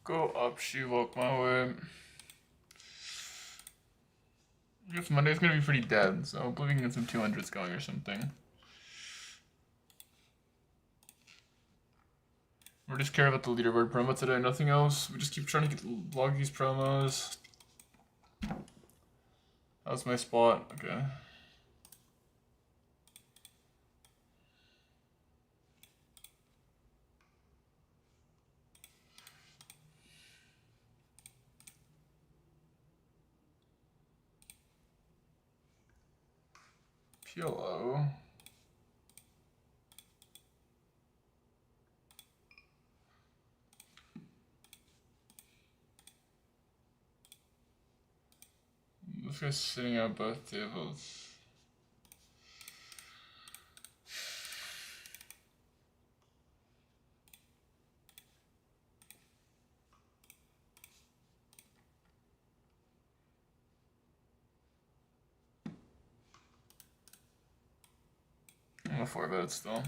Go up, she walk my way. I guess Monday's gonna be pretty dead, so hopefully we can get some 200s going or something. We're just care about the leaderboard promo today, nothing else. We just keep trying to log these promos. How's my spot? Okay. PLO. This guy's sitting at both tables. I'm gonna 4-bet it still.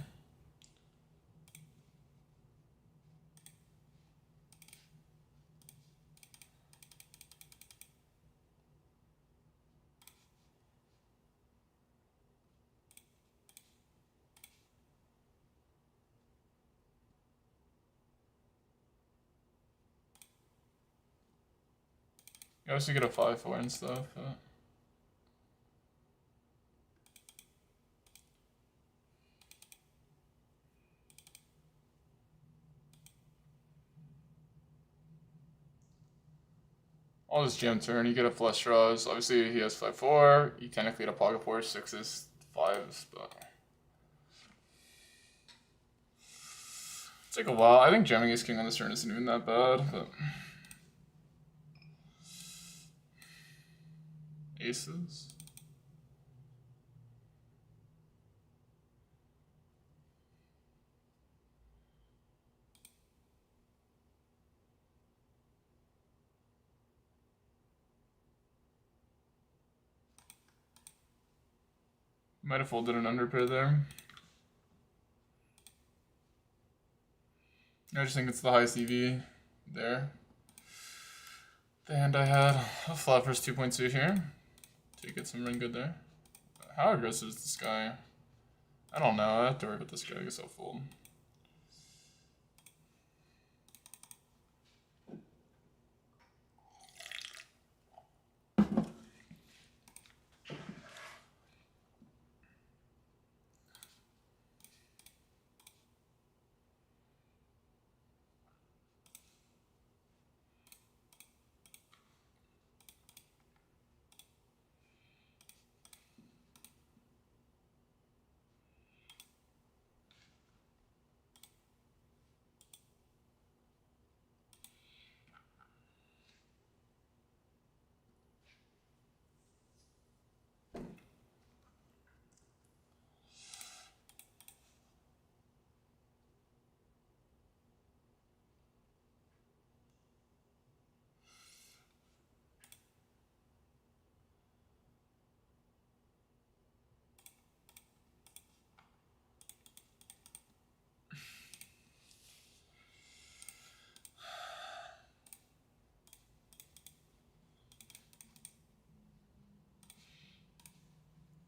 You obviously get a 5-4 and stuff, but... I'll just jam turn, you get a flush draws. Obviously he has 5-4, you technically had a pocket 4, 6s, 5s, but... It's like a while. I think jamming ace king on this turn isn't even that bad, but... Aces? Might have folded an underpair there. I just think it's the highest EV there. The hand I had, a flat first 2.2 here. To get some ring good there. How aggressive is this guy? I don't know, I have to worry about this guy, I guess I'll fold.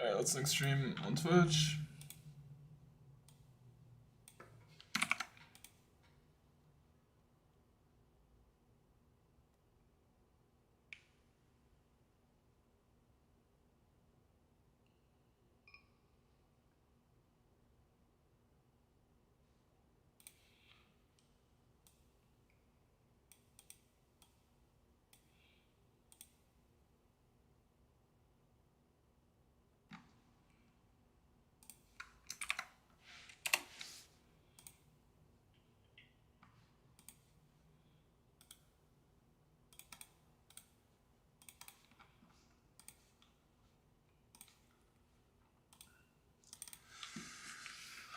Alright, let's link stream on Twitch.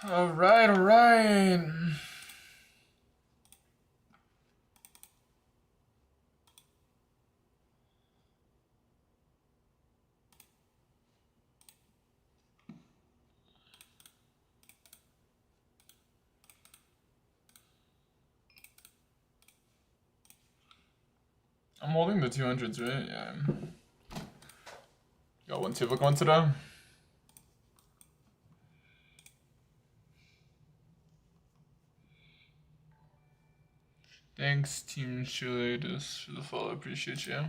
Alright, alright. I'm holding the 200s, right? Yeah. Got one typical one today. Thanks, Team Cheerleaders, for the follow. Appreciate you.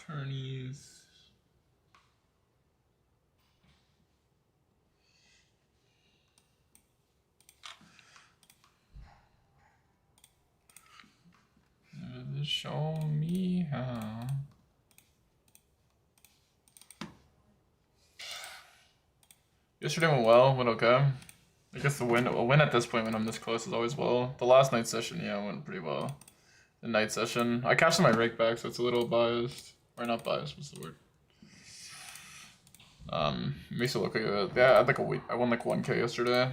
Attorneys. Show me how. Yesterday went well, went okay. I guess a win at this point when I'm this close is always well. The last night session, yeah, went pretty well. The night session, I cashed my rake back, so it's a little biased. Or not biased, what's the word? Makes it look like yeah, I had like a week. I won like 1K yesterday.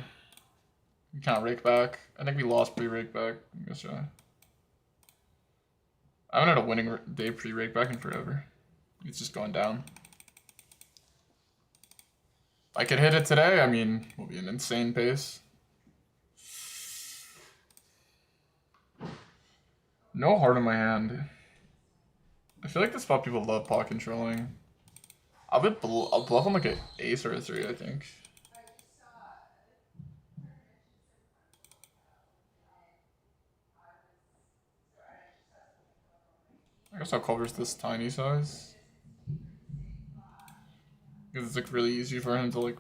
We can't rake back. I think we lost pre-rake back yesterday. I haven't had a winning day pre-rake back in forever. It's just going down. If I could hit it today, I mean, it will be an insane pace. No heart in my hand. I feel like the spot people love pot controlling. I'll bluff on like an ace or a 3, I think. I guess I'll cover this tiny size. Because it's like really easy for him to like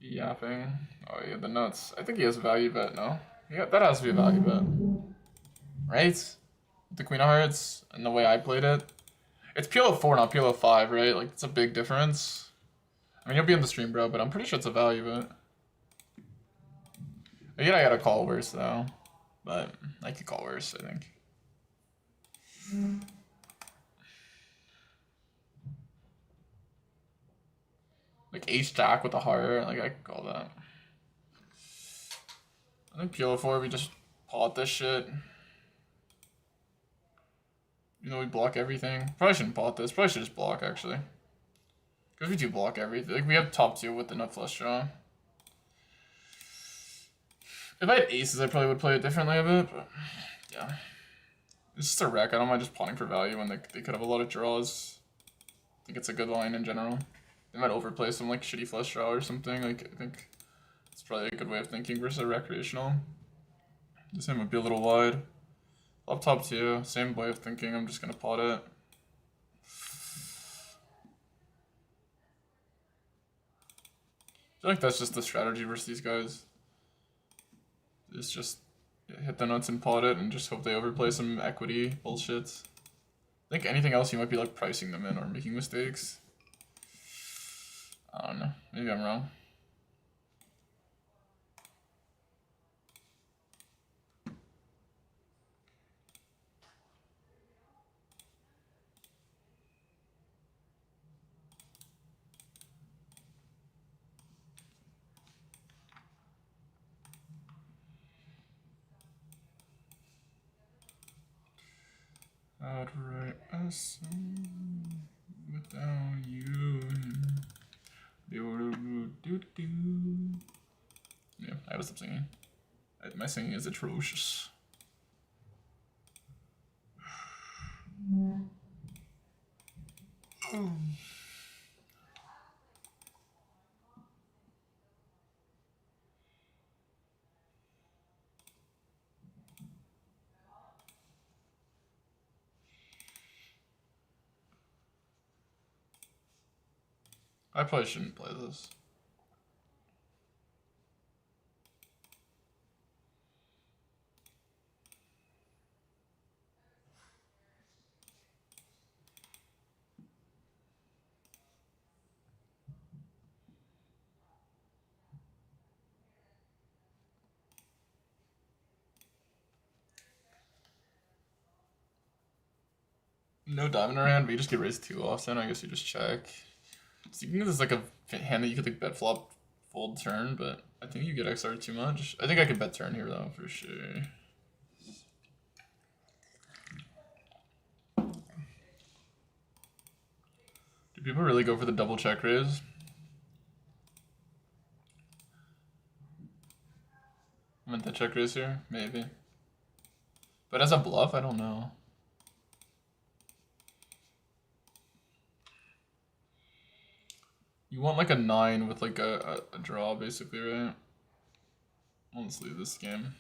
be yapping. Oh yeah, the nuts. I think he has a value bet, no? Yeah, that has to be a value bet. Right? The Queen of Hearts and the way I played it. It's PLO4, not PLO5, right? Like, it's a big difference. I mean, you'll be in the stream, bro, but I'm pretty sure it's a value bet. Again, I gotta call worse, though. But I could call worse, I think. Like ace-jack with a heart, like, I could call that. I think PLO4, we just pot this shit. You know, we block everything. Probably shouldn't pot this. Probably should just block, actually. Because we do block everything. Like, we have top 2 with the nut flush draw. If I had aces, I probably would play it differently a bit, but yeah. It's just a wreck. I don't mind just potting for value when they could have a lot of draws. I think it's a good line in general. They might overplay some like shitty flush draw or something. Like, I think it's probably a good way of thinking versus a recreational. This hand would be a little wide. Up top 2, same way of thinking. I'm just gonna pot it. I feel like that's just the strategy versus these guys. It's just hit the nuts and pot it and just hope they overplay some equity bullshit. I think anything else you might be like pricing them in or making mistakes. I don't know. Maybe I'm wrong. I'd write a song without you. Yeah, I gotta stop singing. My singing is atrocious. I probably shouldn't play this. No diamond around, but you just get raised too often. I guess you just check. So you can this is like a hand that you could like bet flop fold turn, but I think you get XR too much. I think I could bet turn here though for sure. Do people really go for the double check raise? I meant the check raise here, maybe. But as a bluff, I don't know. You want like a 9 with like a draw, basically, right? Let's leave this game.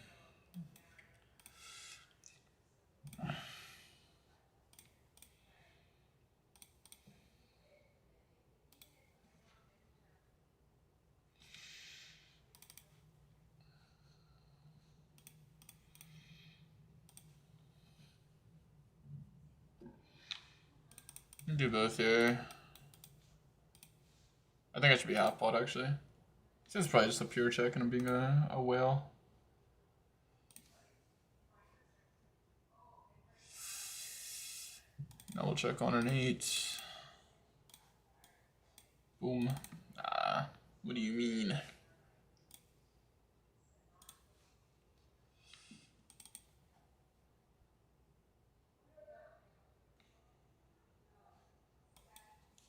Do both here. I think I should be half pot actually. This is probably just a pure check and I'm being a whale. Now we'll check on an 8. Boom. Ah, what do you mean?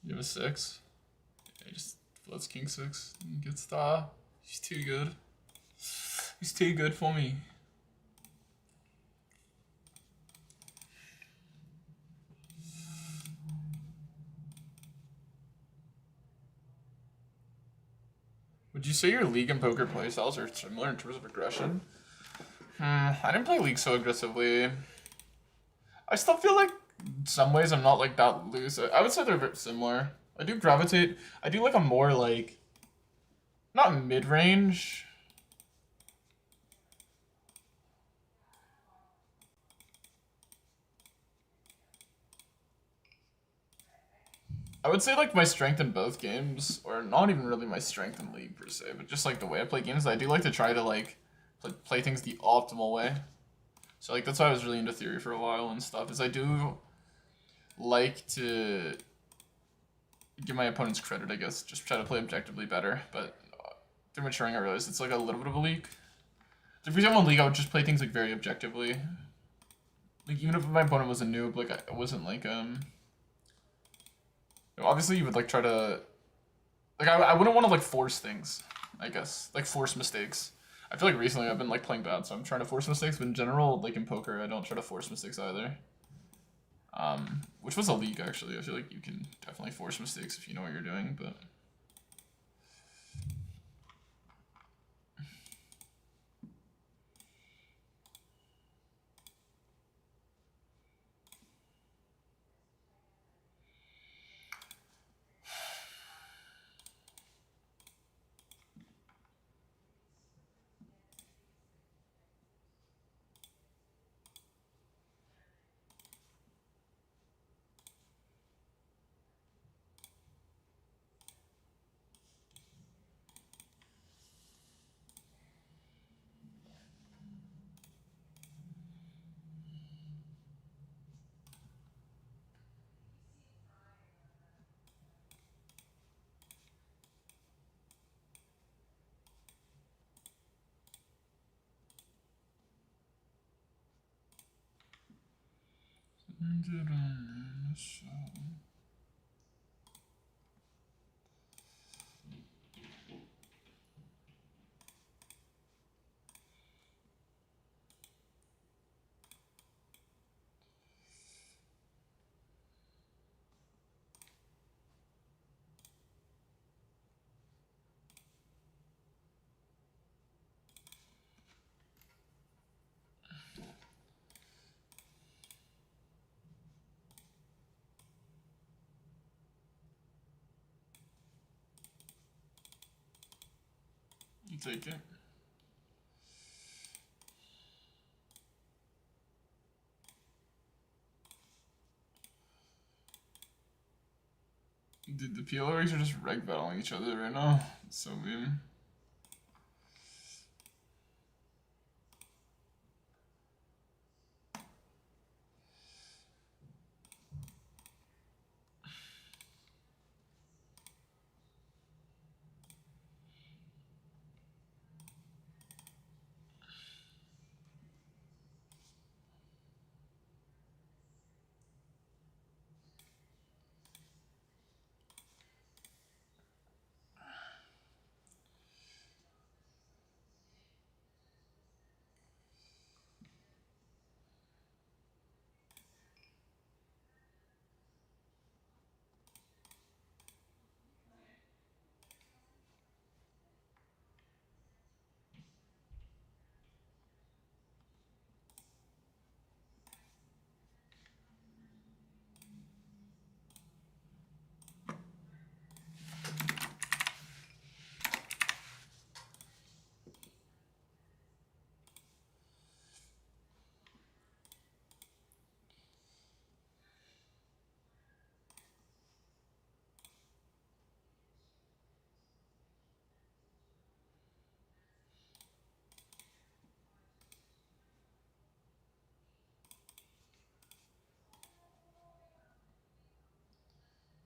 You have a 6? Yeah, he just floats king 6 and gets star. He's too good. He's too good for me. Would you say your league and poker playstyles are similar in terms of aggression? I didn't play league so aggressively. I still feel like in some ways I'm not like that loose. I would say they're very similar. I do gravitate. I do like a more like, not mid-range. I would say like my strength in both games, or not even really my strength in league per se, but just like the way I play games, I do like to try to like play things the optimal way. So like that's why I was really into theory for a while and stuff, is I do like to give my opponents credit, I guess, just try to play objectively better, but through maturing I realized it's like a little bit of a leak. So for example in league I would just play things like very objectively. Like even if my opponent was a noob, like I wasn't like obviously you would like try to like I wouldn't want to like force things, I guess. Like force mistakes. I feel like recently I've been like playing bad, so I'm trying to force mistakes, but in general, like in poker, I don't try to force mistakes either. Which was a leak actually. I feel like you can definitely force mistakes if you know what you're doing, but You take it. Dude, the PLO rigs are just reg battling each other right now. It's so mean.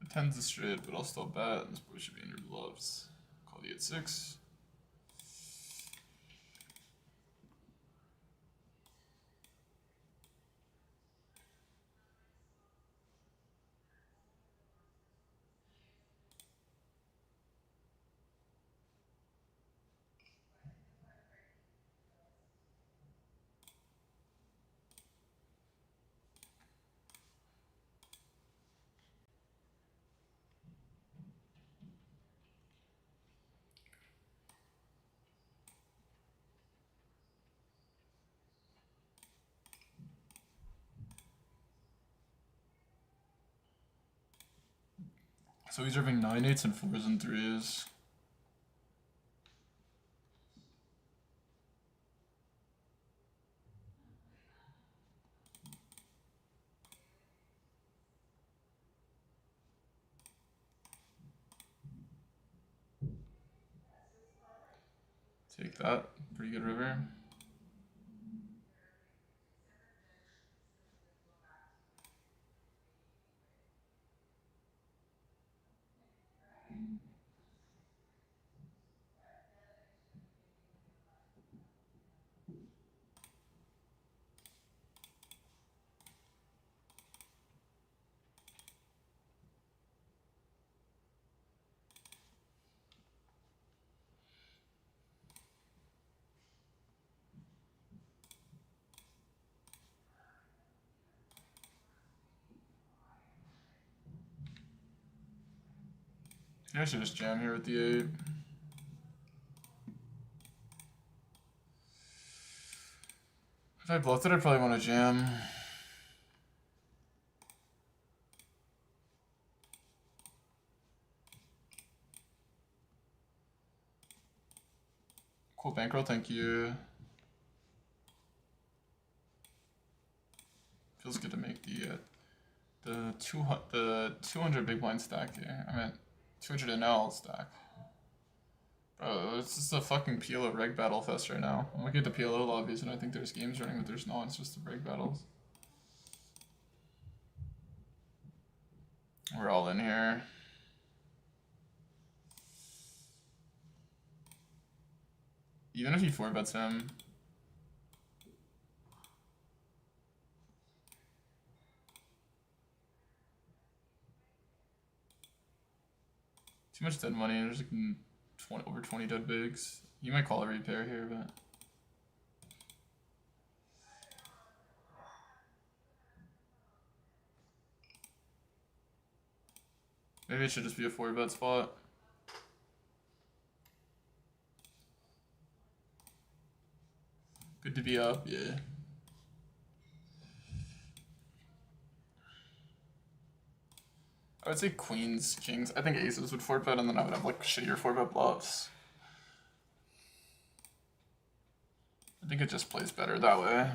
The 10's a straight, but I'll still bet. This boy should be under gloves. Call the 8-6. So he's ripping 9-8s and 4s and 3s. Take that. Pretty good river. I should just jam here with the 8. If I bluffed it, I'd probably want to jam. Cool bankroll, thank you. Feels good to make the 200 big blind stack here. I meant 200 NL stack. Bro, it's just a fucking PLO reg battle fest right now. I'm looking at the PLO lobbies and I think there's games running, but there's no. It's just the reg battles. We're all in here. Even if he 4-bets him, Too much dead money. There's like over 20 dead bigs. You might call a repair here, but maybe it should just be a 4-bet spot. Good to be up, yeah. I would say queens, kings. I think aces would 4-bet, and then I would have like shittier 4-bet bluffs. I think it just plays better that way.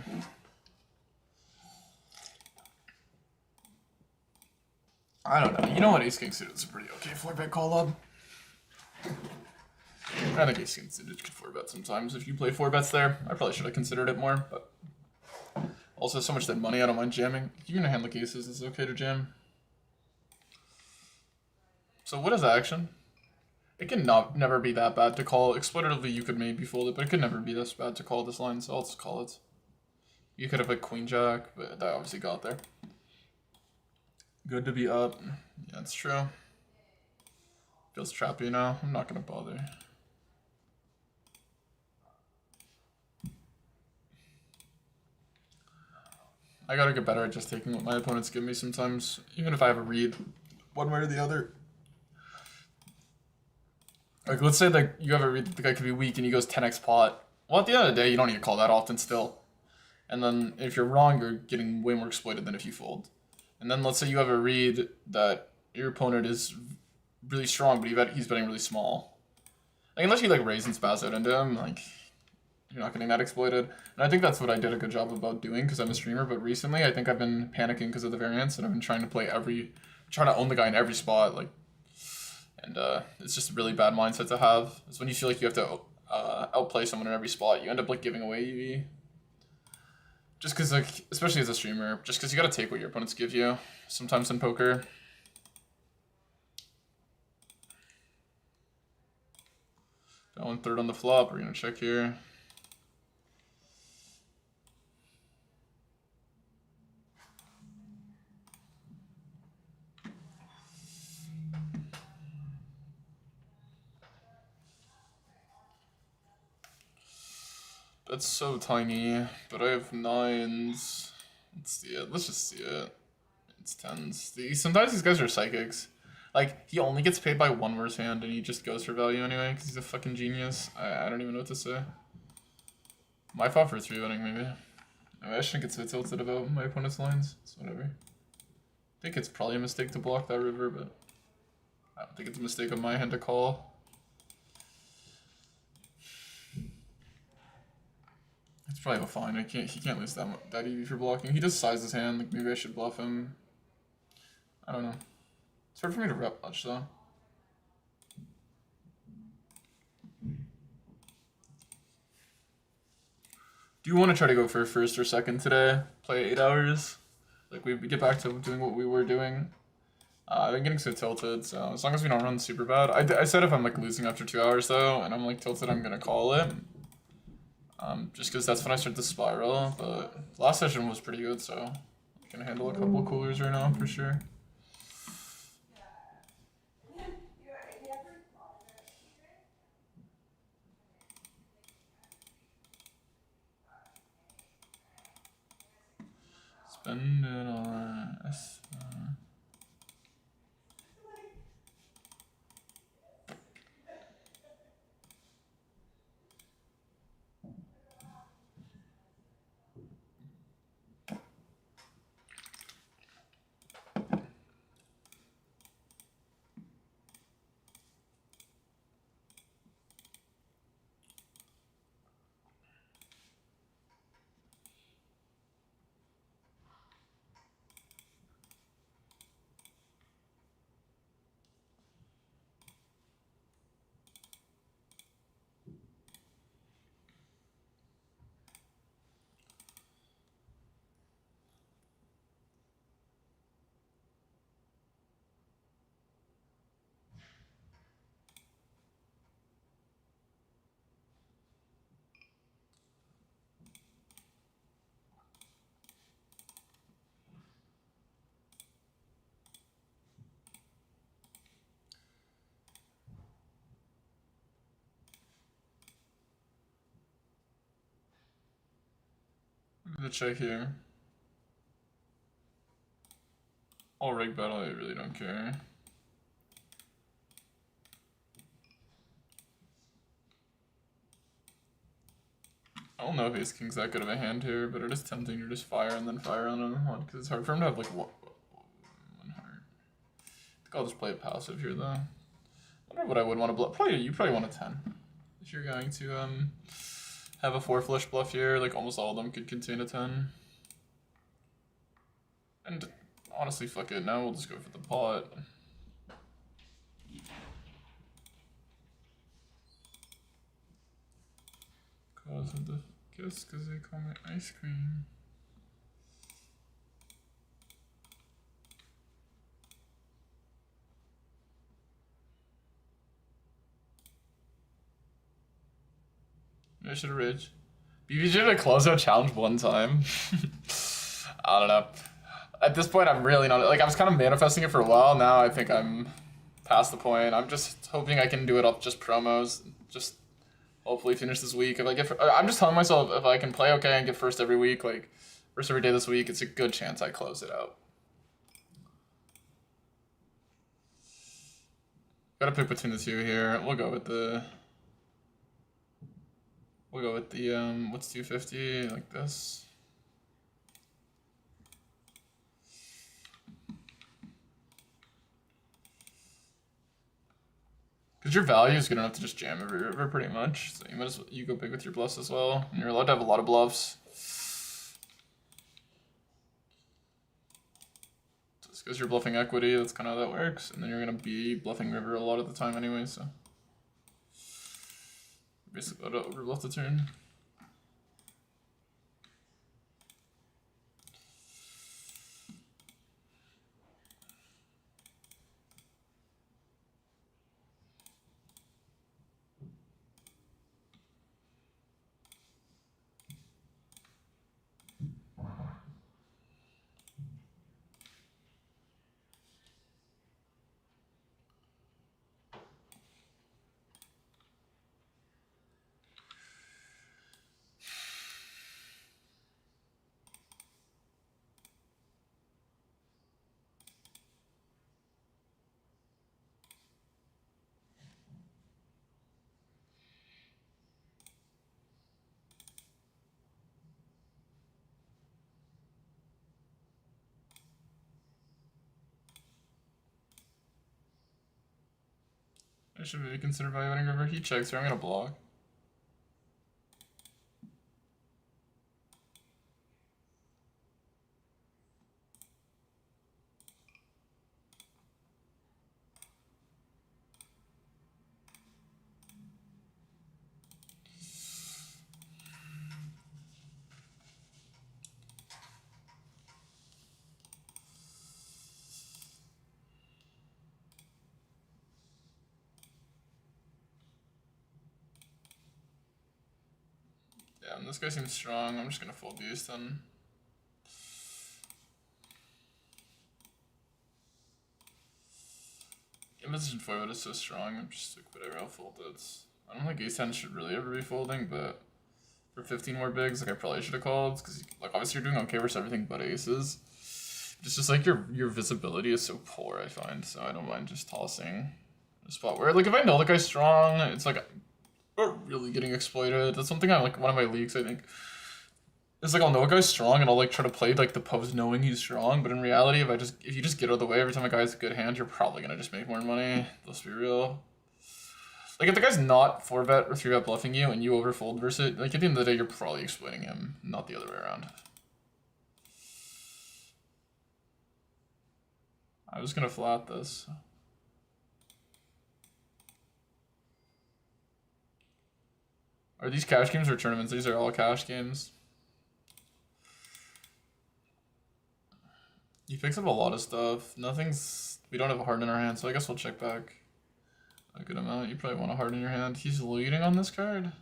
I don't know. You know what, ace king suited is a pretty okay 4-bet call up. I think ace king suited could 4-bet sometimes. If you play 4-bets there, I probably should have considered it more. But also, so much dead money, I don't mind jamming. If you're gonna hand like aces, it's okay to jam. So what is action? It can never be that bad to call. Exploitatively, you could maybe fold it, but it could never be this bad to call this line, so I'll just call it. You could have like queen jack, but that obviously got there. Good to be up. Yeah, that's true. Feels trappy now. I'm not gonna bother. I gotta get better at just taking what my opponents give me sometimes, even if I have a read one way or the other. Like, let's say that you have a read that the guy could be weak and he goes 10x pot. Well, at the end of the day, you don't need to call that often still. And then if you're wrong, you're getting way more exploited than if you fold. And then let's say you have a read that your opponent is really strong, but he's betting really small. Like, unless you like raise and spaz out into him, like, you're not getting that exploited. And I think that's what I did a good job about doing because I'm a streamer, but recently I think I've been panicking because of the variance and I've been trying to own the guy in every spot, like, and it's just a really bad mindset to have. It's when you feel like you have to outplay someone in every spot, you end up like giving away EV. Just because, like, especially as a streamer, just because you gotta take what your opponents give you sometimes in poker. Going third on the flop, we're gonna check here. That's so tiny, but I have 9s. Let's see it. Let's just see it. It's 10s. Sometimes these guys are psychics. Like, he only gets paid by one worse hand, and he just goes for value anyway, because he's a fucking genius. I don't even know what to say. My fault for 3-betting, maybe. I shouldn't get so tilted about my opponent's lines. It's whatever. I think it's probably a mistake to block that river, but I don't think it's a mistake on my hand to call. It's probably fine. He can't lose that EV for blocking. He does size his hand. Like, maybe I should bluff him. I don't know. It's hard for me to rep much though. Do you want to try to go for first or second today? Play 8 hours? Like, we get back to doing what we were doing. I've been getting so tilted, so as long as we don't run super bad. I said if I'm like losing after 2 hours though, and I'm like tilted, I'm gonna call it. Just because that's when I start to spiral, but last session was pretty good, so I can handle a couple coolers right now for sure. Spend it on S. The check here. All rig battle, I really don't care. I don't know if ace king's that good of a hand here, but it is tempting to just fire and then fire on him, because it's hard for him to have like one heart. I think I'll just play it passive here though. I wonder what I would want to bluff. You probably want a 10 if you're going to have a 4 flush bluff here. Like almost all of them could contain a 10. And honestly, fuck it. Now we'll just go for the pot. Cause of the kiss, cause they call me ice cream. I should have rage. BB should have closed out challenge one time. I don't know. At this point, I'm really not, like, I was kind of manifesting it for a while. Now I think I'm past the point. I'm just hoping I can do it off just promos. Just hopefully finish this week. If I get, I'm just telling myself if I can play okay and get first every week, like first every day this week, it's a good chance I close it out. Gotta pick between the two here. We'll go with the what's 250 like this. Because your value is good enough to just jam every river pretty much. So you might as well, you go big with your bluffs as well. And you're allowed to have a lot of bluffs. Just because you're bluffing equity, that's kind of how that works. And then you're going to be bluffing river a lot of the time anyway, so. Basically allowed to overbluff the turn. I should maybe consider evaluating river. He checks here, I'm gonna block. Yeah, and this guy seems strong. I'm just gonna fold these then. Imposition forward is so strong, I'm just like, whatever, I'll fold it. I don't think ace 10 should really ever be folding, but for 15 more bigs, like I probably should have called, because like obviously you're doing okay versus everything but aces. It's just like your visibility is so poor, I find, so I don't mind just tossing a spot where, like, if I know the guy's strong, it's like, we're really getting exploited. That's something I like, one of my leagues, I think, it's like I'll know a guy's strong and I'll like try to play like the pose knowing he's strong, but in reality, if you just get out of the way every time a guy has a good hand, you're probably gonna just make more money. Let's be real. Like if the guy's not 4-bet or 3-bet bluffing you and you overfold versus it, like at the end of the day, you're probably exploiting him, not the other way around. I was gonna flat this. Are these cash games or tournaments? These are all cash games. He picks up a lot of stuff. We don't have a heart in our hand, so I guess we'll check back a good amount. You probably want a heart in your hand. He's leading on this card.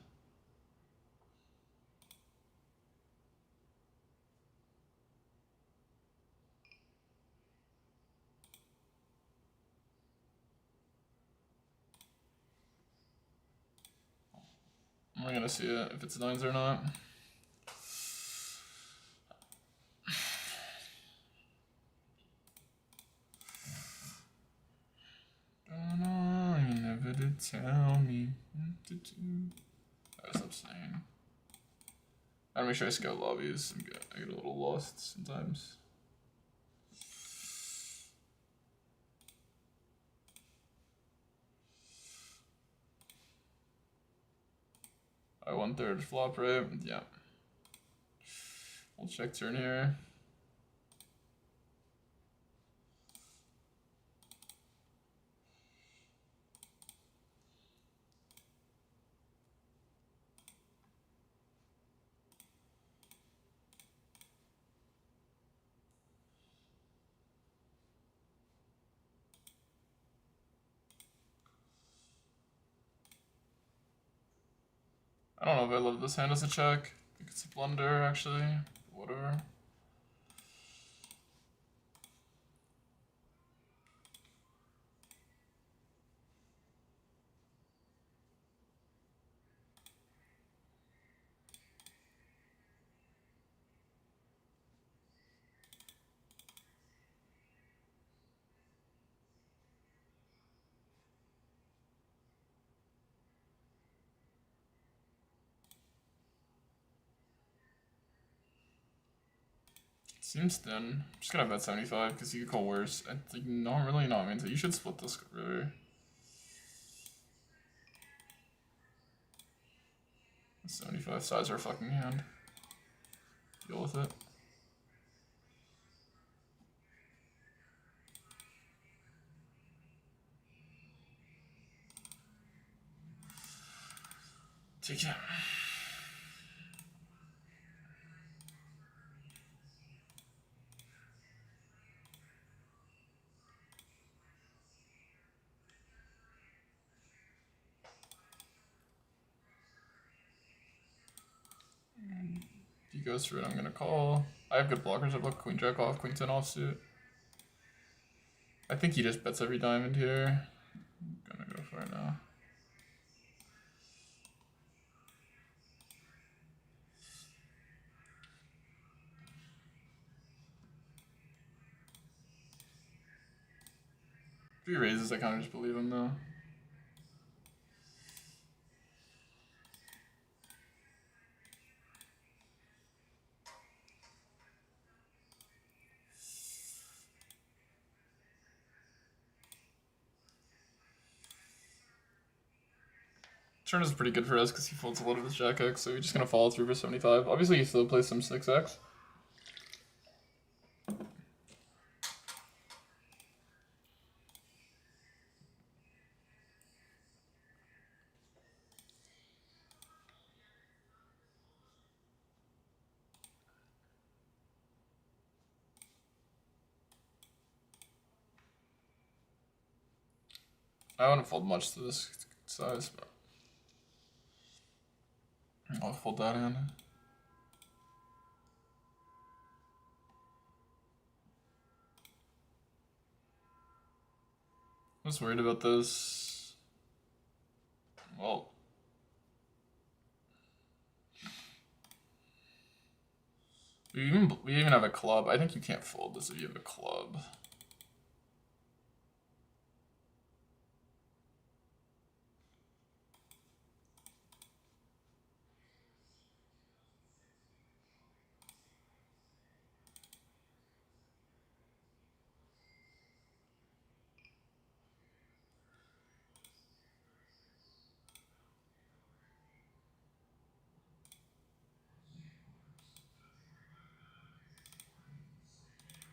I'm gonna see it if it's nines or not. tell me what to do. I was upsetting. I gotta make sure I scout lobbies. I get a little lost sometimes. I 1/3 flop, right? Yeah. We'll check turn here. I don't know if I love this hand as a check. I think it's a blunder, actually. Whatever. Seems thin. I'm just gonna bet 75 because you could call worse. I think no, I'm really not into. You should split this river. 75 size our fucking hand. Deal with it. Take it. If he goes through it, I'm gonna call. I have good blockers. I block queen jack off, queen 10 offsuit. I think he just bets every diamond here. I'm gonna go for it now. If he raises, I kind of just believe him though. Turn is pretty good for us because he folds a lot of his jack X, so we're just gonna follow through for 75. Obviously, he still plays some 6x. I wouldn't fold much to this size, but I'll fold that in. I was worried about this. Well, we even have a club. I think you can't fold this if you have a club.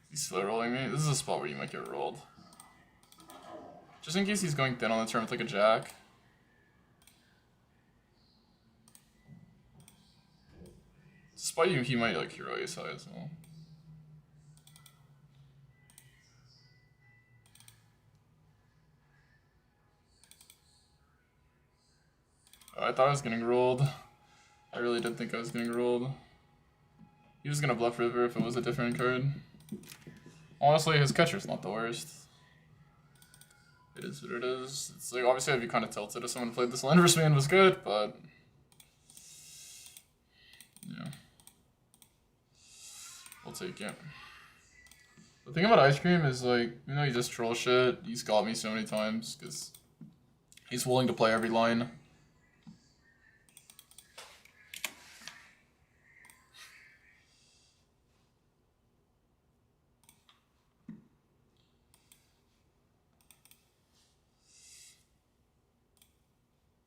He's slow rolling me. This is a spot where you might get rolled. Just in case he's going thin on the turn with like a jack. It's a spot he might like hero ace high as well. I thought I was getting rolled. I really did think I was getting rolled. He was gonna bluff river if it was a different card. Honestly, his catcher's not the worst. It is what it is. It's like, obviously I'd be kind of tilted if someone played this line versus me and was good, but yeah. We'll take it. The thing about ice cream is like, you know, you just troll shit. He's got me so many times because He's willing to play every line.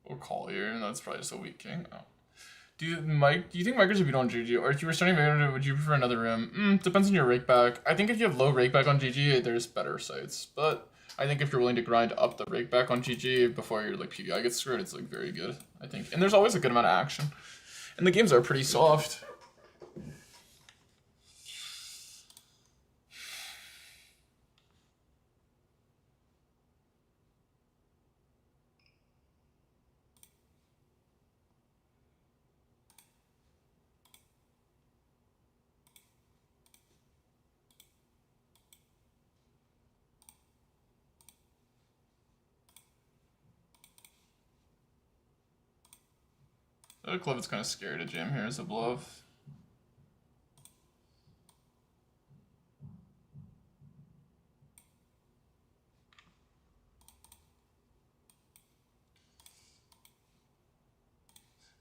We'll call here. That's probably just a weak king. Oh. Do you think Micro should beat on GG, or if you were starting Vader, would you prefer another rim? Depends on your rakeback. I think if you have low rakeback on GG, there's better sites. But I think if you're willing to grind up the rakeback on GG before your like PVI gets screwed, it's like very good. I think, and there's always a good amount of action, and the games are pretty soft. The club is kind of scary to jam here as a bluff.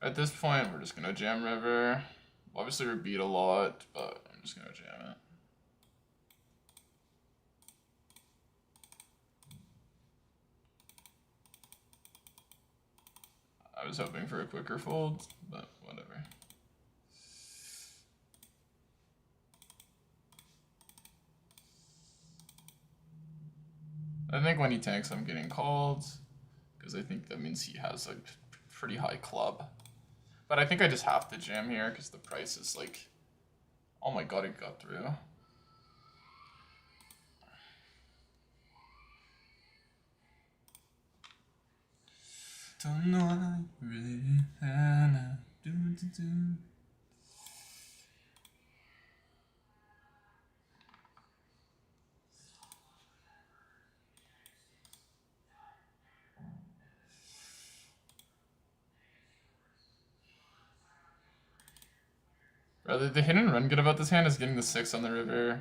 At this point, we're just gonna jam river. Obviously, we beat a lot, but I'm just gonna jam it. I was hoping for a quicker fold, but whatever. I think when he tanks, I'm getting called, because I think that means he has a pretty high club. But I think I just have to jam here, because the price is like, oh my god, it got through. Don't know what I really do. Rather, the hit and run good about this hand is getting the 6 on the river.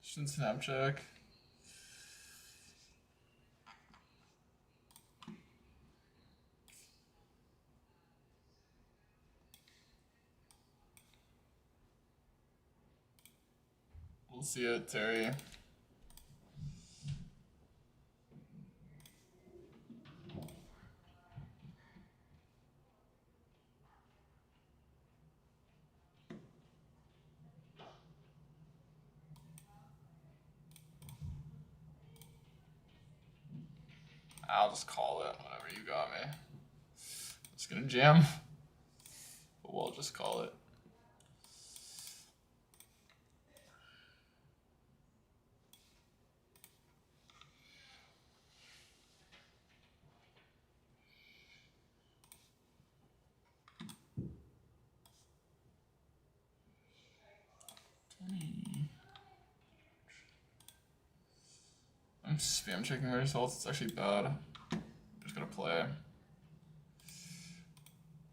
Shouldn't snap check. We'll see it, Terry. I'll just call it, whatever, you got me. Just gonna jam, but we'll just call it. I'm spam checking my results, it's actually bad. I'm just gonna play.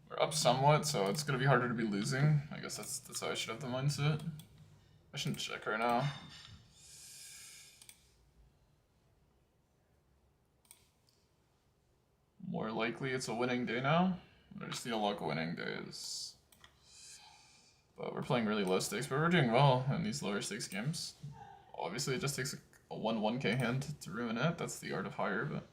We're up somewhat, so it's gonna be harder to be losing. I guess that's how I should have the mindset. I shouldn't check right now. More likely it's a winning day now. I just need a lot of winning days. But we're playing really low stakes, but we're doing well in these lower stakes games. Obviously, it just takes a 1-1k hand to ruin it. That's the art of higher, but.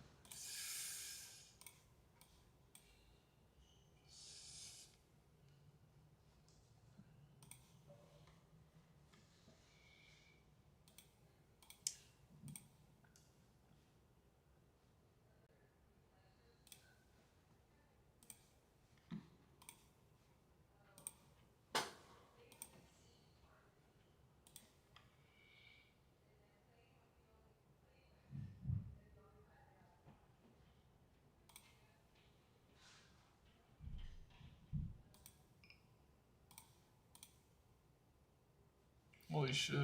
Holy shit.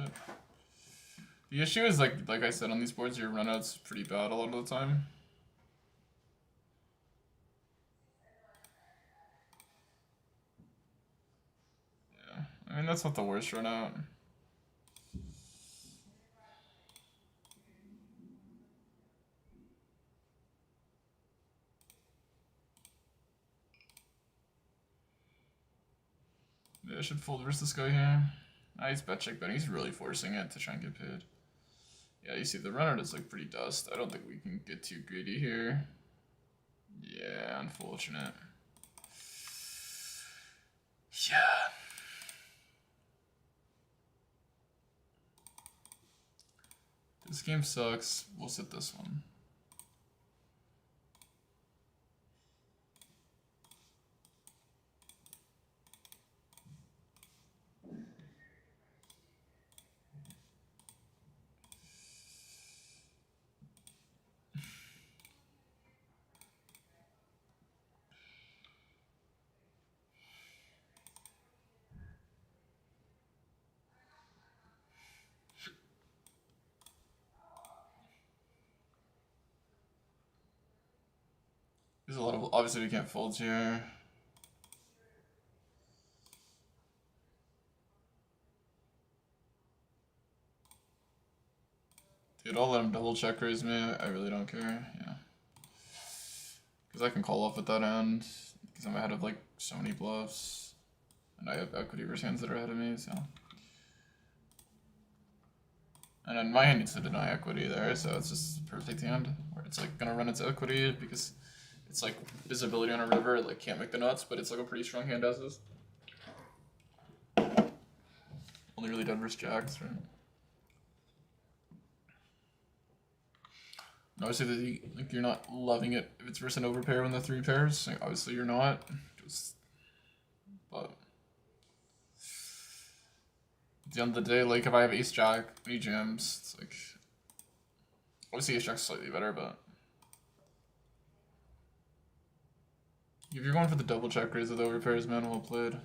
The issue is like I said on these boards, your runout's pretty bad a lot of the time. Yeah, I mean that's not the worst runout. Yeah, I should fold versus this guy here. Ah, he's bet check, but he's really forcing it to try and get paid. Yeah, you see the runout is like pretty dust. I don't think we can get too greedy here. Yeah, unfortunate. Yeah. This game sucks. We'll sit this one. There's a lot of, obviously we can't fold here. Dude, I'll let him double check raise me. I really don't care. Yeah. Because I can call off at that end. Because I'm ahead of like so many bluffs. And I have equity versus hands that are ahead of me, so. And then my hand needs to deny equity there, so it's just a perfect hand. Where it's like gonna run its equity because it's like visibility on a river, it like can't make the nuts, but it's like a pretty strong hand as is. Only really done versus jacks, right? Obviously, like you're not loving it if it's versus an overpair when the three pairs. Like, obviously, you're not. But at the end of the day, like if I have ace jack, any jams, it's like obviously ace jack's slightly better, but if you're going for the double check raise with overpairs, man, well played.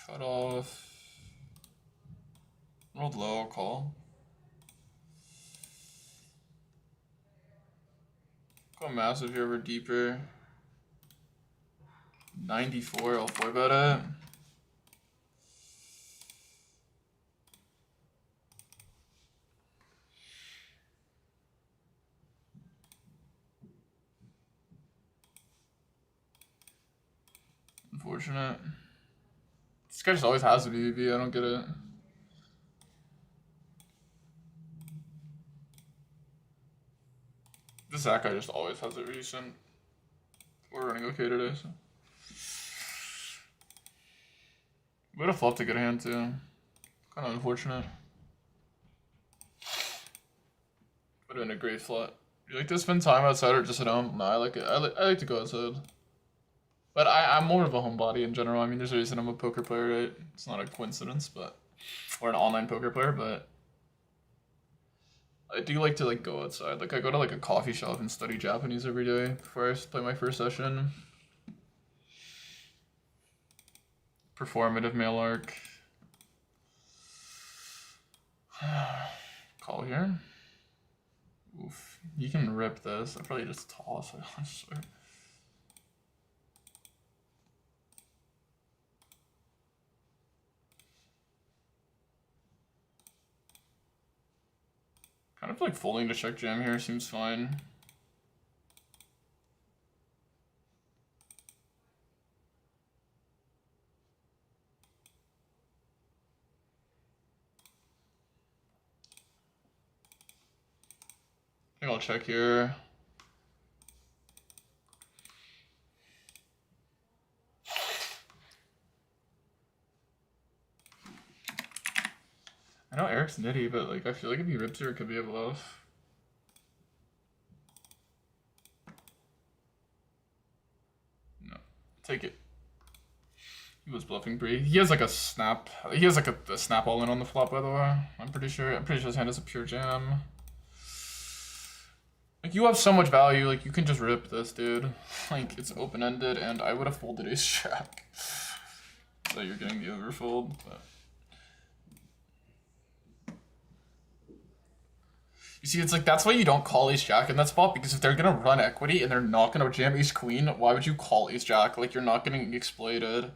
Cut off. Rolled low, call. Go massive here over deeper. 94, I'll 4-bet it. Unfortunate. This guy just always has a BBB, I don't get it. This Zach guy just always has it recent. We're running okay today, so. We would have flopped a good hand too. Kind of unfortunate. Would have been a great flop. You like to spend time outside or just at home? No, I like it. I like to go outside. But I'm more of a homebody in general. I mean, there's a reason I'm a poker player, right? It's not a coincidence, but or an online poker player, but I do like to like go outside. Like I go to like a coffee shop and study Japanese every day before I play my first session. Performative mail arc. Call here. Oof. You can rip this. I probably just toss it, I swear. Kind of like folding to check jam here seems fine. I think I'll check here. I know Eric's nitty, but like I feel like if he rips her, it could be a bluff. No, take it. He was bluffing Bree. He has like a snap. He has like a snap all in on the flop, by the way. I'm pretty sure his hand is a pure jam. Like you have so much value. Like you can just rip this, dude. Like it's open ended, and I would have folded ace jack. So you're getting the overfold, but. You see, it's like that's why you don't call ace jack in that spot, because if they're gonna run equity and they're not gonna jam ace queen, why would you call ace jack? Like you're not getting exploited.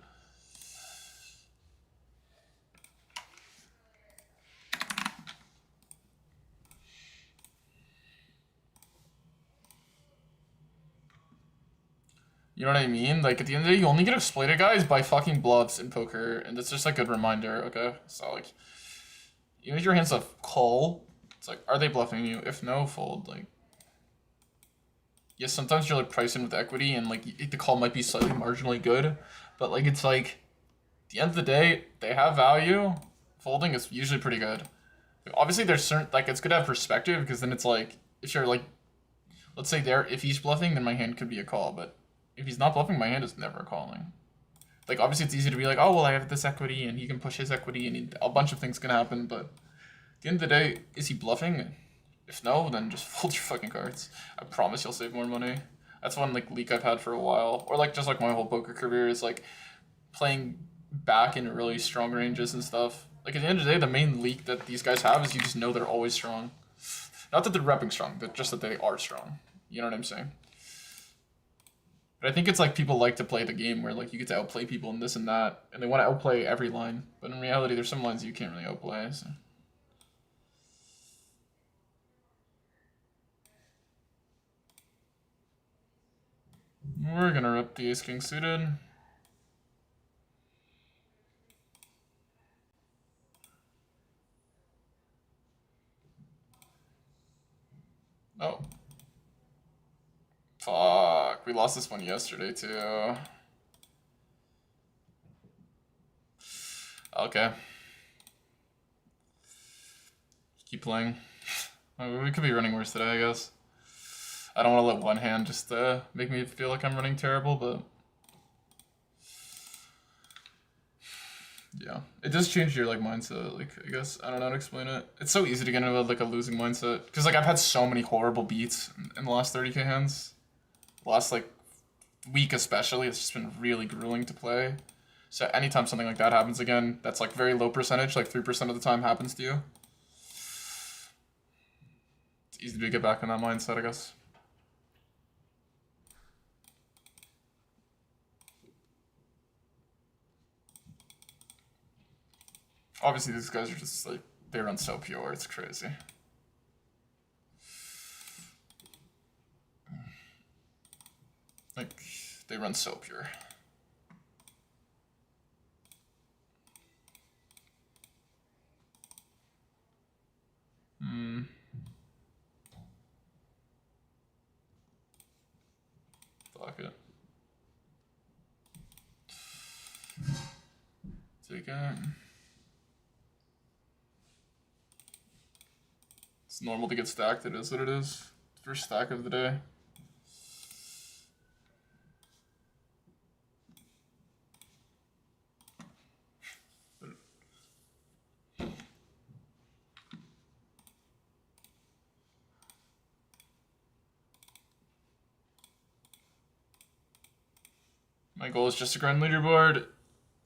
You know what I mean? Like at the end of the day, you only get exploited, guys, by fucking bluffs in poker, and that's just a good reminder. Okay, so like, even if your hand's a call, it's like, are they bluffing you? If no, fold. Like, yes, sometimes you're like pricing with equity, and like the call might be slightly marginally good, but like it's like, at the end of the day, they have value. Folding is usually pretty good. Like, obviously, there's certain like it's good to have perspective, because then it's like if you're like, let's say if he's bluffing, then my hand could be a call, but if he's not bluffing, my hand is never calling. Like, obviously, it's easy to be like, oh, well, I have this equity, and he can push his equity, and a bunch of things can happen, but at the end of the day, is he bluffing? If no, then just fold your fucking cards. I promise you'll save more money. That's one, like, leak I've had for a while. Or, like, just, like, my whole poker career is, like, playing back in really strong ranges and stuff. Like, at the end of the day, the main leak that these guys have is you just know they're always strong. Not that they're repping strong, but just that they are strong. You know what I'm saying? But I think it's like people like to play the game where like you get to outplay people and this and that, and they want to outplay every line. But in reality, there's some lines you can't really outplay. So. We're gonna rip the ace king suited. Oh. Fuck, we lost this one yesterday too. Okay. Keep playing. We could be running worse today, I guess. I don't want to let one hand just make me feel like I'm running terrible, but... Yeah. It does change your, like, mindset, like, I guess. I don't know how to explain it. It's so easy to get into, like, a losing mindset. Because, like, I've had so many horrible beats in the last 30k hands. The last, like, week especially, it's just been really grueling to play. So anytime something like that happens again, that's, like, very low percentage, like 3% of the time happens to you. It's easy to get back in that mindset, I guess. Obviously, these guys are just, like, they run so pure, it's crazy. Like, they run so pure. Fuck it. Take it. It's normal to get stacked, it is what it is. First stack of the day. My goal is just to grind leaderboard,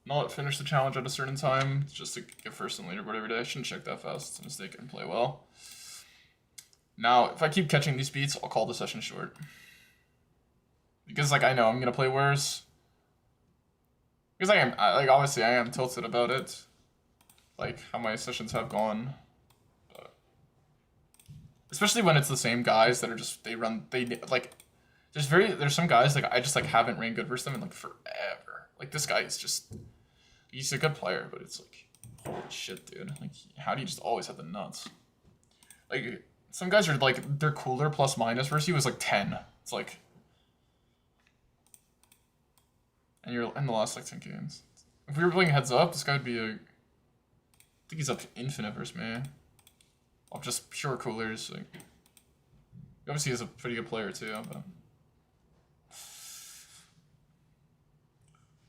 not finish the challenge at a certain time, just to get first in leaderboard every day. I shouldn't check that fast, it's a mistake and play well. Now, if I keep catching these beats, I'll call the session short. Because, like, I know I'm gonna play worse. Because obviously I am tilted about it. Like, how my sessions have gone. But especially when it's the same guys that are just, there's some guys, like, I just, like, haven't ran good versus them in, like, forever. Like, this guy is just, he's a good player, but it's like, holy shit, dude. Like, how do you just always have the nuts? Like, some guys are, like, their cooler plus minus versus you was, like, 10. It's like, and you're in the last, like, 10 games. If we were playing heads up, this guy would be a think he's up to infinite versus me. Off just pure coolers. Like, obviously he's a pretty good player too, but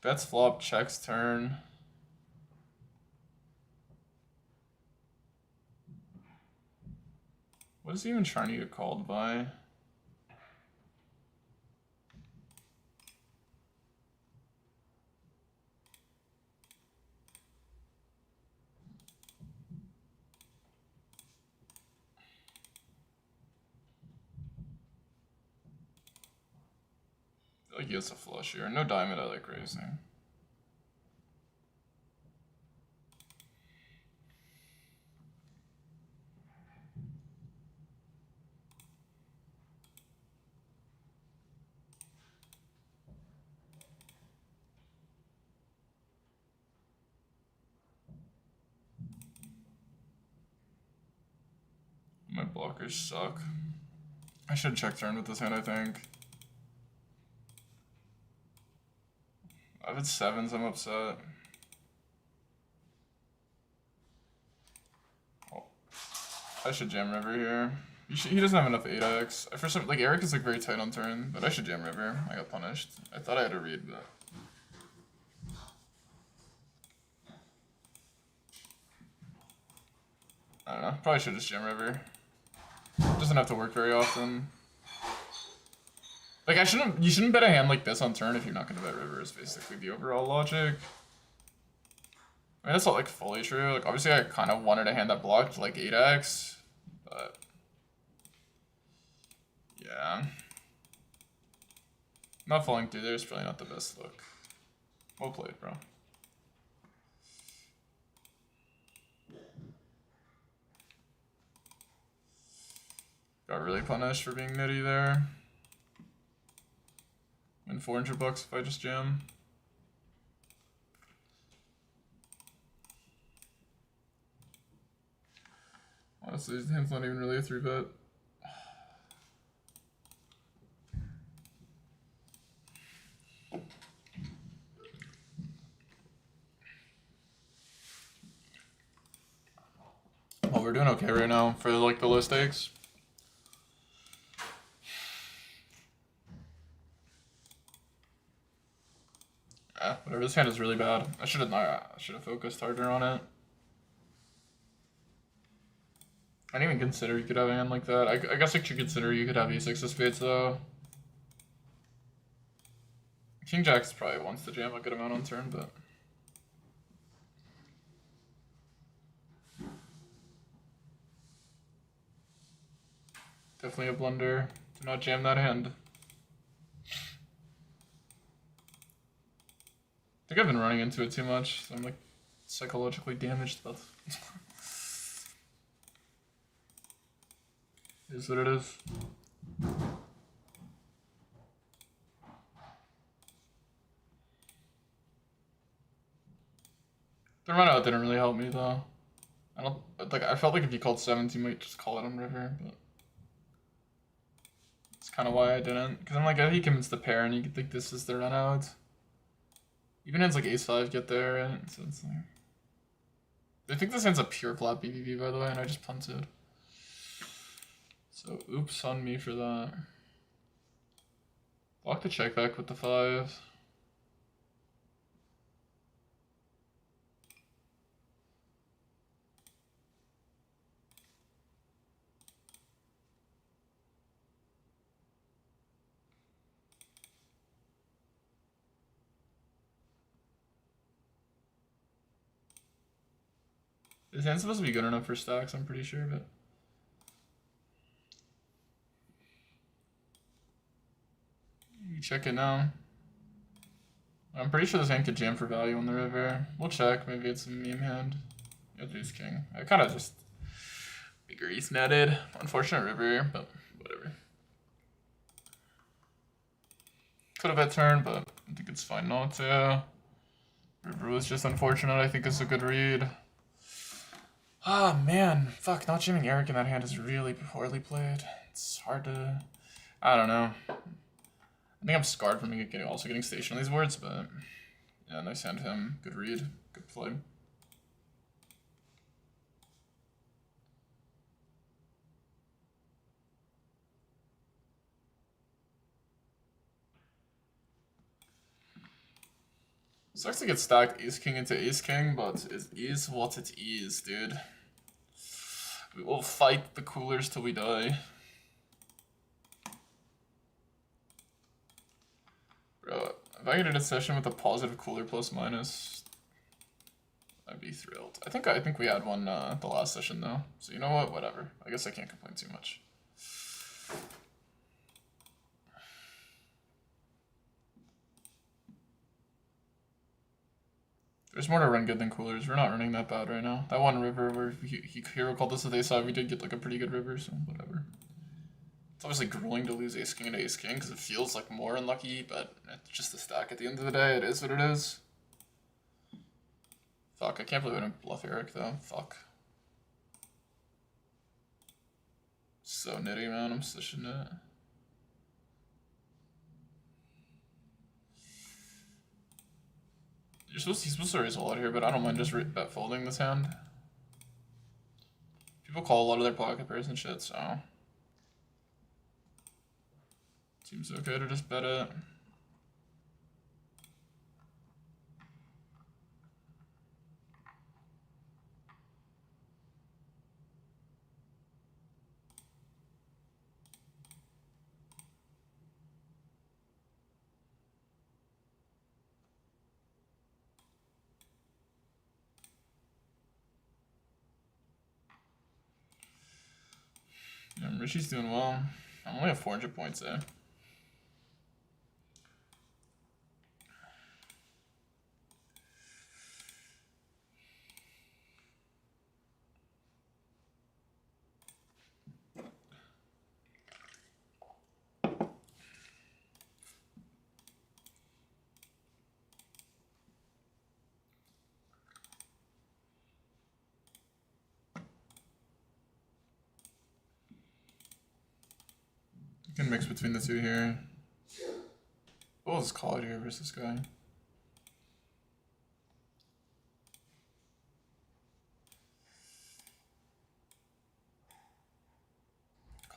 bets flop, checks turn. What is he even trying to get called by? I feel like he has a flush here. No diamond, I like raising. My blockers suck. I should check turn with this hand, I think. I've had sevens, I'm upset. Oh, I should jam river here. He doesn't have enough 8x. For some, like, Eric is like very tight on turn, but I should jam river. I got punished. I thought I had a read, but I don't know. Probably should just jam river. It doesn't have to work very often. Like, you shouldn't bet a hand like this on turn if you're not gonna bet river, is basically the overall logic. I mean, that's not like fully true. Like, obviously I kind of wanted a hand that blocked like 8x, but yeah. Not falling through there is probably not the best look. Well played, bro. Got really punished for being nitty there. Win $400 if I just jam. Honestly, his hand's not even really a 3-bet. Well, we're doing okay right now for like the low stakes. Yeah, whatever. This hand is really bad. I should have focused harder on it. I didn't even consider you could have a hand like that. I guess I should consider you could have e6 of spades though. King Jack's probably wants to jam a good amount on turn, but definitely a blunder to not jam that hand. I think I've been running into it too much, so I'm like psychologically damaged about it. Is what it is. The run out didn't really help me though. I felt like if you called 7s, you might just call it on river, but that's kind of why I didn't. Because I'm like, if he commits the pair and you could think this is the run out. Even hands like ace-5 get there, right? So it's like, I think this hand's a pure flat BBB, by the way, and I just punted. So oops on me for that. Block the check back with the 5. This hand's supposed to be good enough for stacks, I'm pretty sure, but you check it now. I'm pretty sure this hand could jam for value on the river. We'll check, maybe it's a meme hand. Yeah, deuce king. I kind of just grease netted. Unfortunate river, but whatever. Could have bet turn, but I think it's fine not to. River was just unfortunate. I think it's a good read. Ah, man. Fuck, not jamming Eric in that hand is really poorly played. It's hard to... I don't know. I think I'm scarred from also getting stationed on these boards, but... Yeah, nice hand to him. Good read. Good play. Sucks to get stacked ace king into ace king, but it is what it is, dude. We will fight the coolers till we die. Bro, if I get a session with a positive cooler plus minus, I'd be thrilled. I think we had one the last session though. So you know what? Whatever. I guess I can't complain too much. There's more to run good than coolers. We're not running that bad right now. That one river where Hero called us with ace high, we did get like a pretty good river, so whatever. It's obviously grueling to lose ace king into ace king because it feels like more unlucky, but it's just a stack at the end of the day. It is what it is. Fuck, I can't believe I didn't bluff Eric though. Fuck. So nitty, man. I'm such a nit. He's supposed to raise a lot here, but I don't mind just bet folding this hand. People call a lot of their pocket pairs and shit, so seems okay to just bet it. Yeah, Richie's doing well. I'm only at 400 points, eh? You can mix between the two here. What was call it here versus this guy?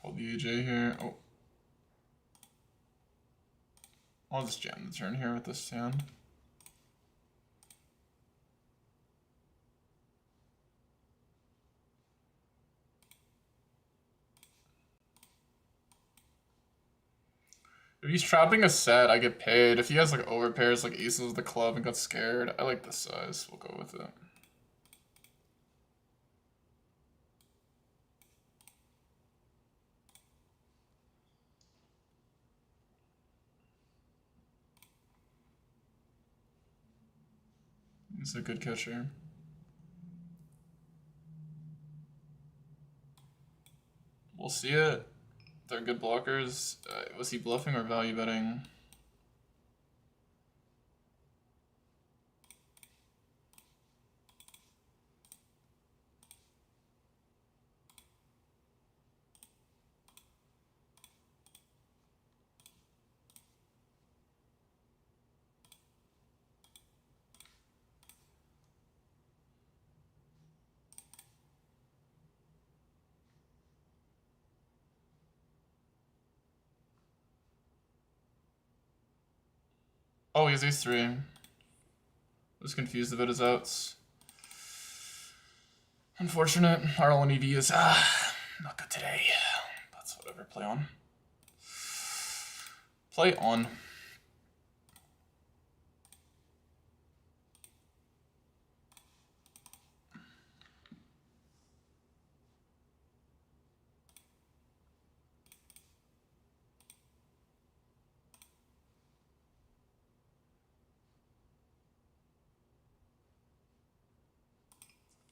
Call the AJ here. Oh. I'll just jam the turn here with this hand. If he's trapping a set, I get paid. If he has like overpairs like aces of the club and got scared, I like this size. We'll go with it. He's a good catcher. We'll see it. They're good blockers. Was he bluffing or value betting? Oh, he's ace 3. I was confused about his outs. Unfortunate. Our all EV is not good today. That's whatever. Play on. Play on.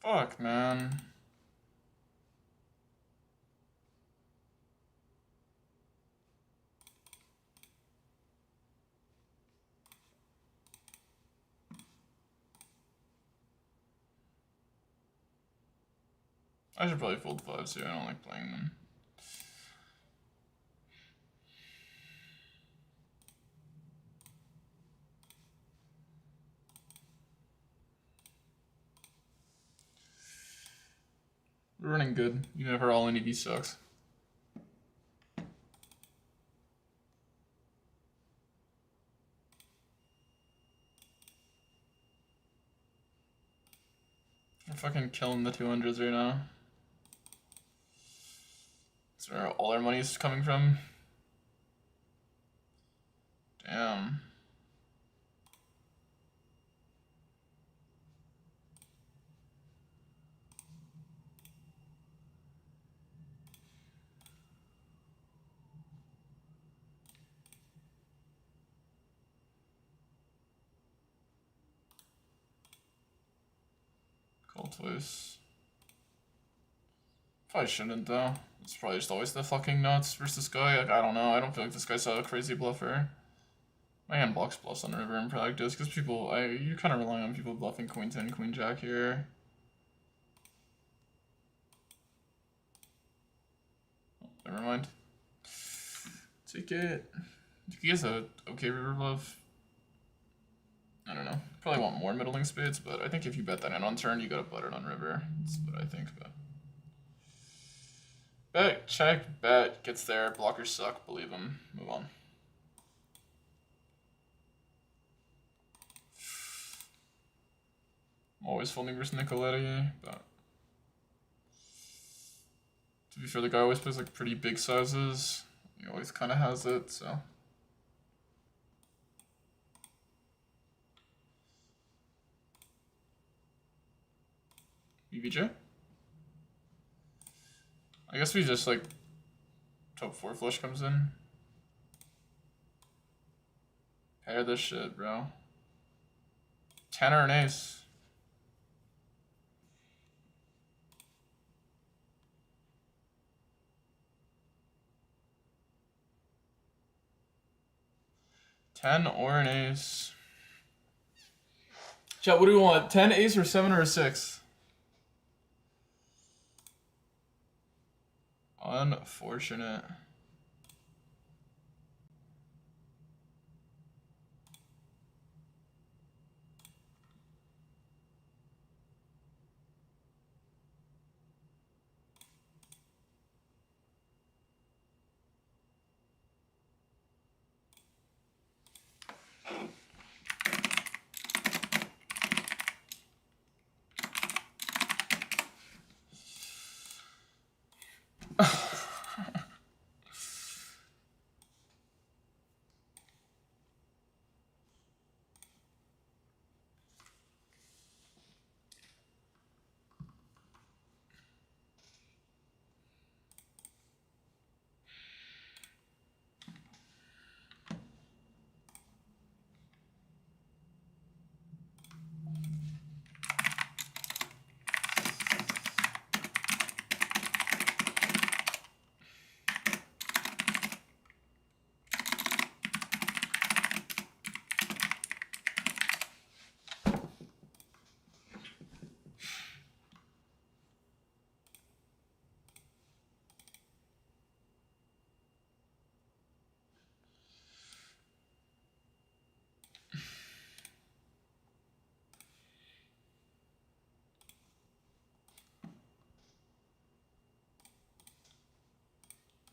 Fuck, man. I should probably fold 5s here. I don't like playing them. We're running good, even if our all-in EV sucks. We're fucking killing the 200s right now. That's where all our money is coming from. Damn. Call twice. Probably shouldn't though. It's probably just always the fucking nuts versus this guy. Like, I don't know. I don't feel like this guy's a crazy bluffer. My hand blocks bluffs on the river in practice because people, you kind of rely on people bluffing queen 10, queen jack here. Oh, never mind. Take it. He has a okay river bluff. I don't know. Probably want more middling spades, but I think if you bet that in on turn, you gotta butt it on river. That's what I think. But bet, check, bet, gets there. Blockers suck. Believe him. Move on. I'm always folding versus Nicoletti, but to be fair, the guy always plays like pretty big sizes. He always kind of has it, so. BBJ? I guess we just like top 4 flush comes in. Pair this shit, bro. 10 or an ace. Ten or an ace. Chat, what do we want? 10, ace, or 7 or a 6? Unfortunate.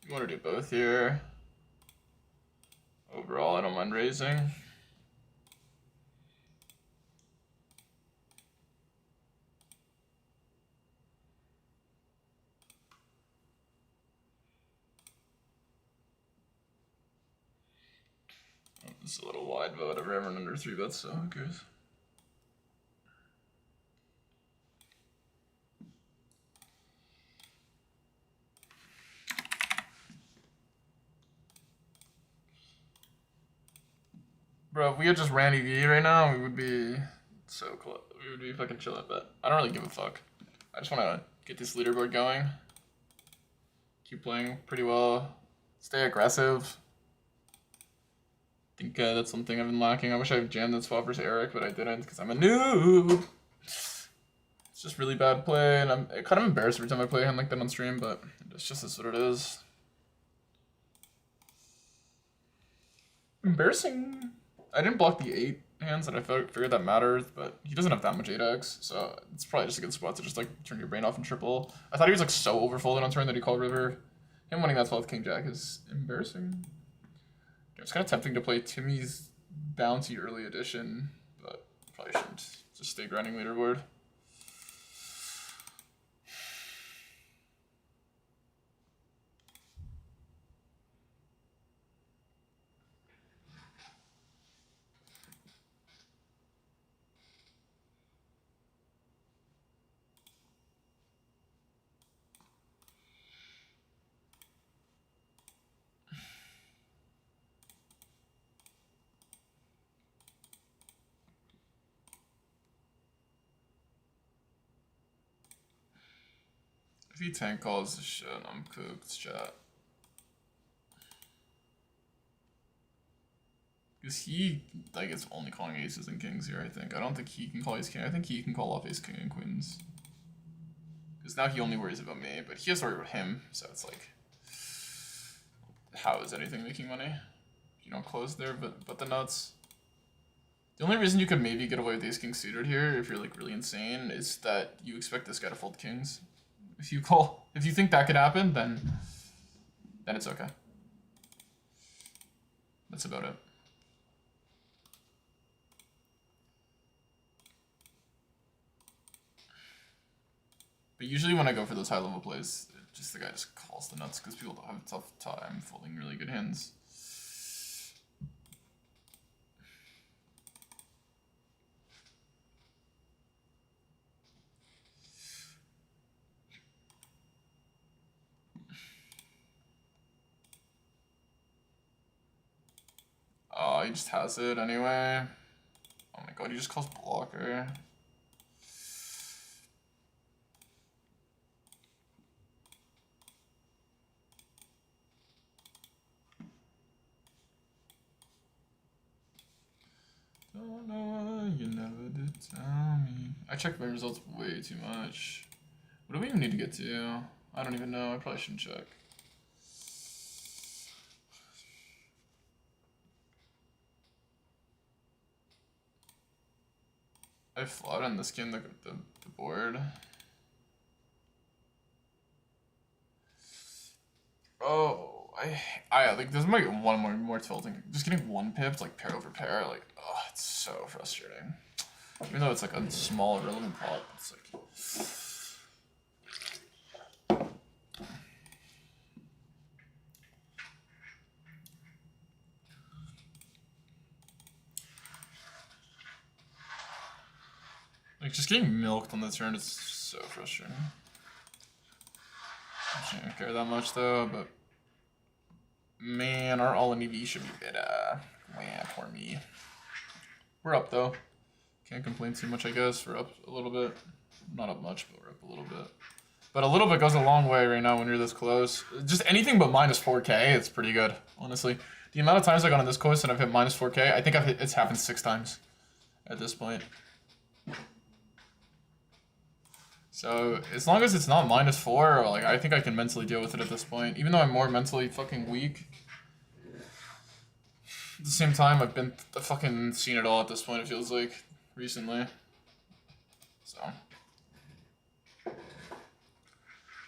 You want to do both here. Overall, I don't mind raising. Oh, this is a little wide, but whatever. Everyone under 3 bets, so who cares? Bro, if we had just ran EV right now, we would be so close. We would be fucking chilling, but I don't really give a fuck. I just want to get this leaderboard going. Keep playing pretty well. Stay aggressive. I think that's something I've been lacking. I wish I jammed that swap versus Eric, but I didn't because I'm a noob. It's just really bad play, and I'm kind of embarrassed every time I play a hand like that on stream, but it's just what it is. Embarrassing. I didn't block the 8 hands that I figured that matters, but he doesn't have that much 8x, so it's probably just a good spot to just like turn your brain off and triple. I thought he was like so overfolded on turn that he called river. Him winning that 12 king jack is embarrassing. It's kind of tempting to play Timmy's bounty early edition, but probably shouldn't. Just stay grinding leaderboard. If he tank calls the shit, I'm cooked, chat. Because he, like, is only calling aces and kings here, I think. I don't think he can call ace king. I think he can call off ace king and queens. Because now he only worries about me, but he has to worry about him, so it's like, how is anything making money? You don't close there, but the nuts. The only reason you could maybe get away with ace king suited here, if you're like really insane, is that you expect this guy to fold kings. If you think that could happen, then it's okay. That's about it. But usually when I go for those high level plays, just the guy just calls the nuts because people don't have a tough time folding really good hands. Oh, he just has it anyway. Oh my god, he just calls blocker. Don't know, you never did tell me. I checked my results way too much. What do we even need to get to? I don't even know. I probably shouldn't check. I flat on this game, the board. Oh, I like there's like one more tilting. Just getting one pip, like pair over pair, like oh, it's so frustrating. Even though it's like a small irrelevant pot, it's like. Like just getting milked on the turn is so frustrating. I don't care that much though, but man, our all-in EV should be better. Man, poor me. We're up though. Can't complain too much, I guess. We're up a little bit. Not up much, but we're up a little bit. But a little bit goes a long way right now when you're this close. Just anything but minus 4K, it's pretty good, honestly. The amount of times I got on this course and I've hit minus 4K, I think it's happened 6 times at this point. So as long as it's not minus 4, like I think I can mentally deal with it at this point. Even though I'm more mentally fucking weak. At the same time, I've fucking seen it all at this point, it feels like, recently. So.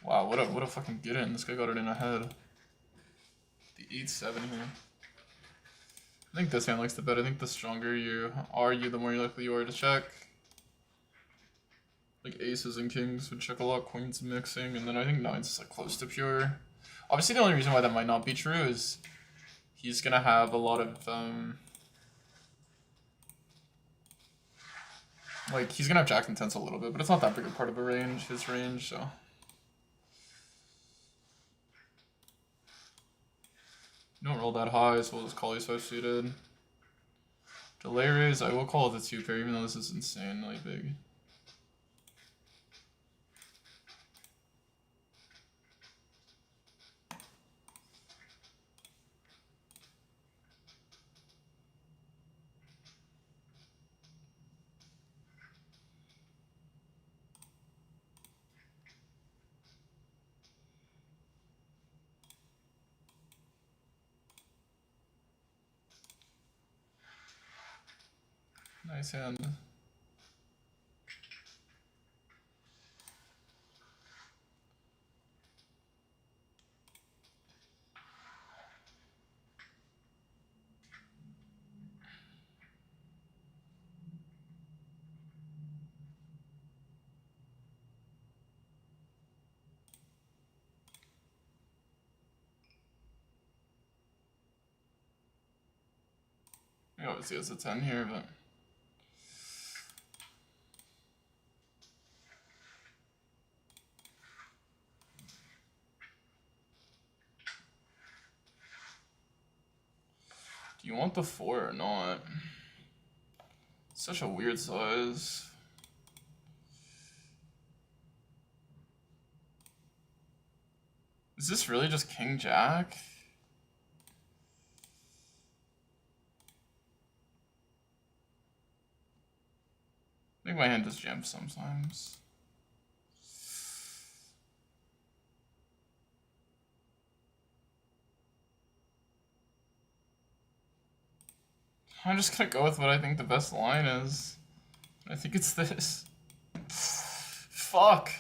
Wow, what a fucking get in. This guy got it in ahead. The 8-7 here. I think this hand likes to bet. I think the stronger you are, the more likely you are to check. Like aces and kings would check a lot, queens mixing, and then I think nines is like close to pure. Obviously the only reason why that might not be true is he's gonna have a lot of like he's gonna have jacks and tens a little bit, but it's not that big a part of a range, his range, so. You don't roll that high, so we'll just call ace 5 suited. Delay raise, I will call it the 2 pair, even though this is insanely big. Nice hand. He obviously has a 10 here, but. Do you want the 4 or not? Such a weird size. Is this really just king jack? I think my hand does jam sometimes. I'm just gonna go with what I think the best line is. I think it's this. Fuck.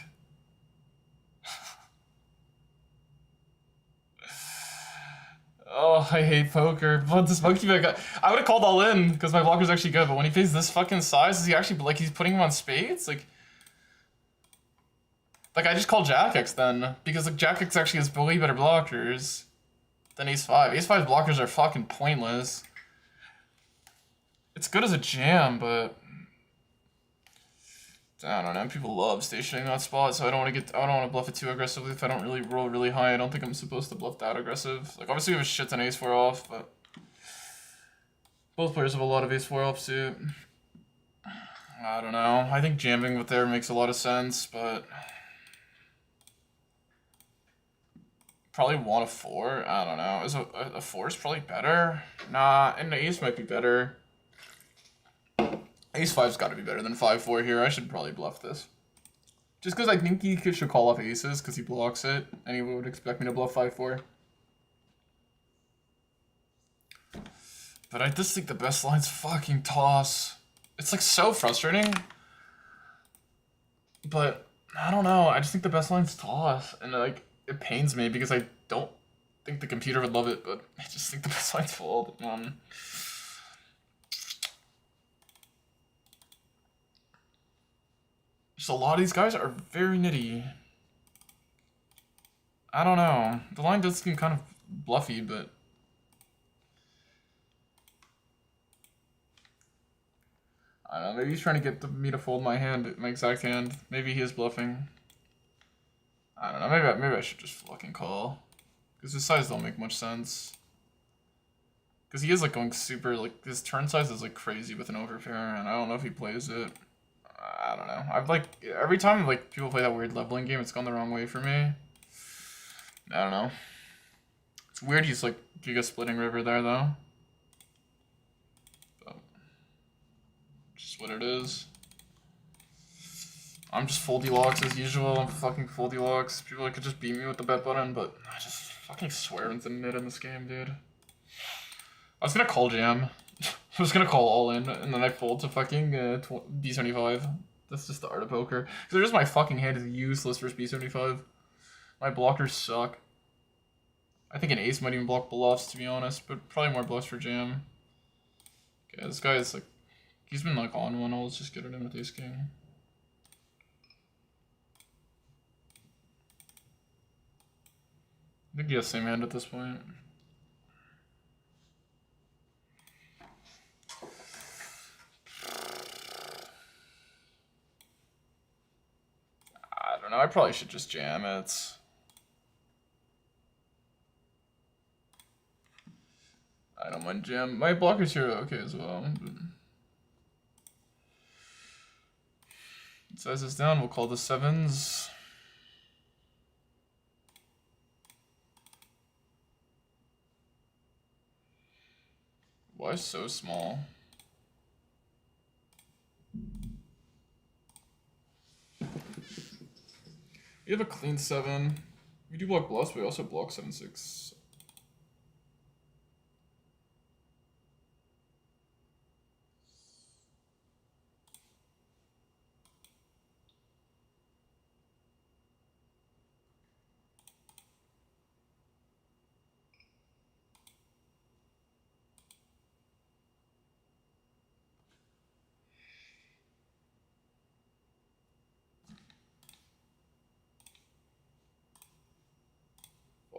Oh, I hate poker. But this monkey bet I would have called all in because my blocker's actually good. But when he pays this fucking size, is he actually like he's putting him on spades? Like I just called Jack X then because like Jack X actually has way better blockers than Ace 5. Ace 5 blockers are fucking pointless. It's good as a jam, but I don't know. People love stationing that spot, so I don't want to bluff it too aggressively if I don't really roll really high. I don't think I'm supposed to bluff that aggressive. Like obviously we have a shit ton Ace 4 off, but both players have a lot of Ace 4 offsuit. I don't know. I think jamming with there makes a lot of sense, but probably want a 4. I don't know. Is a 4 is probably better? Nah, and the Ace might be better. Ace 5's got to be better than 5-4 here. I should probably bluff this. Just because I think he should call off aces because he blocks it, and he would expect me to bluff 5-4. But I just think the best line's fucking toss. It's like so frustrating. But I don't know. I just think the best line's toss, and like it pains me because I don't think the computer would love it, but I just think the best line's fold. Just a lot of these guys are very nitty. I don't know. The line does seem kind of bluffy, but I don't know. Maybe he's trying to get me to fold my hand, my exact hand. Maybe he is bluffing. I don't know. Maybe I should just fucking call, because his size don't make much sense. Because he is like going super, like his turn size is like crazy with an overpair, and I don't know if he plays it. I don't know. I've like every time like people play that weird leveling game, it's gone the wrong way for me. I don't know. It's weird he's like giga splitting river there though. But just what it is. I'm just foldy locks as usual. I'm fucking foldy locks. People could just beat me with the bet button, but I just fucking swear into nit in this game, dude. I was gonna call jam. I was gonna call all in, and then I fold to fucking B75. That's just the art of poker. Because just my fucking hand is useless versus B75. My blockers suck. I think an ace might even block bluffs, to be honest, but probably more bluffs for jam. Okay, this guy is like, he's been like on one. I'll just get it in with ace king. I think he has the same hand at this point. I don't know, I probably should just jam it. I don't mind jam. My blockers here are okay as well. But size is down, we'll call the 7s. Why so small? We have a clean 7. We do block bluffs, but we also block 7-6.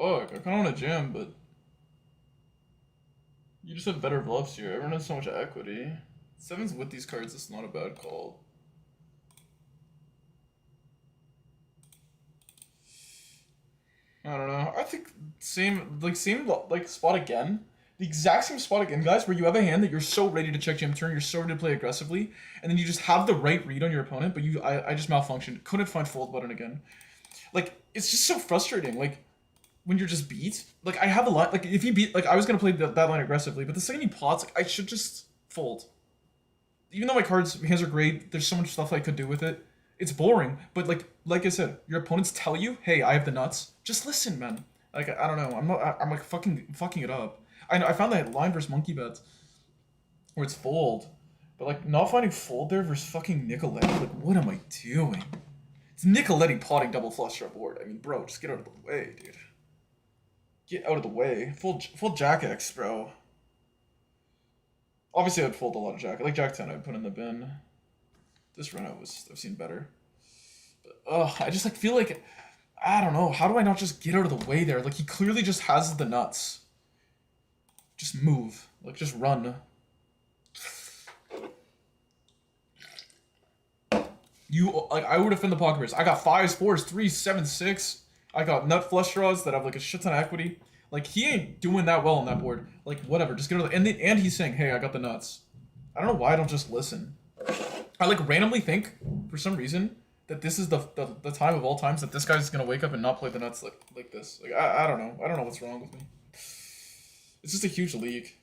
Fuck, I kinda wanna jam, but you just have better bluffs here. Everyone has so much equity. 7s with these cards is not a bad call. I don't know. I think same spot again. The exact same spot again, guys, where you have a hand that you're so ready to check jam turn, you're so ready to play aggressively, and then you just have the right read on your opponent, but I just malfunctioned. Couldn't find fold button again. Like, it's just so frustrating. Like, when you're just beat. Like I have a lot. Like if he beat, like I was gonna play that line aggressively, but the second he pots, like I should just fold. Even though my hands are great, there's so much stuff I could do with it. It's boring, but like I said, your opponents tell you, "Hey, I have the nuts." Just listen, man. Like I don't know, I'm not. I'm like fucking it up. I found that line versus monkey bets where it's fold, but like not finding fold there versus fucking Nicoletti. Like what am I doing? It's Nicoletti potting double flush draw board. I mean, bro, just get out of the way, dude. Get out of the way. Full Jack X, bro. Obviously, I'd fold a lot of Jack. Like Jack 10, I'd put in the bin. This run I've seen better. But I just like feel like I don't know. How do I not just get out of the way there? Like he clearly just has the nuts. Just move. Like just run. I would defend the pocket pairs. I got 5s, 4s, 3s, 7s, 6. I got nut flush draws that have like a shit ton of equity. Like he ain't doing that well on that board. Like whatever, just get out of the and he's saying, "Hey, I got the nuts." I don't know why I don't just listen. I like randomly think for some reason that this is the time of all times that this guy's gonna wake up and not play the nuts like this. Like I don't know. I don't know what's wrong with me. It's just a huge league.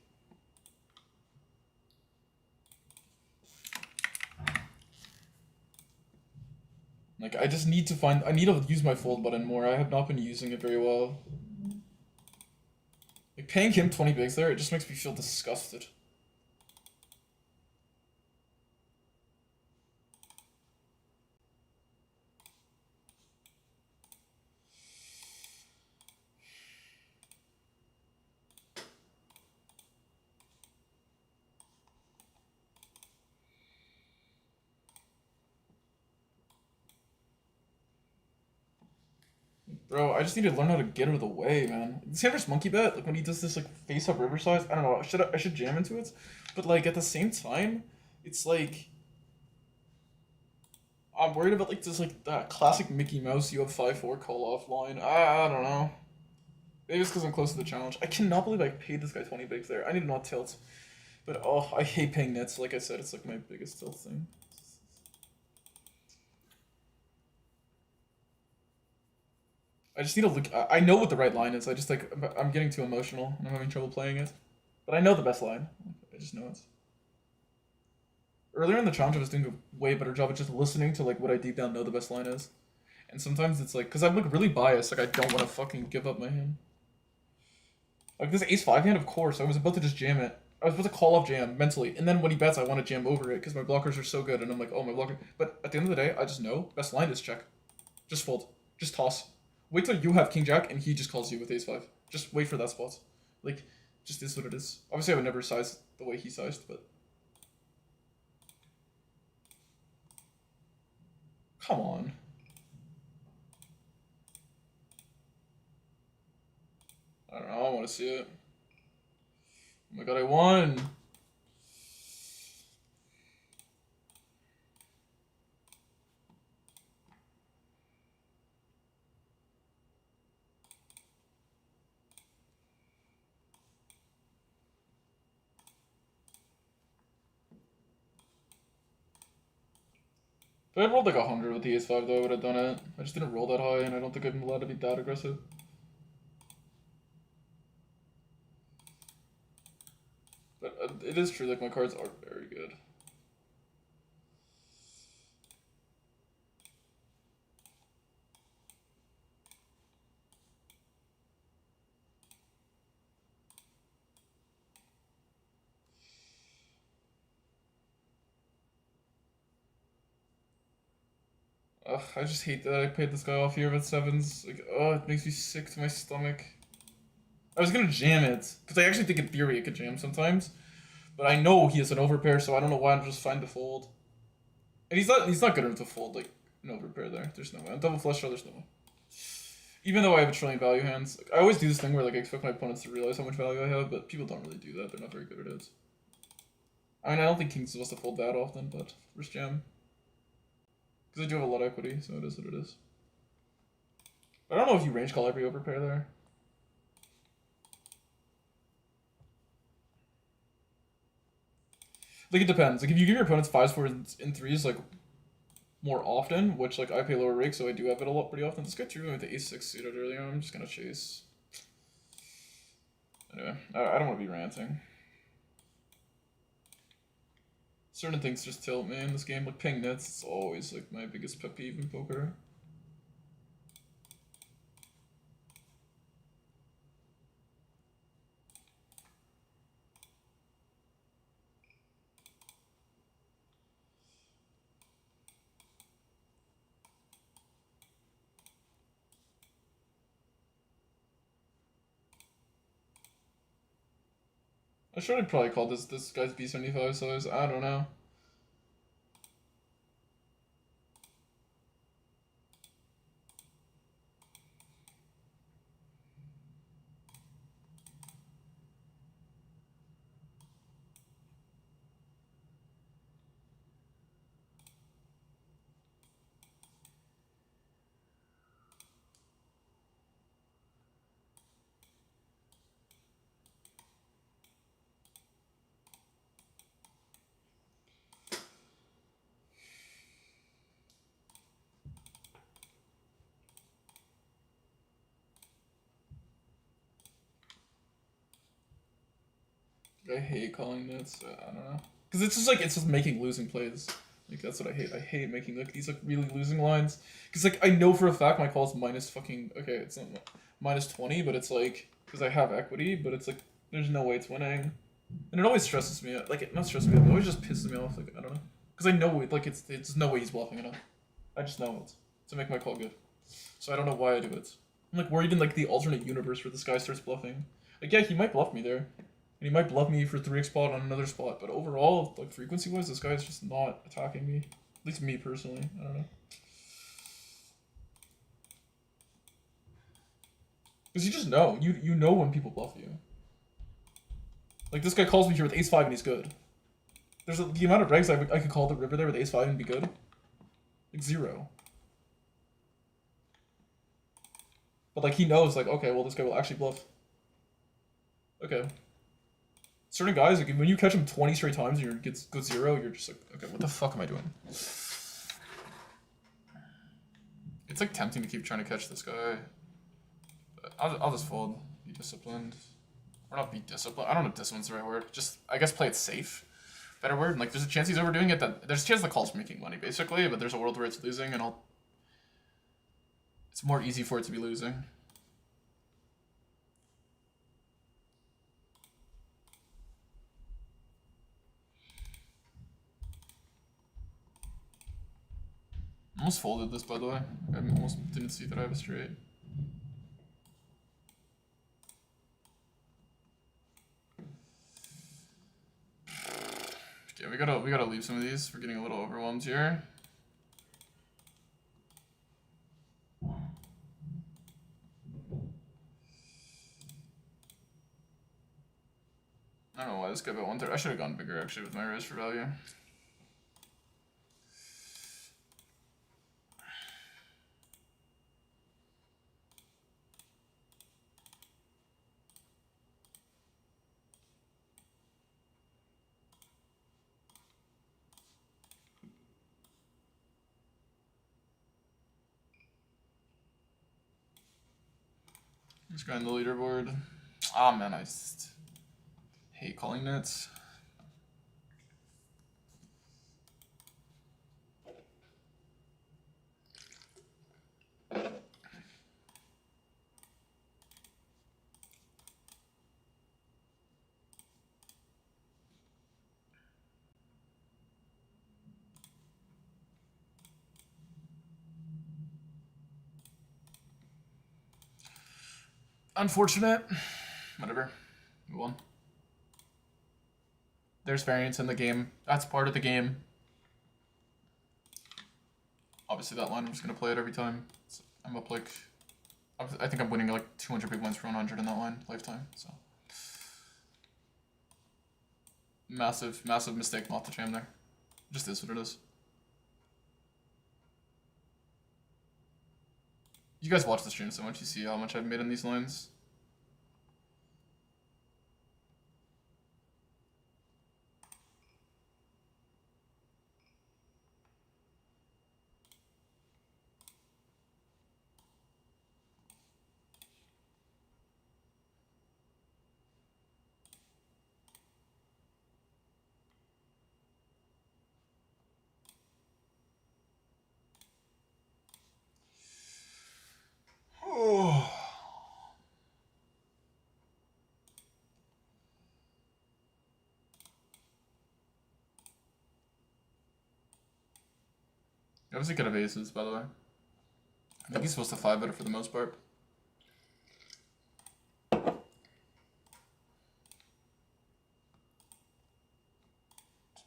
Like I just need to find. I need to use my fold button more. I have not been using it very well. Like paying him 20 bigs there, it just makes me feel disgusted. Bro, I just need to learn how to get out of the way, man. Same versus monkey bet, like when he does this like face up river size, I don't know. I should jam into it, but like at the same time, it's like I'm worried about like this like that classic Mickey Mouse. You have 5-4 call off line. I don't know. Maybe it's because I'm close to the challenge. I cannot believe I paid this guy 20 bigs there. I need to not tilt, but oh, I hate paying nets. Like I said, it's like my biggest tilt thing. I just need to look. I know what the right line is. I just like I'm getting too emotional and I'm having trouble playing it. But I know the best line. I just know it. Earlier in the challenge, I was doing a way better job of just listening to like what I deep down know the best line is. And sometimes it's like, cause I'm like really biased. Like I don't want to fucking give up my hand. Like this ace 5 hand, of course. I was about to just jam it. I was about to call off jam mentally, and then when he bets, I want to jam over it because my blockers are so good, and I'm like, oh my blocker. But at the end of the day, I just know best line is check. Just fold. Just toss. Wait till you have king jack and he just calls you with ace 5. Just wait for that spot. Like, just is what it is. Obviously, I would never size the way he sized, but come on. I don't know. I want to see it. Oh my god, I won. If I had rolled like 100 with the ace 5 though, I would have done it. I just didn't roll that high, and I don't think I'm allowed to be that aggressive. But it is true, like my cards are very good. Ugh, I just hate that I paid this guy off here with 7s. Like, oh, it makes me sick to my stomach. I was gonna jam it, because I actually think in theory it could jam sometimes. But I know he has an overpair, so I don't know why I'm just fine to fold. And he's not good enough to fold, like, an overpair there. There's no way. On double flush draw, there's no way. Even though I have a trillion value hands, like, I always do this thing where like I expect my opponents to realize how much value I have, but people don't really do that. They're not very good at it. I mean, I don't think King's supposed to fold that often, but first jam. Because I do have a lot of equity, so it is what it is. I don't know if you range call every overpair there. Like, it depends. Like, if you give your opponents 5s, 4s, and 3s, like, more often, which, like, I pay lower rake, so I do have it a lot pretty often. This guy threw me with the ace 6 suited earlier. I'm just gonna chase. Anyway, I don't want to be ranting. Certain things just tilt me in this game, like ping nets. It's always like my biggest pet peeve in poker. I should have probably called this guy's B75 size. I don't know. I hate calling nets. I don't know. Because it's just making losing plays. Like, that's what I hate. I hate making, like, these, like, really losing lines. Because, like, I know for a fact my call is minus fucking... Okay, it's not minus 20, but it's, like... Because I have equity, but it's, like, there's no way it's winning. And it always stresses me out. Like, it not stresses me out, it always just pisses me off. Like, I don't know. Because I know, like, it's no way he's bluffing enough. I just know it. To make my call good. So I don't know why I do it. I'm, like, worried in, like, the alternate universe where this guy starts bluffing. Like, yeah, he might bluff me there. And he might bluff me for 3x spot on another spot, but overall, like frequency-wise, this guy's just not attacking me. At least me personally. I don't know. Because you just know. You know when people bluff you. Like, this guy calls me here with ace-5 and he's good. There's the amount of regs I could call the river there with ace-5 and be good. Like, 0. But, like, he knows, like, okay, well, this guy will actually bluff. Okay. Certain guys, like, when you catch him 20 straight times and you go 0, you're just like, okay, what the fuck am I doing? It's like tempting to keep trying to catch this guy. But I'll just fold. Be disciplined. Or not be disciplined. I don't know if discipline's the right word. Just, I guess, play it safe. Better word. Like, there's a chance he's overdoing it. There's a chance the call's making money, basically, but there's a world where it's losing, and it's more easy for it to be losing. I almost folded this, by the way. I almost didn't see that I have a straight. Okay, we gotta leave some of these. We're getting a little overwhelmed here. I don't know why this guy bet 130. I should have gone bigger actually with my raise for value. This guy on the leaderboard. Ah, man, I just hate calling nets. Unfortunate. Whatever. Move on. There's variance in the game. That's part of the game. Obviously, that line, I'm just going to play it every time. So I'm up like... I think I'm winning like 200 big blinds for 100 in that line, lifetime, so... Massive, massive mistake not to jam there. Just is what it is. You guys watch the stream so much, you see how much I've made in these lines. He obviously could have aces, by the way. I think he's supposed to 5 better for the most part.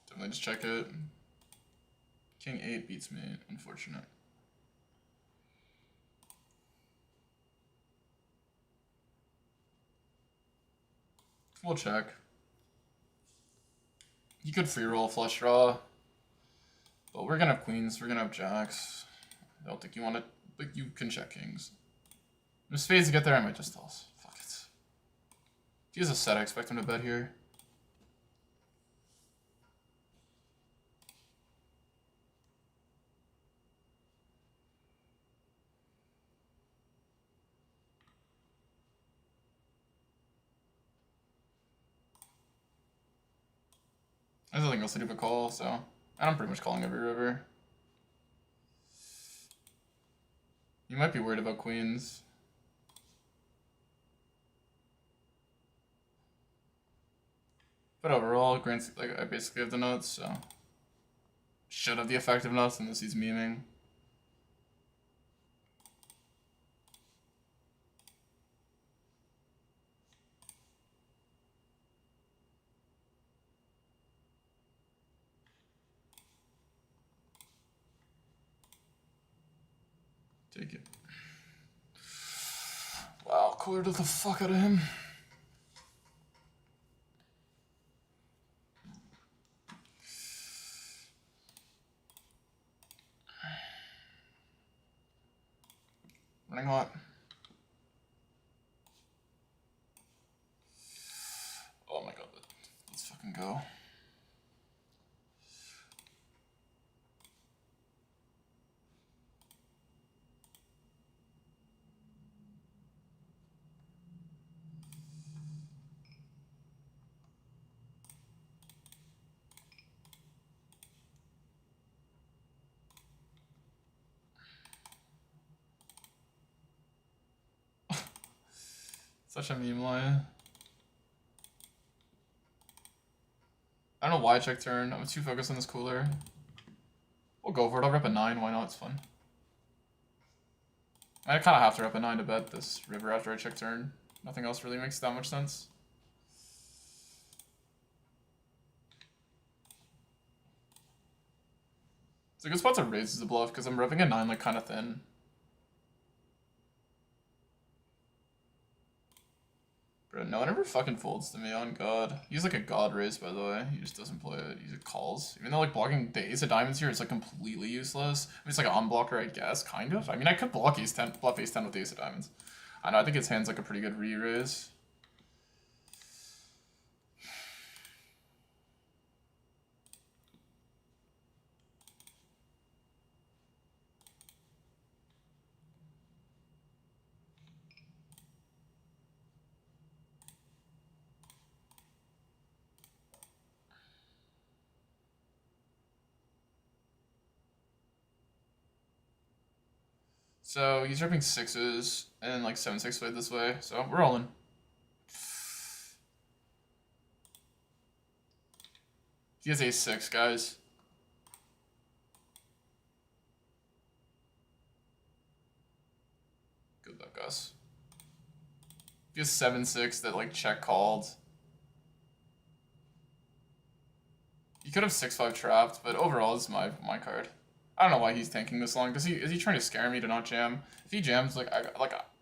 Definitely just check it. King 8 beats me, unfortunate. We'll check. He could free roll flush draw. But we're gonna have queens, we're gonna have jacks. I don't think you want to, but you can check kings. If spades to get there, I might just toss. Fuck it. If he has a set, I expect him to bet here. There's nothing else to do but call, so I'm pretty much calling every river. You might be worried about queens. But overall, like I basically have the nuts, so should have the effective nuts unless he's memeing. Take it. Wow, cleared the fuck out of him. Running hot. Oh my god, let's fucking go. Such a meme line. I don't know why I check turn. I'm too focused on this cooler. We'll go for it. I'll rep a 9. Why not? It's fun. I kind of have to rep a 9 to bet this river after I check turn. Nothing else really makes that much sense. It's a good spot to raise as a bluff because I'm repping a 9 like kind of thin. Bro, no one ever fucking folds to me, on God. He's like a god raise, by the way. He just doesn't play it. He just calls. Even though like blocking the ace of diamonds here is like completely useless. I mean, it's like an unblocker, I guess, kind of. I mean, I could block ace 10, bluff ace 10 with the ace of diamonds. I know, I think his hand's like a pretty good re-raise. So he's ripping 6s and like 7-6 played this way, so we're all in. He has ace-6, guys. Good luck, Gus. He has 7-6 that like check called. He could have 6-5 trapped, but overall it's my card. I don't know why he's tanking this long. Is he trying to scare me to not jam? If he jams, like I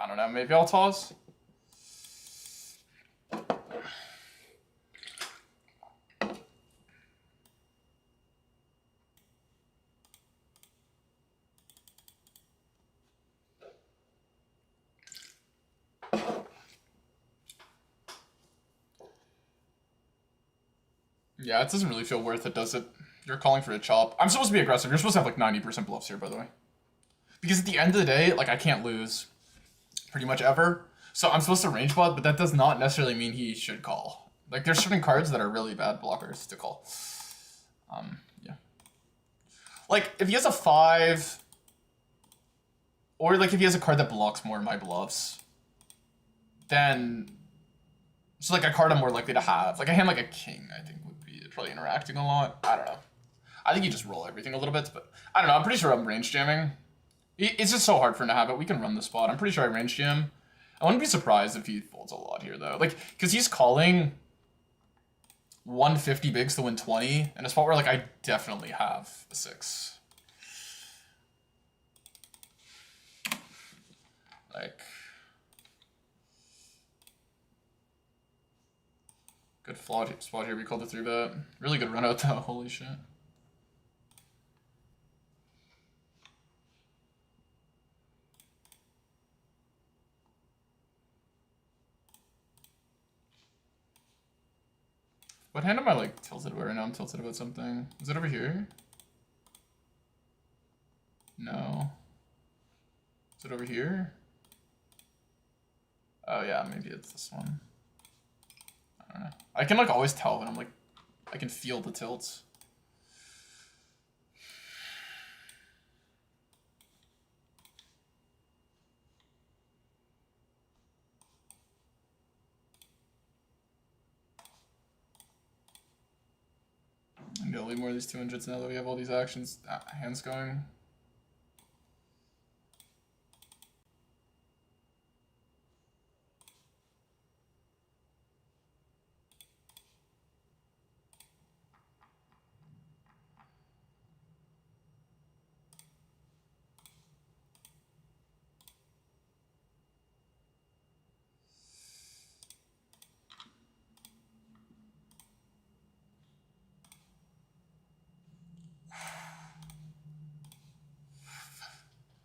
don't know, maybe I'll toss. Yeah, it doesn't really feel worth it, does it? You're calling for a chop. I'm supposed to be aggressive. You're supposed to have like 90% bluffs here, by the way. Because at the end of the day, like I can't lose pretty much ever. So I'm supposed to range bot, but that does not necessarily mean he should call. Like there's certain cards that are really bad blockers to call. Yeah. Like if he has a 5, or like if he has a card that blocks more of my bluffs, then it's like a card I'm more likely to have. Like a hand like a king, I think would be probably interacting a lot. I don't know. I think you just roll everything a little bit, but I don't know. I'm pretty sure I'm range jamming. It's just so hard for him to have it. We can run the spot. I'm pretty sure I range jam. I wouldn't be surprised if he folds a lot here, though. Like, because he's calling 150 bigs to win 20 in a spot where, like, I definitely have a 6. Like, good flawed spot here. We called the 3-bet. Really good run out, though. Holy shit. What hand am I, like, tilted about right now? I'm tilted about something. Is it over here? No. Is it over here? Oh, yeah, maybe it's this one. I don't know. I can, like, always tell when I'm, like, I can feel the tilts. I'm gonna leave more of these 200s now that we have all these actions, hands going.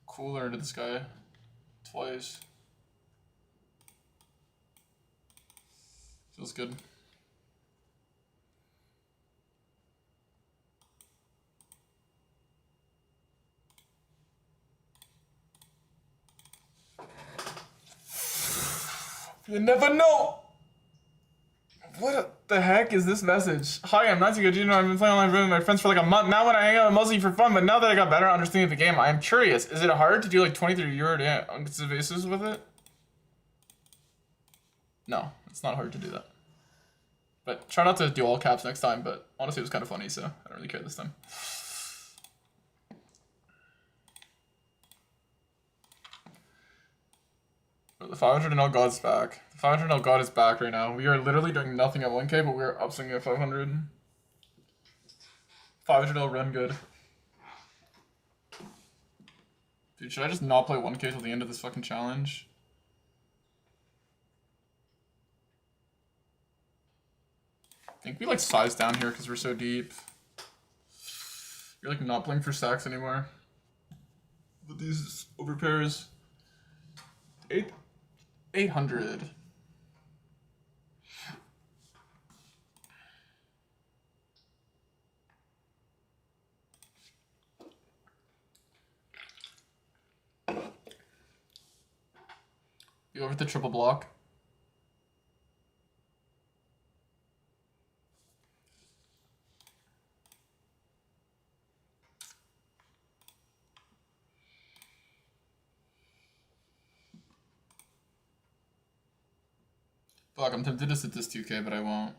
Cooler into this guy twice. Feels good. You never know. What the heck is this message? Hi, I'm not too good. You know, I've been playing online with my friends for like a month. Now when I hang out mostly for fun, but now that I got better at understanding the game, I am curious. Is it hard to do like 23 euro on consistent basis with it? No, it's not hard to do that. But try not to do all caps next time, but honestly it was kind of funny, so I don't really care this time. The 500 NL God's back. The 500 NL God is back right now. We are literally doing nothing at 1K, but we are upswinging at 500. 500 NL run good. Dude, should I just not play 1K till the end of this fucking challenge? I think we like size down here because we're so deep. You're like not playing for stacks anymore. With these overpairs. 800. You over the triple block? Fuck, I'm tempted to sit this 2K, but I won't.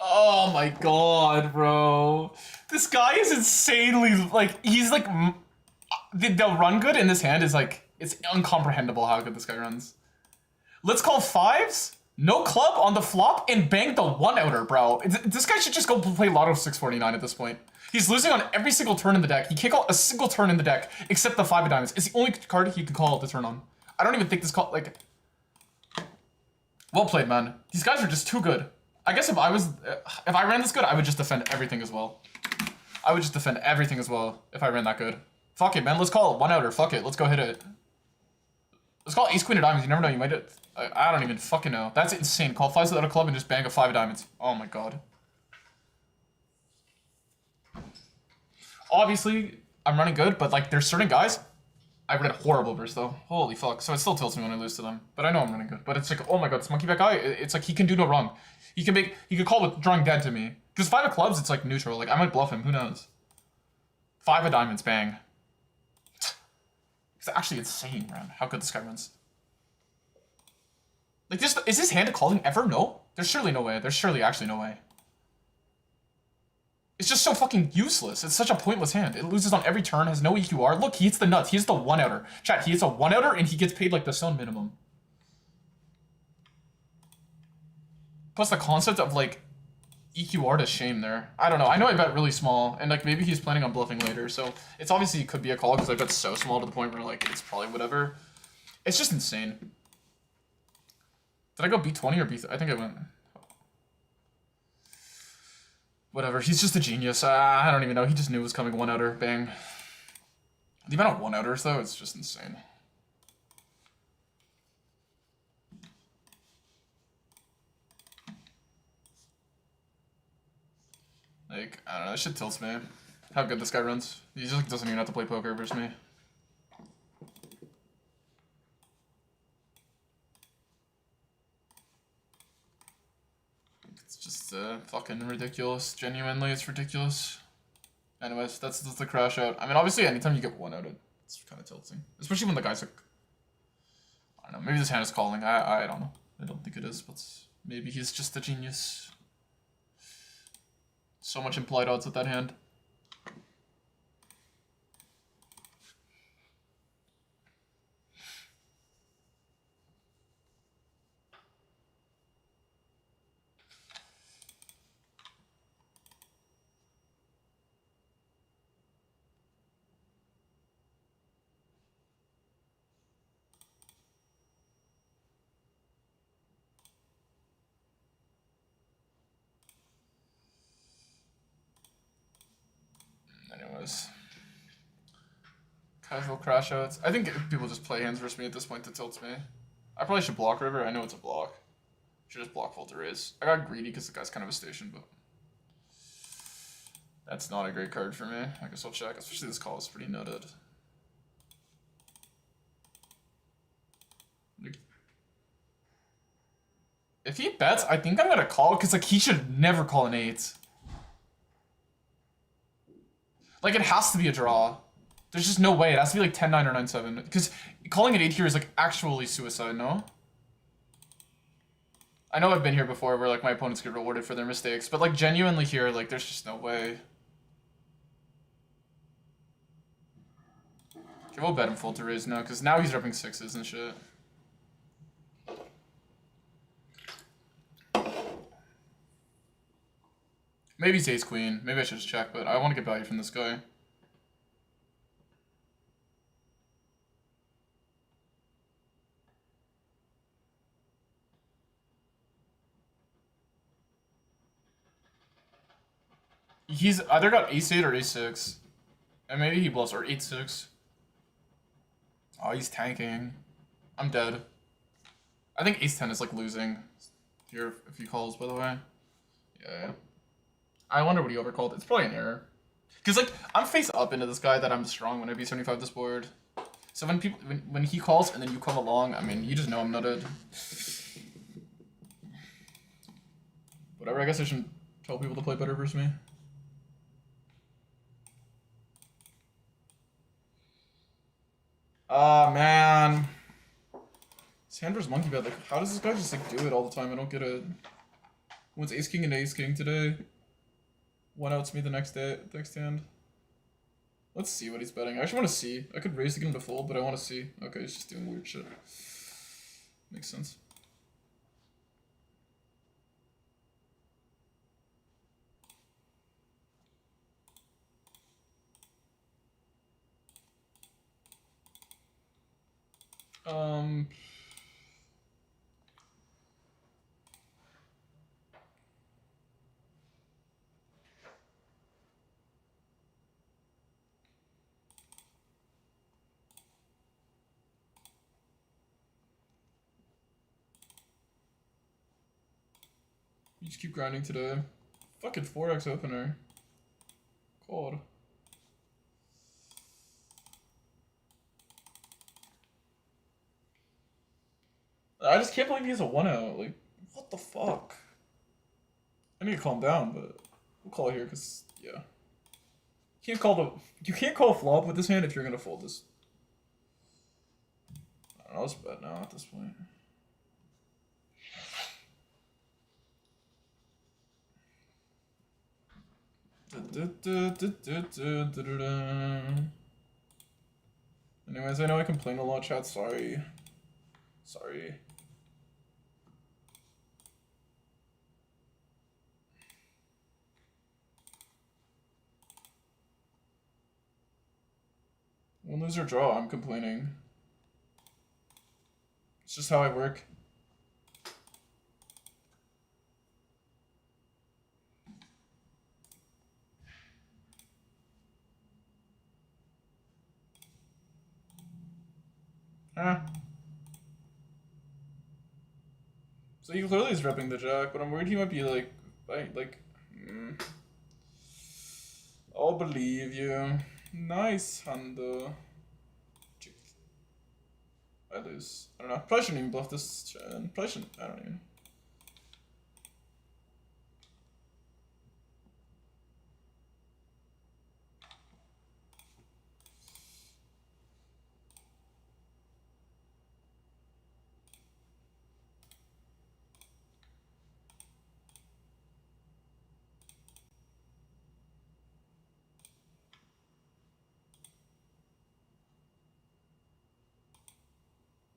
Oh my god, bro. This guy is insanely, like, he's like, the run good in this hand is like, it's incomprehensible how good this guy runs. Let's call 5s, no club on the flop, and bang the 1-outer, bro. This guy should just go play Lotto 649 at this point. He's losing on every single turn in the deck. He can't call a single turn in the deck except the 5 of diamonds. It's the only card he can call the turn on. I don't even think this call, like... Well played, man. These guys are just too good. I guess if I ran this good, I would just defend everything as well. I would just defend everything as well if I ran that good. Fuck it, man. Let's call it 1-outer. Fuck it. Let's go hit it. Let's call ace queen of diamonds. You never know. You might. I don't even fucking know. That's insane. Call flies without a club and just bang a 5 of diamonds. Oh my god. Obviously, I'm running good, but like there's certain guys I read horrible versus though. Holy fuck. So it still tilts me when I lose to them. But I know I'm running good. But it's like, oh my god, this monkey back guy, it's like he can do no wrong. He could call with drawing dead to me. Because 5 of clubs, it's like neutral. Like I might bluff him, who knows? 5 of diamonds, bang. It's actually insane, man, how good this guy runs. Like this, is his hand a calling ever? No? There's surely no way. There's surely actually no way. It's just so fucking useless. It's such a pointless hand. It loses on every turn, has no EQR. Look, he hits the nuts. He hits the 1-outer. Chat, he hits a 1-outer and he gets paid like the zone minimum. Plus the concept of like EQR to shame there. I don't know. I know I bet really small and like maybe he's planning on bluffing later. So it's obviously could be a call because I bet so small to the point where like it's probably whatever. It's just insane. Did I go B20 or B30? I think I went... Whatever, he's just a genius. I don't even know. He just knew it was coming 1-outer. Bang. The amount of 1-outers, though, it's just insane. Like, I don't know. This shit tilts me. How good this guy runs. He just like, doesn't even have to play poker versus me. It's just fucking ridiculous. Genuinely, it's ridiculous. Anyways, that's the crash out. I mean, obviously, anytime you get 1-outed, it's kind of tilting. Especially when the guy's like... I don't know, maybe this hand is calling. I don't know. I don't think it is, but maybe he's just a genius. So much implied odds with that hand. Anyways. Casual crash outs. I think people just play hands versus me at this point that tilts me. I probably should block river. I know it's a block. Should just block full to raise. I got greedy because the guy's kind of a station, but that's not a great card for me. I guess I'll check. Especially this call is pretty nutted. If he bets, I think I'm gonna call because like he should never call an 8. Like it has to be a draw. There's just no way. It has to be like 10-9 or 9-7. Because calling an 8 here is like actually suicide, no? I know I've been here before where like my opponents get rewarded for their mistakes, but like genuinely here, like there's just no way. Okay, we'll bet him full to raise now, because now he's repping 6s and shit. Maybe he's ace queen. Maybe I should just check, but I want to get value from this guy. He's either got ace-8 or ace-6. And maybe he bluffs, or 8-6. Oh, he's tanking. I'm dead. I think ace-10 is like losing here if he calls, by the way. Yeah. I wonder what he overcalled. It's probably an error. Because, like, I'm face up into this guy that I'm strong when I beat 75 this board. So when he calls and then you come along, I mean, you just know I'm nutted. Whatever, I guess I shouldn't tell people to play better versus me. Ah, man. Sandra's monkey bet, like, how does this guy just, like, do it all the time? I don't get it. What's ace-king and ace-king today? 1-outs me the next hand. Let's see what he's betting. I actually want to see. I could raise to get him to fold, but I want to see. Okay, he's just doing weird shit. Makes sense. You just keep grinding today. Fucking 4x opener. Cold. I just can't believe he has a 1-out. Like, what the fuck? I need to calm down, but we'll call it here because, yeah. You can't call a flop with this hand if you're gonna fold this. I don't know, let's bet now at this point. Anyways, I know I complain a lot, chat. Sorry. Sorry. Win, lose, or draw, I'm complaining. It's just how I work. Huh. So he clearly is repping the jack, but I'm worried he might be like, I'll believe you. Nice hand. I lose. I don't know. Probably shouldn't even bluff this. Probably shouldn't. I don't even.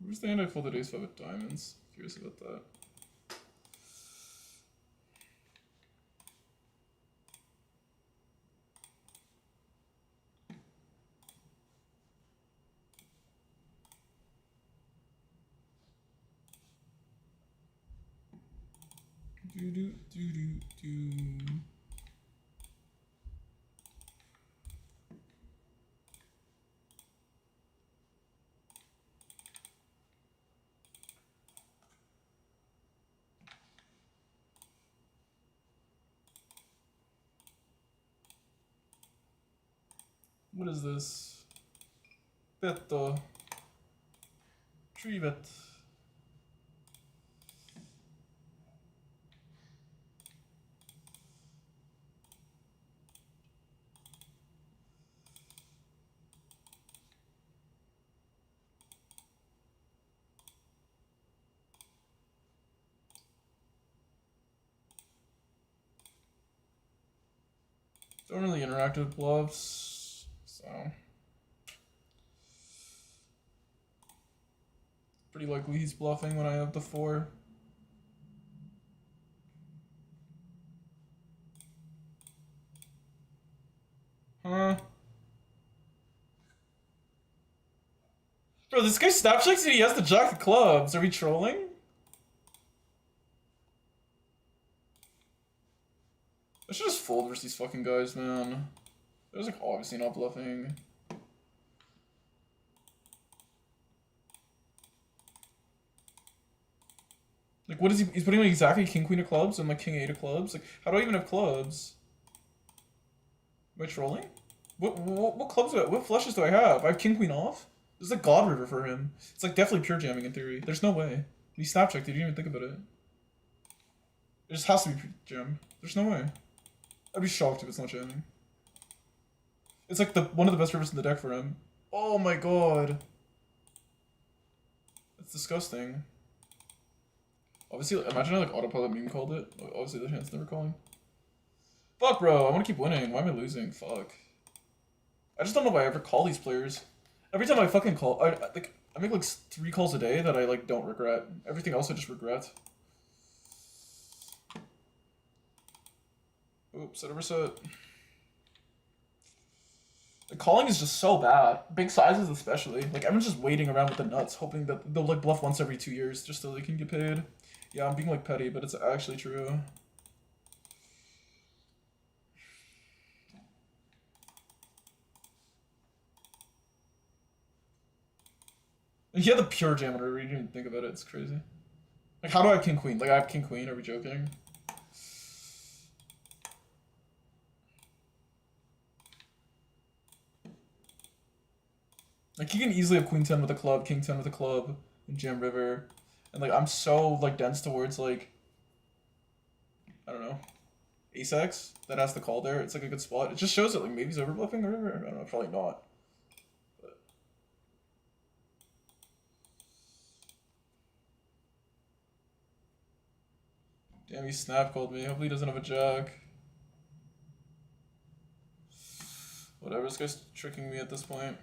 Where's the hand I folded ace 5 with diamonds? Curious about that. Do do do do do. What is this? Betto. Tree bet. Don't really interact with bluffs, so pretty likely he's bluffing when I have the 4. Huh? Bro, this guy snap checks and he has the jack of clubs. Are we trolling? I should just fold versus these fucking guys, man. They're like obviously not bluffing. Like, what is he? He's putting like exactly king queen of clubs and like king 8 of clubs. Like, how do I even have clubs? Am I trolling? What clubs do I? What flushes do I have? I have king queen off. This is like God River for him. It's like definitely pure jamming in theory. There's no way. He snap checked. He didn't even think about it. It just has to be jam. There's no way. I'd be shocked if it's not jamming. It's like one of the best rivers in the deck for him. Oh my god. That's disgusting. Obviously, imagine I like autopilot meme called it. Obviously, the hand's never calling. Fuck, bro. I want to keep winning. Why am I losing? Fuck. I just don't know why I ever call these players. Every time I fucking call, I make like 3 calls a day that I like don't regret. Everything else I just regret. Oops, set over set. The calling is just so bad. Big sizes especially. Like everyone's just waiting around with the nuts, hoping that they'll like bluff once every 2 years just so they can get paid. Yeah, I'm being like petty, but it's actually true. And he had the pure jam on her, you didn't even think about it, it's crazy. Like how do I have king queen? Like I have king queen, are we joking? Like, he can easily have queen 10 with a club, king 10 with a club, and jam river. And, like, I'm so, like, dense towards, like, I don't know, ace X that has the call there. It's, like, a good spot. It just shows that, like, maybe he's overbluffing or whatever. I don't know, probably not. But... damn, he snap called me. Hopefully he doesn't have a jack. Whatever, this guy's tricking me at this point.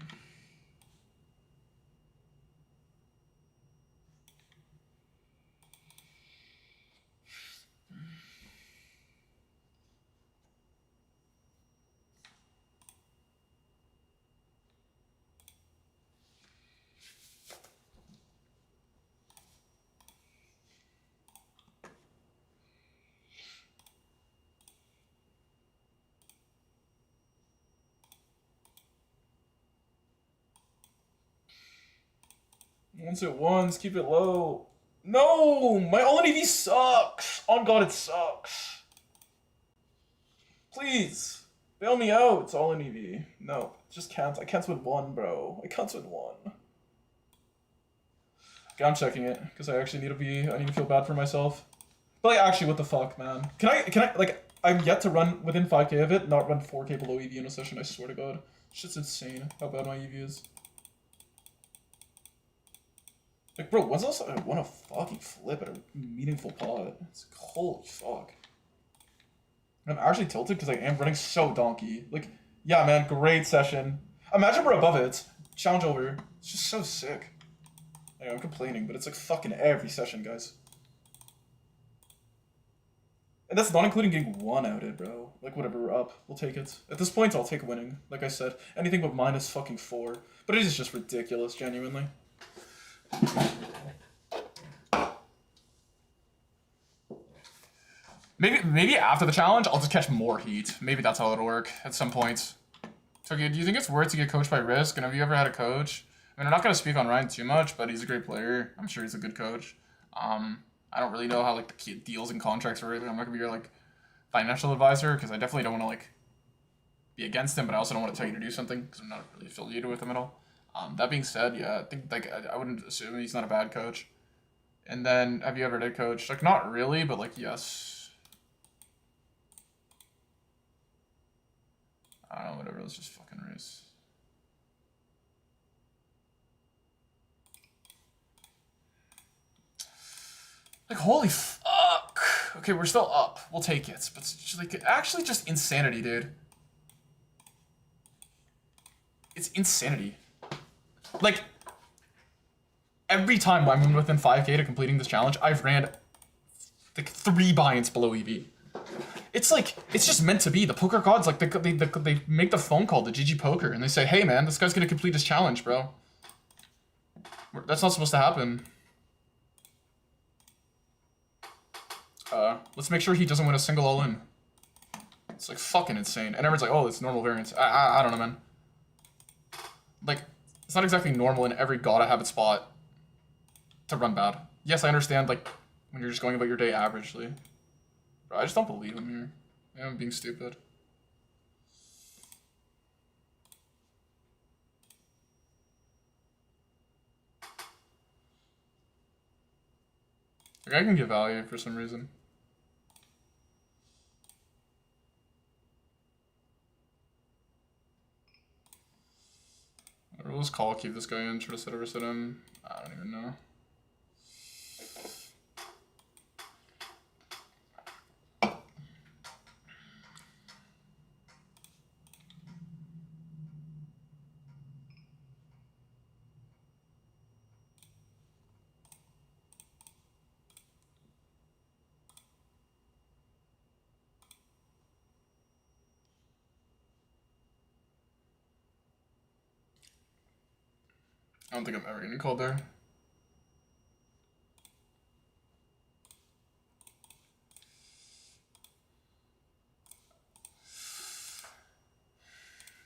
Once it once, keep it low. No! My all-in EV sucks! On God, it sucks. Please! Bail me out, it's all-in EV. No, just can't. I can't win one, bro. I can't win one. Okay, I'm checking it, because I actually I need to feel bad for myself. But like, actually, what the fuck, man? Can I, like, I'm yet to run within 5k of it, not run 4k below EV in a session, I swear to God. Shit's insane how bad my EV is. Like, bro, when's the last time I won a fucking flip at a meaningful pot? It's like, holy fuck. I'm actually tilted because I am running so donkey. Like, yeah, man, great session. Imagine we're above it. Challenge over. It's just so sick. Anyway, I'm complaining, but it's like fucking every session, guys. And that's not including getting one outed, bro. Like, whatever, we're up. We'll take it. At this point, I'll take winning. Like I said, anything but minus fucking 4. But it is just ridiculous, genuinely. Maybe after the challenge, I'll just catch more heat. Maybe that's how it'll work at some point. So, okay, do you think it's worth to get coached by Risk? And have you ever had a coach? I mean, I'm not going to speak on Ryan too much, but he's a great player. I'm sure he's a good coach. I don't really know how, like, the deals and contracts are. Really. I'm not going to be your, like, financial advisor, because I definitely don't want to, like, be against him, but I also don't want to tell you to do something, because I'm not really affiliated with him at all. That being said, yeah, I think, like, I wouldn't assume he's not a bad coach. And then, have you ever did coach? Like, not really, but, like, yes. I don't know, whatever, let's just fucking race. Like, holy fuck! Okay, we're still up. We'll take it. But, it's just, like, actually just insanity, dude. It's insanity. Like, every time I'm within 5k to completing this challenge, I've ran, like, 3 buy-ins below EV. It's like, it's just meant to be. The poker gods, like, they make the phone call to GGPoker, and they say, hey, man, this guy's gonna complete his challenge, bro. That's not supposed to happen. Let's make sure he doesn't win a single all-in. It's, like, fucking insane. And everyone's like, oh, it's normal variance. I don't know, man. Like, it's not exactly normal in every gotta-have-it spot to run bad. Yes, I understand, like, when you're just going about your day averagely. Bro, I just don't believe him here. Yeah, I'm being stupid. Like, I can get value for some reason. We'll just call, keep this guy in, try to set over set him. I don't even know. I don't think I'm ever getting called there.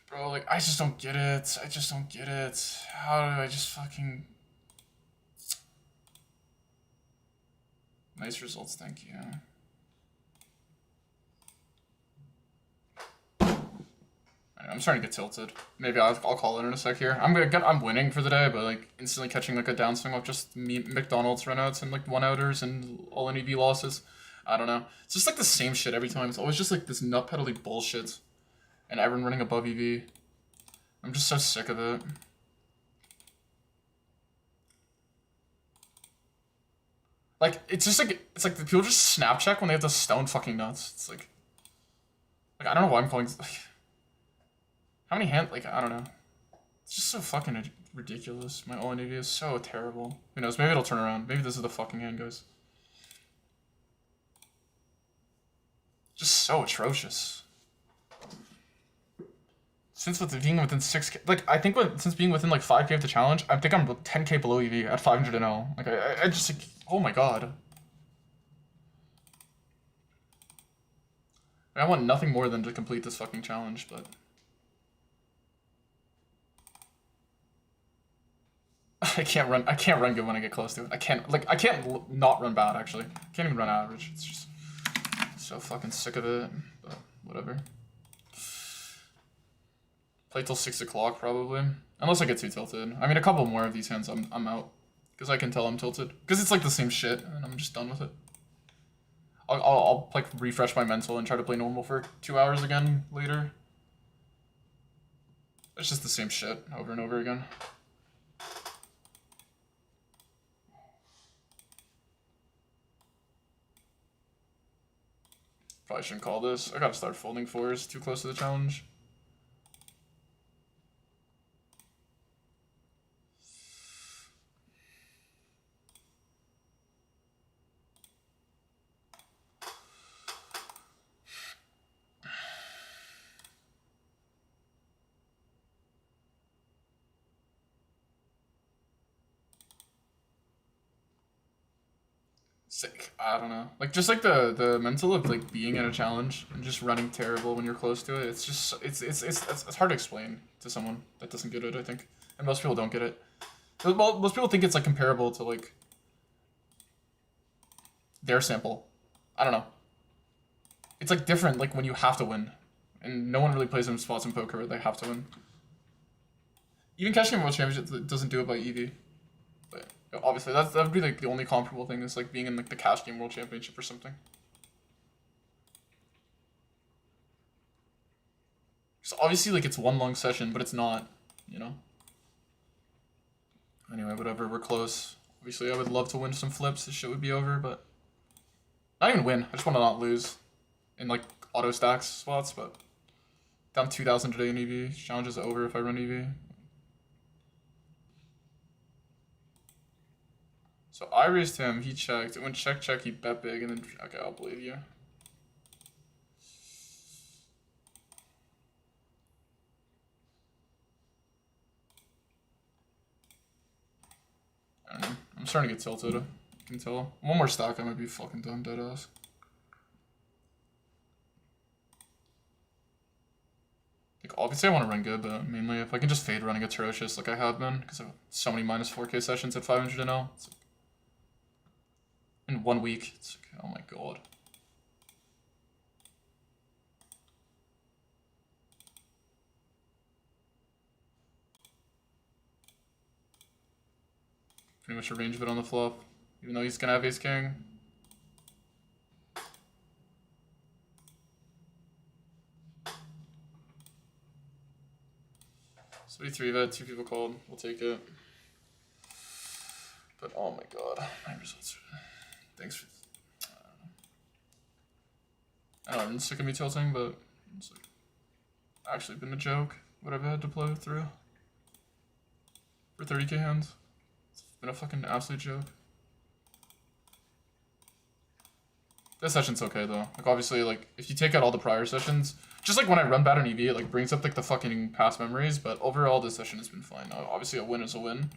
Bro, like, I just don't get it. I just don't get it. How do I just fucking... Nice results, thank you. I I'm starting to get tilted. Maybe I'll call it in a sec here. I'm winning for the day, but like instantly catching like a downswing of just McDonald's runouts and like one outers and all NEV losses. I don't know. It's just like the same shit every time. It's always just like this nut peddly bullshit, and everyone running above EV. I'm just so sick of it. Like it's just like the people just snap check when they have to stone fucking nuts. It's like I don't know why I'm calling. Like, how many hand? Like I don't know. It's just so fucking ridiculous. My all NEV is so terrible. Who knows? Maybe it'll turn around. Maybe this is the fucking hand, guys. Just so atrocious. Since being within 6K, like I think since being within like 5K of the challenge, I think I'm 10K below EV at 500 NL. Like I just like, oh my god. I want nothing more than to complete this fucking challenge, but I can't run good when I get close to it. I can't not run bad actually. I can't even run average. It's just so fucking sick of it. But whatever. Play till 6 o'clock probably, unless I get too tilted. I mean, a couple more of these hands, I'm out, because I can tell I'm tilted. Because it's like the same shit, and I'm just done with it. I'll like refresh my mental and try to play normal for 2 hours again later. It's just the same shit over and over again. Probably shouldn't call this. I gotta start folding fours. Too close to the challenge. Sick. I don't know. Like just like the mental of like being in a challenge and just running terrible when you're close to it. It's just it's hard to explain to someone that doesn't get it. I think, and most people don't get it. Most people think it's like comparable to like their sample. I don't know. It's like different. Like when you have to win, and no one really plays in spots in poker where they have to win. Even cashing a world championship doesn't do it by EV. But obviously, that would be like the only comparable thing is like being in like the cash game world championship or something. So obviously, like it's one long session, but it's not, you know. Anyway, whatever. We're close. Obviously, I would love to win some flips. This shit would be over, but not even win. I just want to not lose in like auto stacks spots. But down 2,000 today in EV. Challenge is over if I run EV. So I raised him, he checked. It went check, he bet big, and then, okay, I'll believe you. I don't know. I'm starting to get tilted. I can tell. One more stack, I might be fucking done, deadass. Like, obviously I want to run good, but mainly if I can just fade running atrocious like I have been, because I have so many minus 4K sessions at 500 NL. It's like, in 1 week, it's like, oh my god. Pretty much a range bit on the flop, even though he's gonna have ace king. So 3-bet, 2 people called. We'll take it. But oh my god, my results. Thanks for. I don't know, I'm sick of me tilting, but it's like actually been a joke what I've had to play through for 30K hands. It's been a fucking absolute joke. This session's okay though. Like obviously, like if you take out all the prior sessions, just like when I run bad on EV, it like brings up like the fucking past memories. But overall, this session has been fine. Obviously, a win is a win.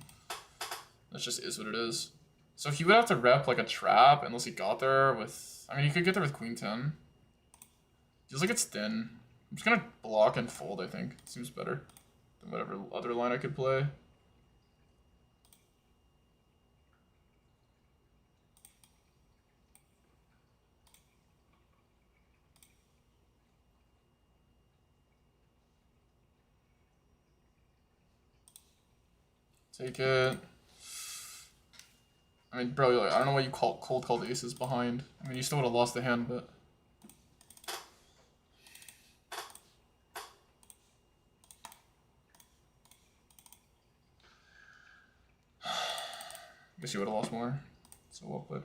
That just is what it is. So he would have to rep like a trap unless he got there with. I mean, he could get there with Queen 10. Feels like it's thin. I'm just gonna block and fold. I think it seems better than whatever other line I could play. Take it. I mean, bro, like, I don't know why you cold called aces behind. I mean, you still would have lost the hand, but. Guess you would have lost more. So well played.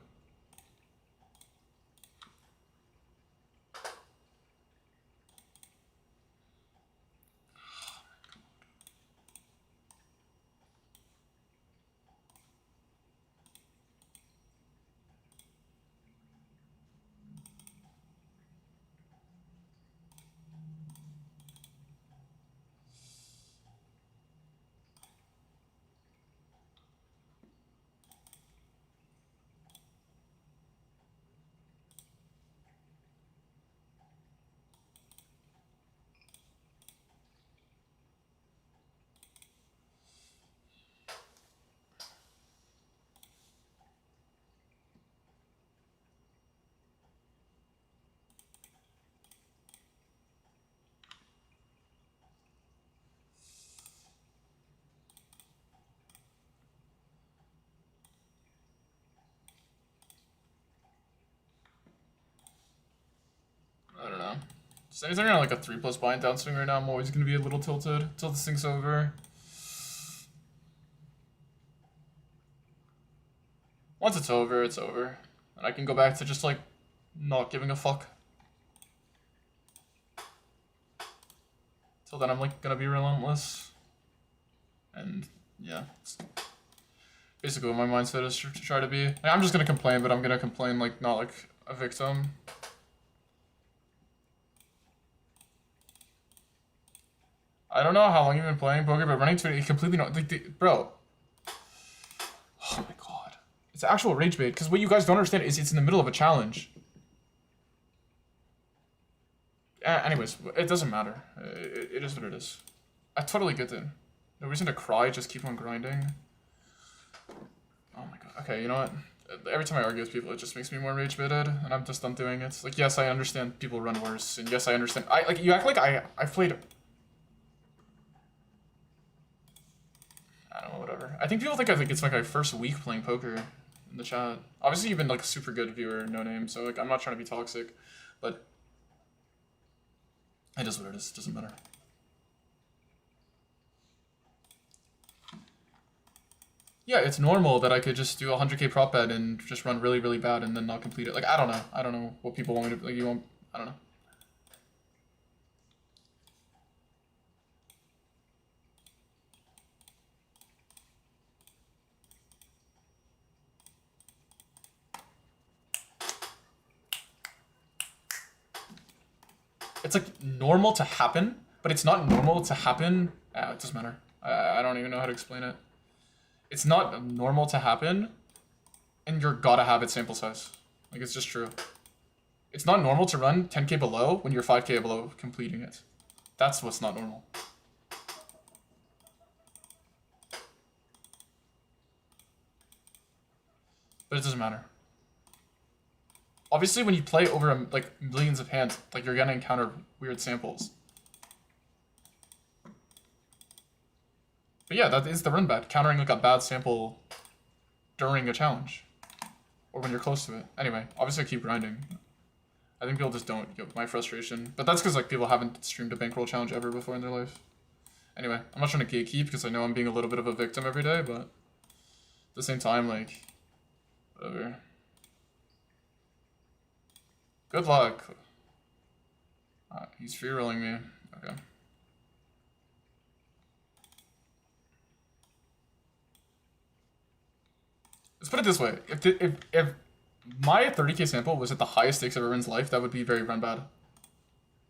I don't know. Just anything around like a 3+ blind downswing right now, I'm always going to be a little tilted until this thing's over. Once it's over, it's over. And I can go back to just like not giving a fuck. Till then I'm like going to be relentless. And yeah, it's basically what my mindset is to try to be. Like, I'm just going to complain, but I'm going to complain like not like a victim. I don't know how long you've been playing poker, but running to it completely not like bro. Oh my god, it's actual rage bait. Because what you guys don't understand is it's in the middle of a challenge. Anyways, it doesn't matter. It is what it is. I totally get it. No reason to cry. Just keep on grinding. Oh my god. Okay, you know what? Every time I argue with people, it just makes me more rage baited, and I'm just done doing it. Like, yes, I understand people run worse, and yes, I understand. Like you act like I've played. I don't know, whatever. I think people think it's like my first week playing poker in the chat. Obviously, you've been like a super good viewer, no name, so like I'm not trying to be toxic, but it is what it is. It doesn't matter. Yeah, it's normal that I could just do a 100k prop bet and just run really, really bad and then not complete it. Like, I don't know. I don't know what people want me to, like, you want, I don't know. It's like normal to happen, but it's not normal to happen. It doesn't matter. I don't even know how to explain it. It's not normal to happen, and you're gotta have its sample size. Like, it's just true. It's not normal to run 10k below when you're 5k below completing it. That's what's not normal. But it doesn't matter. Obviously, when you play over like millions of hands, like you're gonna encounter weird samples. But yeah, that is the run bet, countering like a bad sample during a challenge. Or when you're close to it. Anyway, obviously I keep grinding. I think people just don't get my frustration. But that's because like people haven't streamed a bankroll challenge ever before in their life. Anyway, I'm not trying to gatekeep because I know I'm being a little bit of a victim every day, but at the same time, like, whatever. Good luck. He's free rolling me. Okay. Let's put it this way: if my 30k sample was at the highest stakes of everyone's life, that would be very run bad.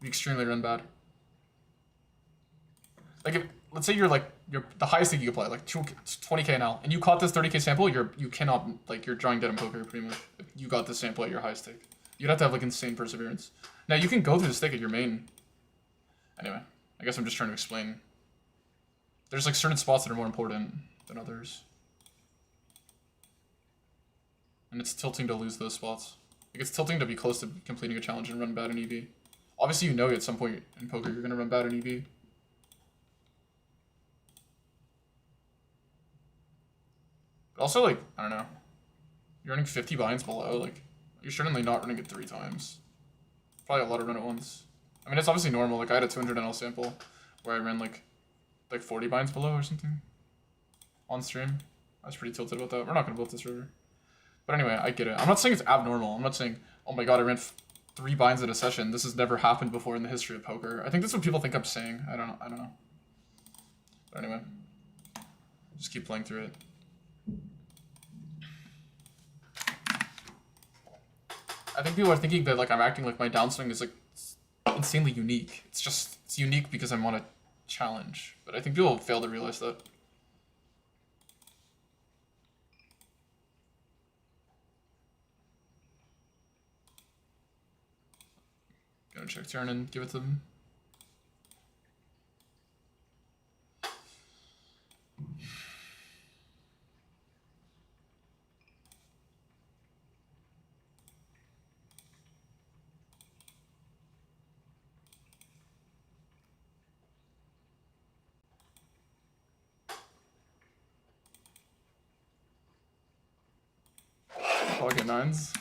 Be extremely run bad. Like if let's say you're the highest stake you could play, like 20k now, and you caught this 30k sample, you cannot like you're drawing dead in poker pretty much. If you got this sample at your highest stake, you'd have to have like insane perseverance. Now you can go through the stake at your main. Anyway, I guess I'm just trying to explain. There's like certain spots that are more important than others. And it's tilting to lose those spots. Like it's tilting to be close to completing a challenge and run bad in EV. Obviously you know at some point in poker you're gonna run bad in EV. But also, like, I don't know. You're running 50 binds below, like, you're certainly not running it 3 times. Probably a lot of run at once. I mean, it's obviously normal. Like, I had a 200 NL sample where I ran, like 40 binds below or something on stream. I was pretty tilted about that. We're not going to build this river. But anyway, I get it. I'm not saying it's abnormal. I'm not saying, oh my god, I ran 3 binds in a session. This has never happened before in the history of poker. I think that's what people think I'm saying. I don't know. But anyway, just keep playing through it. I think people are thinking that like I'm acting like my downswing is like insanely unique. It's unique because I'm on a challenge. But I think people fail to realize that. Gonna check turn and give it to them. Pocket nines.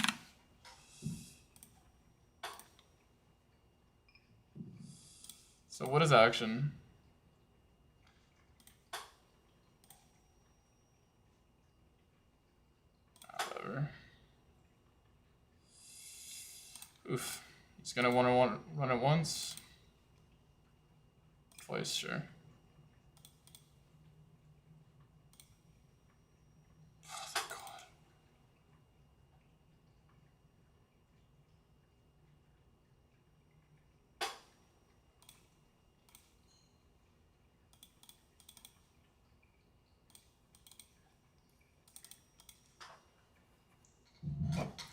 So what is action? Whatever. Oof. He's gonna want to run it once. Twice, sure. Oh, thank God.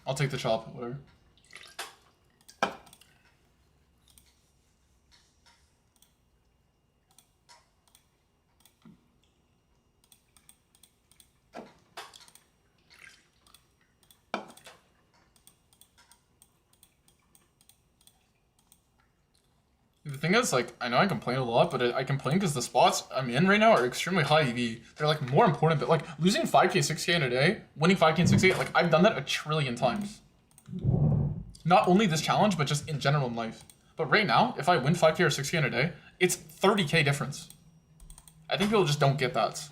I'll take the chop, whatever. The thing is, like, I know I complain a lot, but I complain because the spots I'm in right now are extremely high EV. They're, like, more important than, like, losing 5k, 6k in a day, winning 5k and 6k, like, I've done that a trillion times. Not only this challenge, but just in general in life. But right now, if I win 5k or 6k in a day, it's 30k difference. I think people just don't get that.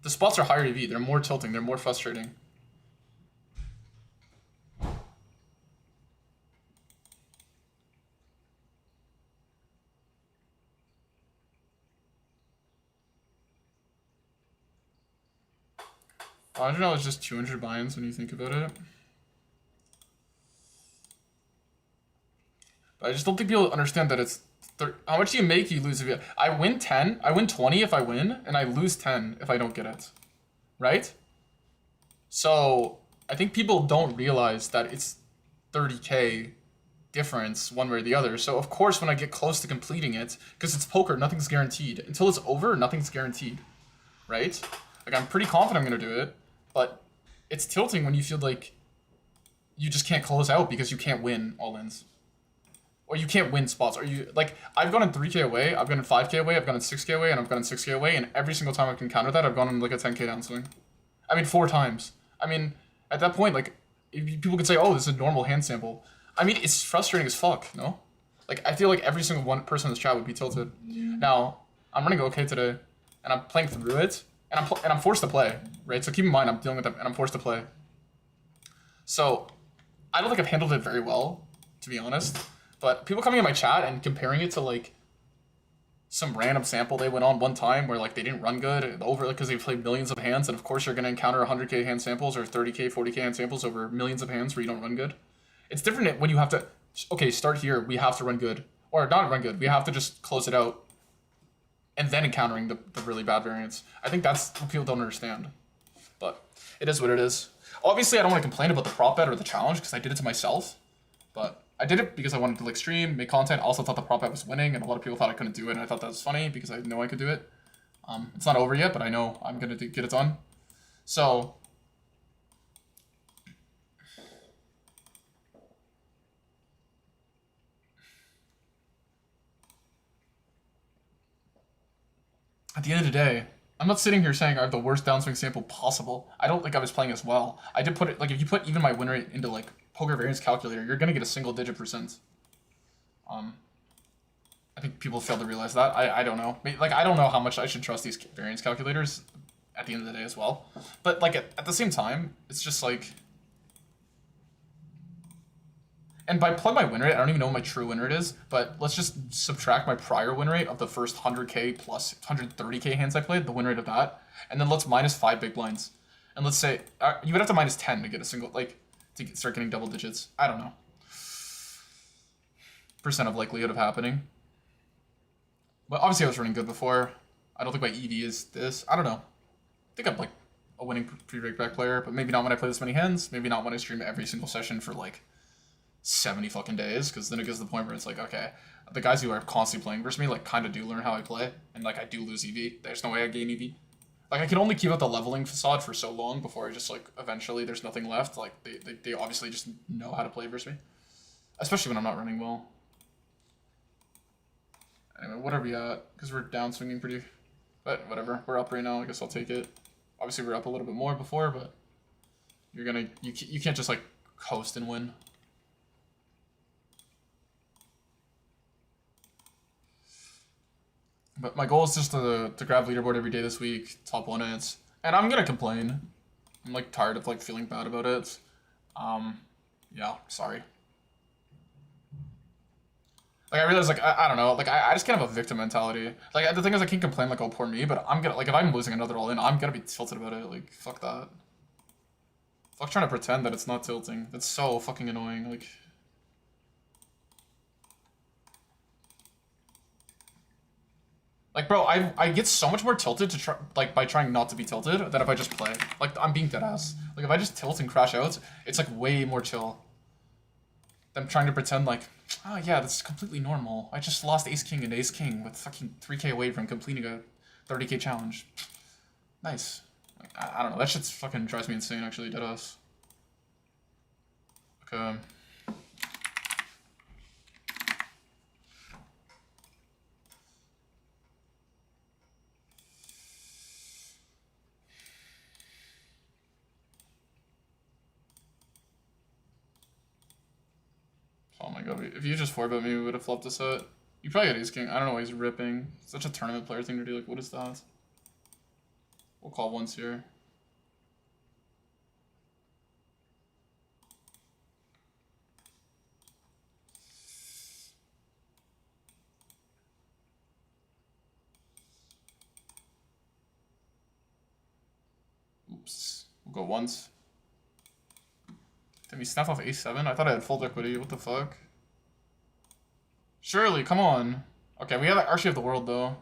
The spots are higher EV, they're more tilting, they're more frustrating. $100 is just 200 buy-ins when you think about it. But I just don't think people understand that it's... How much do you make, you lose if you... I win 10, I win 20 if I win, and I lose 10 if I don't get it. Right? So, I think people don't realize that it's 30k difference one way or the other. So, of course, when I get close to completing it, because it's poker, nothing's guaranteed. Until it's over, nothing's guaranteed. Right? Like, I'm pretty confident I'm going to do it, but it's tilting when you feel like you just can't close out because you can't win all-ins. Or you can't win spots. Or you, like, I've gone in 3k away, I've gone in 5k away, I've gone in 6k away, and I've gone in 6k away, and every single time I can counter that, I've gone in like a 10k downswing. I mean, 4 times. I mean, at that point, like, people could say, oh, this is a normal hand sample. I mean, it's frustrating as fuck, no? Like, I feel like every single one person in this chat would be tilted. Now, I'm running okay today, and I'm playing through it, and I'm forced to play, right? So keep in mind, I'm dealing with that, and I'm forced to play. So, I don't think I've handled it very well, to be honest. But people coming in my chat and comparing it to, like, some random sample they went on one time where, like, they didn't run good over, like, because they played millions of hands, and of course you're going to encounter 100k hand samples or 30k, 40k hand samples over millions of hands where you don't run good. It's different when you have to, okay, start here, we have to run good. Or not run good, we have to just close it out. And then encountering the really bad variants. I think that's what people don't understand. But it is what it is. Obviously, I don't want to complain about the prop bet or the challenge because I did it to myself. But I did it because I wanted to like stream, make content. I also thought the prop bet was winning, and a lot of people thought I couldn't do it, and I thought that was funny because I know I could do it. It's not over yet, but I know I'm gonna get it done. So at the end of the day, I'm not sitting here saying I have the worst downswing sample possible. I don't think I was playing as well. I did put it, like, if you put even my win rate into, like, poker variance calculator, you're gonna get a single-digit percent. I think people fail to realize that. I don't know. Like, I don't know how much I should trust these variance calculators at the end of the day as well. But, like, at the same time, it's just, like... And by plug my win rate, I don't even know what my true win rate is, but let's just subtract my prior win rate of the first 100k plus 130k hands I played, the win rate of that, and then let's minus 5 big blinds. And let's say, you would have to minus 10 to get a single, like, to start getting double digits. I don't know. Percent of likelihood of happening. But obviously I was running good before. I don't think my EV is this. I don't know. I think I'm, like, a winning pre-break back player, but maybe not when I play this many hands. Maybe not when I stream every single session for, like, 70 fucking days, because then it gets to the point where it's like, okay, the guys who are constantly playing versus me, like, kind of do learn how I play, and, like, I do lose EV. There's no way I gain EV. Like, I can only keep up the leveling facade for so long before I just, like, eventually there's nothing left. Like, they obviously just know how to play versus me. Especially when I'm not running well. Anyway, what are we at? Because we're down swinging pretty... But whatever, we're up right now, I guess I'll take it. Obviously we're up a little bit more before, but... You're gonna... You can't just, like, coast and win. But my goal is just to grab leaderboard every day this week, top 1 hits. And I'm gonna complain. I'm, like, tired of, like, feeling bad about it. Yeah, sorry. Like, I realize, like, I don't know, like, I just can't have a victim mentality. Like, the thing is, I can't complain, like, oh, poor me, but I'm gonna, like, if I'm losing another all-in, I'm gonna be tilted about it. Like, fuck that. Fuck trying to pretend that it's not tilting. That's so fucking annoying, like... Like, bro, I get so much more tilted to try, like, by trying not to be tilted than if I just play. Like, I'm being deadass. Like, if I just tilt and crash out, it's, like, way more chill than trying to pretend, like, oh, yeah, that's completely normal. I just lost ace-king and ace-king with fucking 3k away from completing a 30k challenge. Nice. Like, I don't know. That shit fucking drives me insane, actually, deadass. Okay. Oh my god, if you just 4-bet me, we would have flopped this out. You probably had ace-king. I don't know why he's ripping. Such a tournament player thing to do. Like, what is that? We'll call once here. Oops. We'll go once. Did we snap off ace-7? I thought I had full equity. What the fuck? Surely, come on. Okay, we actually have the world, though.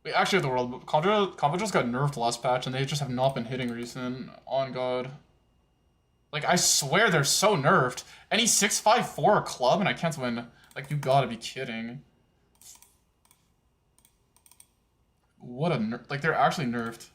We actually have the world. Combo just got nerfed last patch, and they just have not been hitting recent. On God. Like, I swear they're so nerfed. Any 6-5-4 club, and I can't win. Like, you gotta be kidding. What a nerf. Like, they're actually nerfed.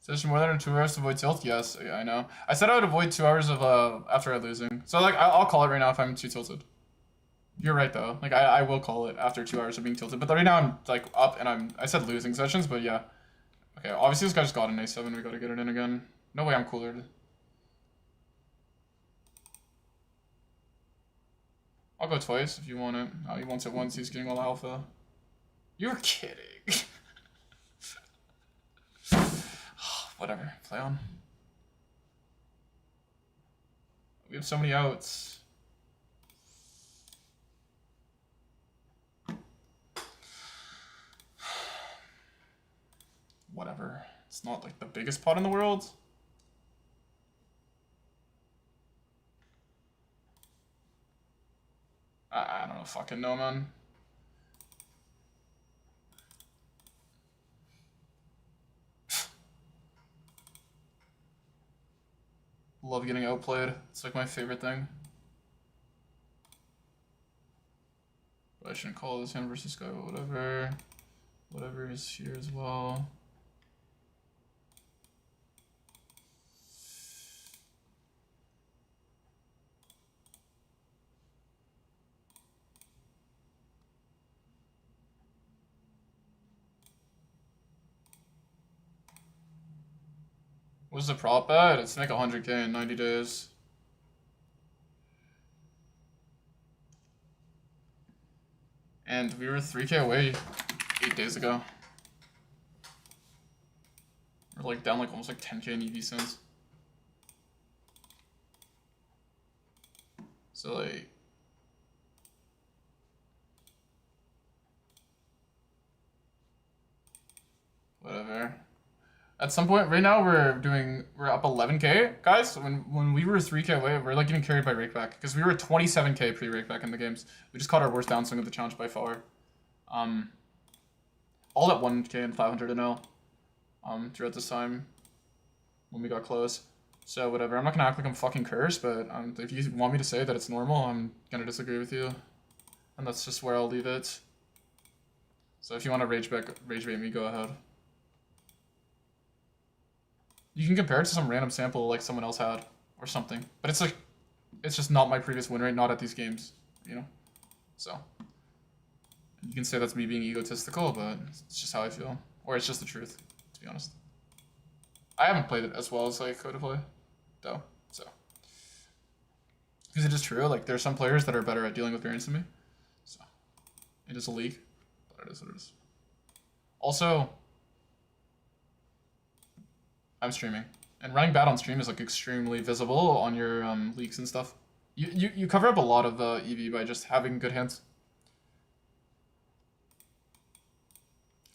Session more than 2 hours to avoid tilt? Yes, yeah, I know. I said I would avoid 2 hours of, after I losing. So, like, I'll call it right now if I'm too tilted. You're right, though. Like, I will call it after 2 hours of being tilted. But right now I'm, like, up and I said losing sessions, but yeah. Okay, obviously this guy just got an a7. We gotta get it in again. No way I'm cooler. I'll go twice if you want it. Oh, he wants it once. He's getting all alpha. You're kidding. Whatever. Play on. We have so many outs. Whatever. It's not like the biggest pot in the world. I don't know, fucking know, man. Love getting outplayed. It's like my favorite thing. But I shouldn't call this hand versus guy, but whatever. Whatever is here as well. What's the prop bet? It's make 100K in 90 days. And we were 3K away 8 days ago. We're like down like almost like 10K in EV cents. So like, whatever. At some point, right now we're up 11K, guys. When we were 3K away, we're like getting carried by rakeback because we were 27K pre-rakeback in the games. We just caught our worst downswing of the challenge by far. All at 1K and 500 and 0. Throughout this time when we got close. So whatever. I'm not gonna act like I'm fucking cursed, but if you want me to say that it's normal, I'm gonna disagree with you, and that's just where I'll leave it. So if you want to rage bait me, go ahead. You can compare it to some random sample like someone else had or something, but it's like, it's just not my previous win rate, not at these games, you know? So, you can say that's me being egotistical, but it's just how I feel. Or it's just the truth, to be honest. I haven't played it as well as I could have played, though, so. Because it is true, like, there's some players that are better at dealing with variance than me. So, it is a league, but it is what it is. Also, I'm streaming, and running bad on stream is like extremely visible on your leaks and stuff. You cover up a lot of EV by just having good hands.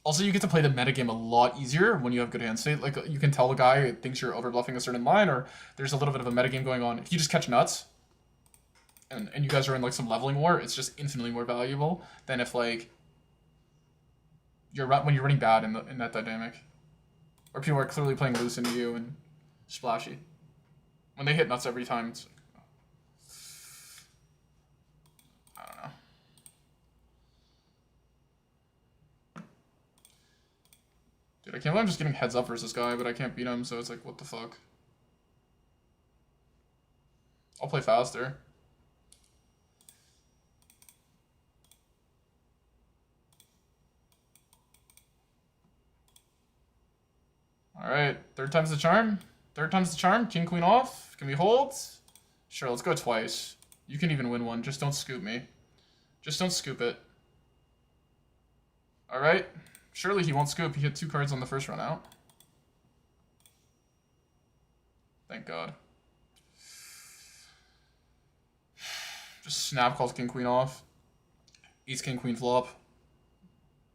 Also, you get to play the metagame a lot easier when you have good hands. Say, like, you can tell the guy thinks you're overbluffing a certain line, or there's a little bit of a metagame going on. If you just catch nuts, and you guys are in like some leveling war, it's just infinitely more valuable than if like when you're running bad in that dynamic. Or people are clearly playing loose into you and splashy. When they hit nuts every time, it's like, I don't know. Dude, I can't believe I'm just getting heads up versus this guy, but I can't beat him, so it's like, what the fuck? I'll play faster. Alright, third time's the charm. Third time's the charm. King, queen off. Can we hold? Sure, let's go twice. You can even win one. Just don't scoop me. Just don't scoop it. Alright. Surely he won't scoop. He hit 2 cards on the first run out. Thank God. Just snap calls king, queen off. Ace, king, queen flop.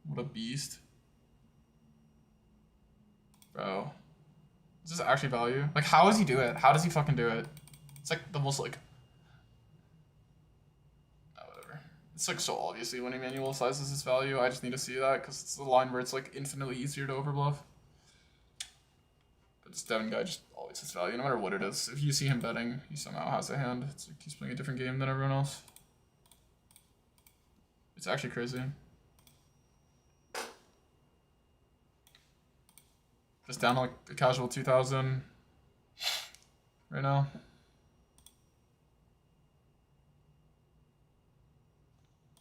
What a beast. Bro. Is this actually value? Like, how does he do it? How does he fucking do it? It's like the most like... Oh, whatever. It's like so obviously when he manual sizes his value. I just need to see that because it's the line where it's like infinitely easier to overbluff. But this Devin guy just always has value no matter what it is. If you see him betting, he somehow has a hand. It's like he's playing a different game than everyone else. It's actually crazy. Just down to like a casual 2,000 right now.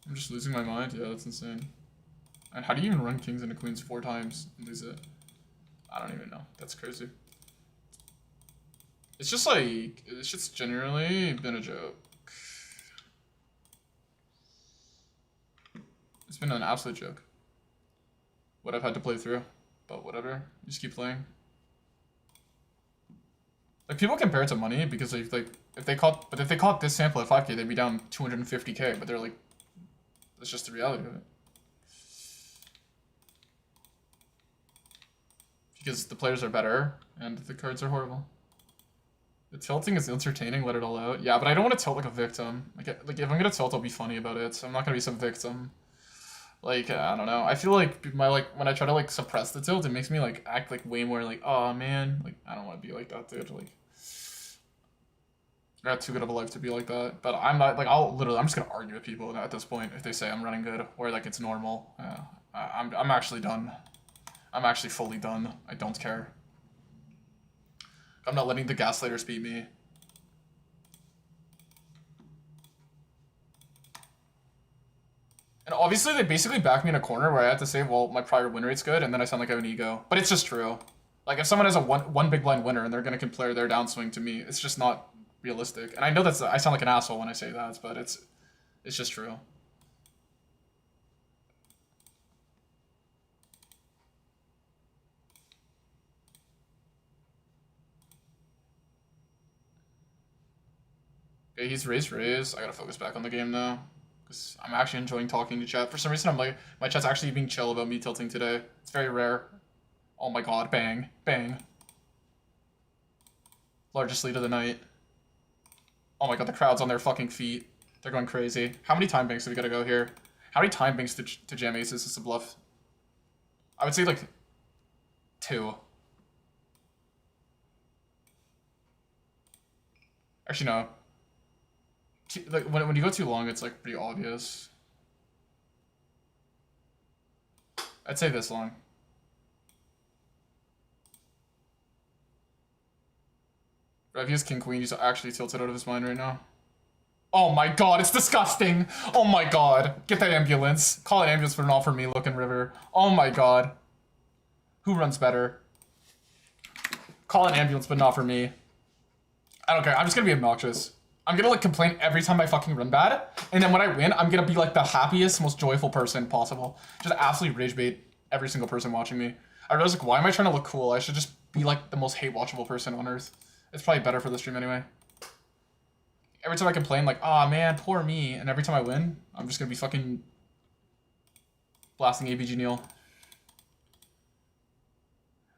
I'm just losing my mind. Yeah, that's insane. And how do you even run kings into queens 4 times and lose it? I don't even know. That's crazy. It's just like, it's just generally been a joke. It's been an absolute joke. What I've had to play through. But whatever, you just keep playing. Like people compare it to money because if they caught this sample at 5K, they'd be down 250K. But they're like, that's just the reality of it. Because the players are better and the cards are horrible. The tilting is entertaining. Let it all out. Yeah, but I don't want to tilt like a victim. Like if I'm gonna tilt, I'll be funny about it. So I'm not gonna be some victim. Like, I don't know. I feel like when I try to like suppress the tilt, it makes me like act like way more like, oh man, like I don't want to be like that, dude. Like, I got too good of a life to be like that. But I'm not like I'm just gonna argue with people at this point if they say I'm running good or like it's normal. I'm actually done. I'm actually fully done. I don't care. I'm not letting the gaslighters beat me. And obviously they basically back me in a corner where I have to say, well, my prior win rate's good, and then I sound like I have an ego. But it's just true. Like if someone has a one big blind winner and they're gonna compare their downswing to me, it's just not realistic. And I know I sound like an asshole when I say that, but it's just true. Okay, he's raised. I gotta focus back on the game now. Because I'm actually enjoying talking to chat. For some reason, I'm like, my chat's actually being chill about me tilting today. It's very rare. Oh my god, bang, bang. Largest lead of the night. Oh my god, the crowd's on their fucking feet. They're going crazy. How many time banks do we gotta go here? How many time banks to jam aces is a bluff? I would say like 2. Actually, no. Like when you go too long, it's like pretty obvious. I'd say this long. But if he has king queen, he's actually tilted out of his mind right now. Oh my god, it's disgusting. Oh my god, get that ambulance. Call an ambulance for an all for me looking river. Oh my god. Who runs better? Call an ambulance, but not for me. I don't care. I'm just gonna be obnoxious. I'm gonna like complain every time I fucking run bad, and then when I win, I'm gonna be like the happiest, most joyful person possible. Just absolutely rage bait every single person watching me. I realize like, why am I trying to look cool? I should just be like the most hate watchable person on earth. It's probably better for the stream anyway. Every time I complain, like, oh man, poor me, and every time I win, I'm just gonna be fucking blasting ABG Neil.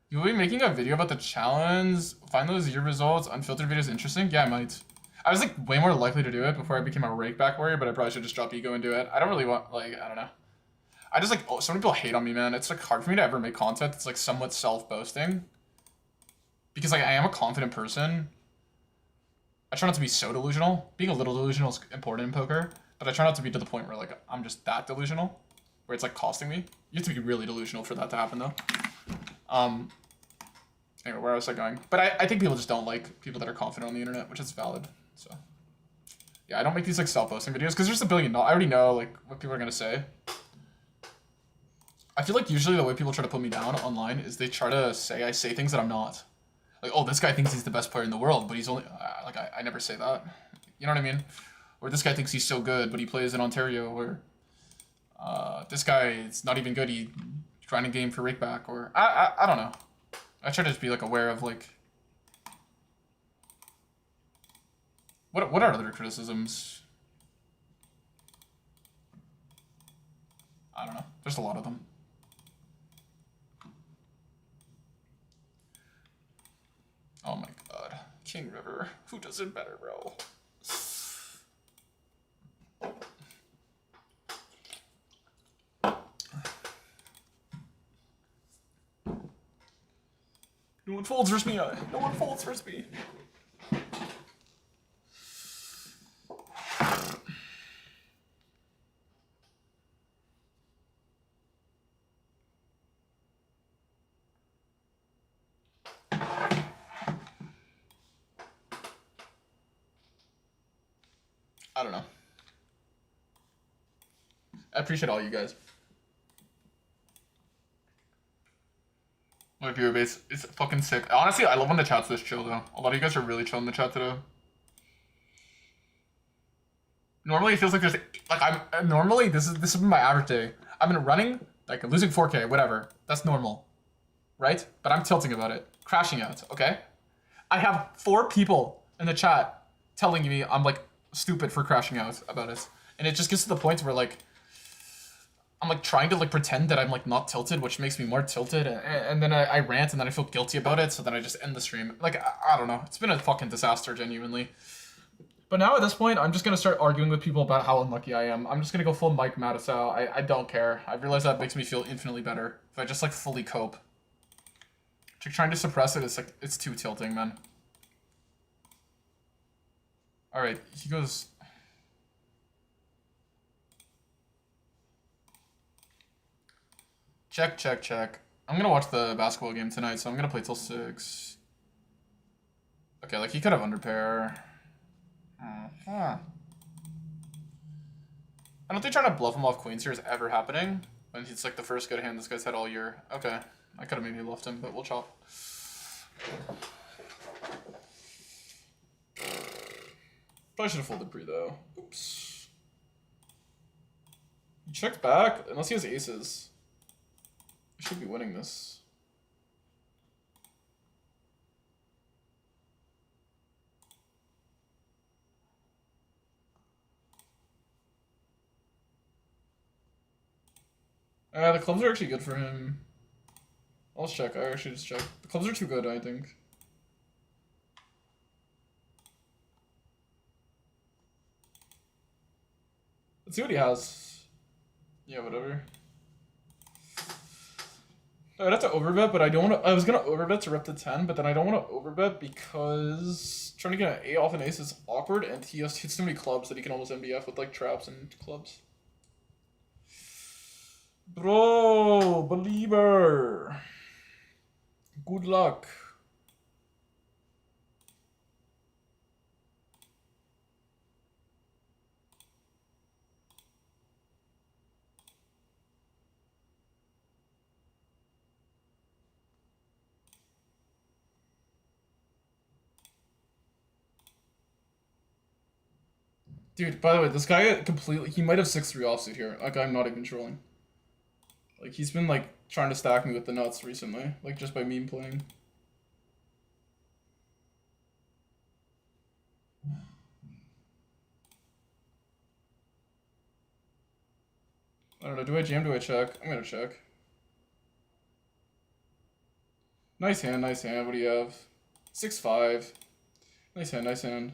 You'll be making a video about the challenge. Find those year results, unfiltered videos interesting? Yeah, I might. I was like way more likely to do it before I became a rake back warrior, but I probably should just drop ego and do it. I don't really want, like, I don't know. I just like, oh, so many people hate on me, man. It's like hard for me to ever make content that's like somewhat self-boasting. Because like I am a confident person. I try not to be so delusional. Being a little delusional is important in poker, but I try not to be to the point where like I'm just that delusional, where it's like costing me. You have to be really delusional for that to happen though. Anyway, where was I going? But I think people just don't like people that are confident on the internet, which is valid. So yeah, I don't make these like self-boasting videos because there's $1 billion. I already know like what people are gonna say. I feel like usually the way people try to put me down online is they try to say I say things that I'm not. Like, oh, this guy thinks he's the best player in the world, but he's only like I never say that. You know what I mean? Or this guy thinks he's so good, but he plays in Ontario. Or this guy is not even good. He trying to game for rakeback. Or I don't know. I try to just be like aware of like what are other criticisms? I don't know. There's a lot of them. Oh my god. King River. Who does it better, bro? No one folds versus me. No one folds versus me. I don't know. I appreciate all you guys. My viewer base is fucking sick. Honestly, I love when the chat's this chill though. A lot of you guys are really chill in the chat today. Normally it feels like there's like normally this has been my average day. I've been running, like losing 4K, whatever. That's normal. Right? But I'm tilting about it. Crashing out, okay? I have 4 people in the chat telling me I'm like stupid for crashing out about it. And it just gets to the point where like I'm like trying to like pretend that I'm like not tilted, which makes me more tilted, and then I rant and then I feel guilty about it, so then I just end the stream. Like I don't know. It's been a fucking disaster, genuinely. But now at this point, I'm just gonna start arguing with people about how unlucky I am. I'm just gonna go full Mike Mattisau. I don't care. I realize that makes me feel infinitely better if I just like fully cope. Like, trying to suppress it is like it's too tilting, man. All right, he goes. Check, check, check. I'm gonna watch the basketball game tonight, so I'm gonna play till 6. Okay, like he could have underpair. I don't think trying to bluff him off queens here is ever happening. When he's like the first good hand this guy's had all year. Okay, I could have maybe left him, but we'll chop. Probably should have folded pre though. Oops. He checked back unless he has aces. I should be winning this. The clubs are actually good for him. I'll just check. I actually just check. The clubs are too good, I think. Let's see what he has. Yeah, whatever. I'd have to overbet, but I don't want to. I was gonna overbet to rep to 10, but then I don't want to overbet because trying to get an A off an ace is awkward, and he has hits too many clubs that he can almost MBF with like traps and clubs. Bro, believer. Good luck. Dude, by the way, this guy completely, he might have 6-3 offsuit here. Like, I'm not even trolling. Like, he's been, like, trying to stack me with the nuts recently. Like, just by meme playing. I don't know, do I jam, do I check? I'm gonna check. Nice hand, nice hand. What do you have? 6-5. Nice hand, nice hand.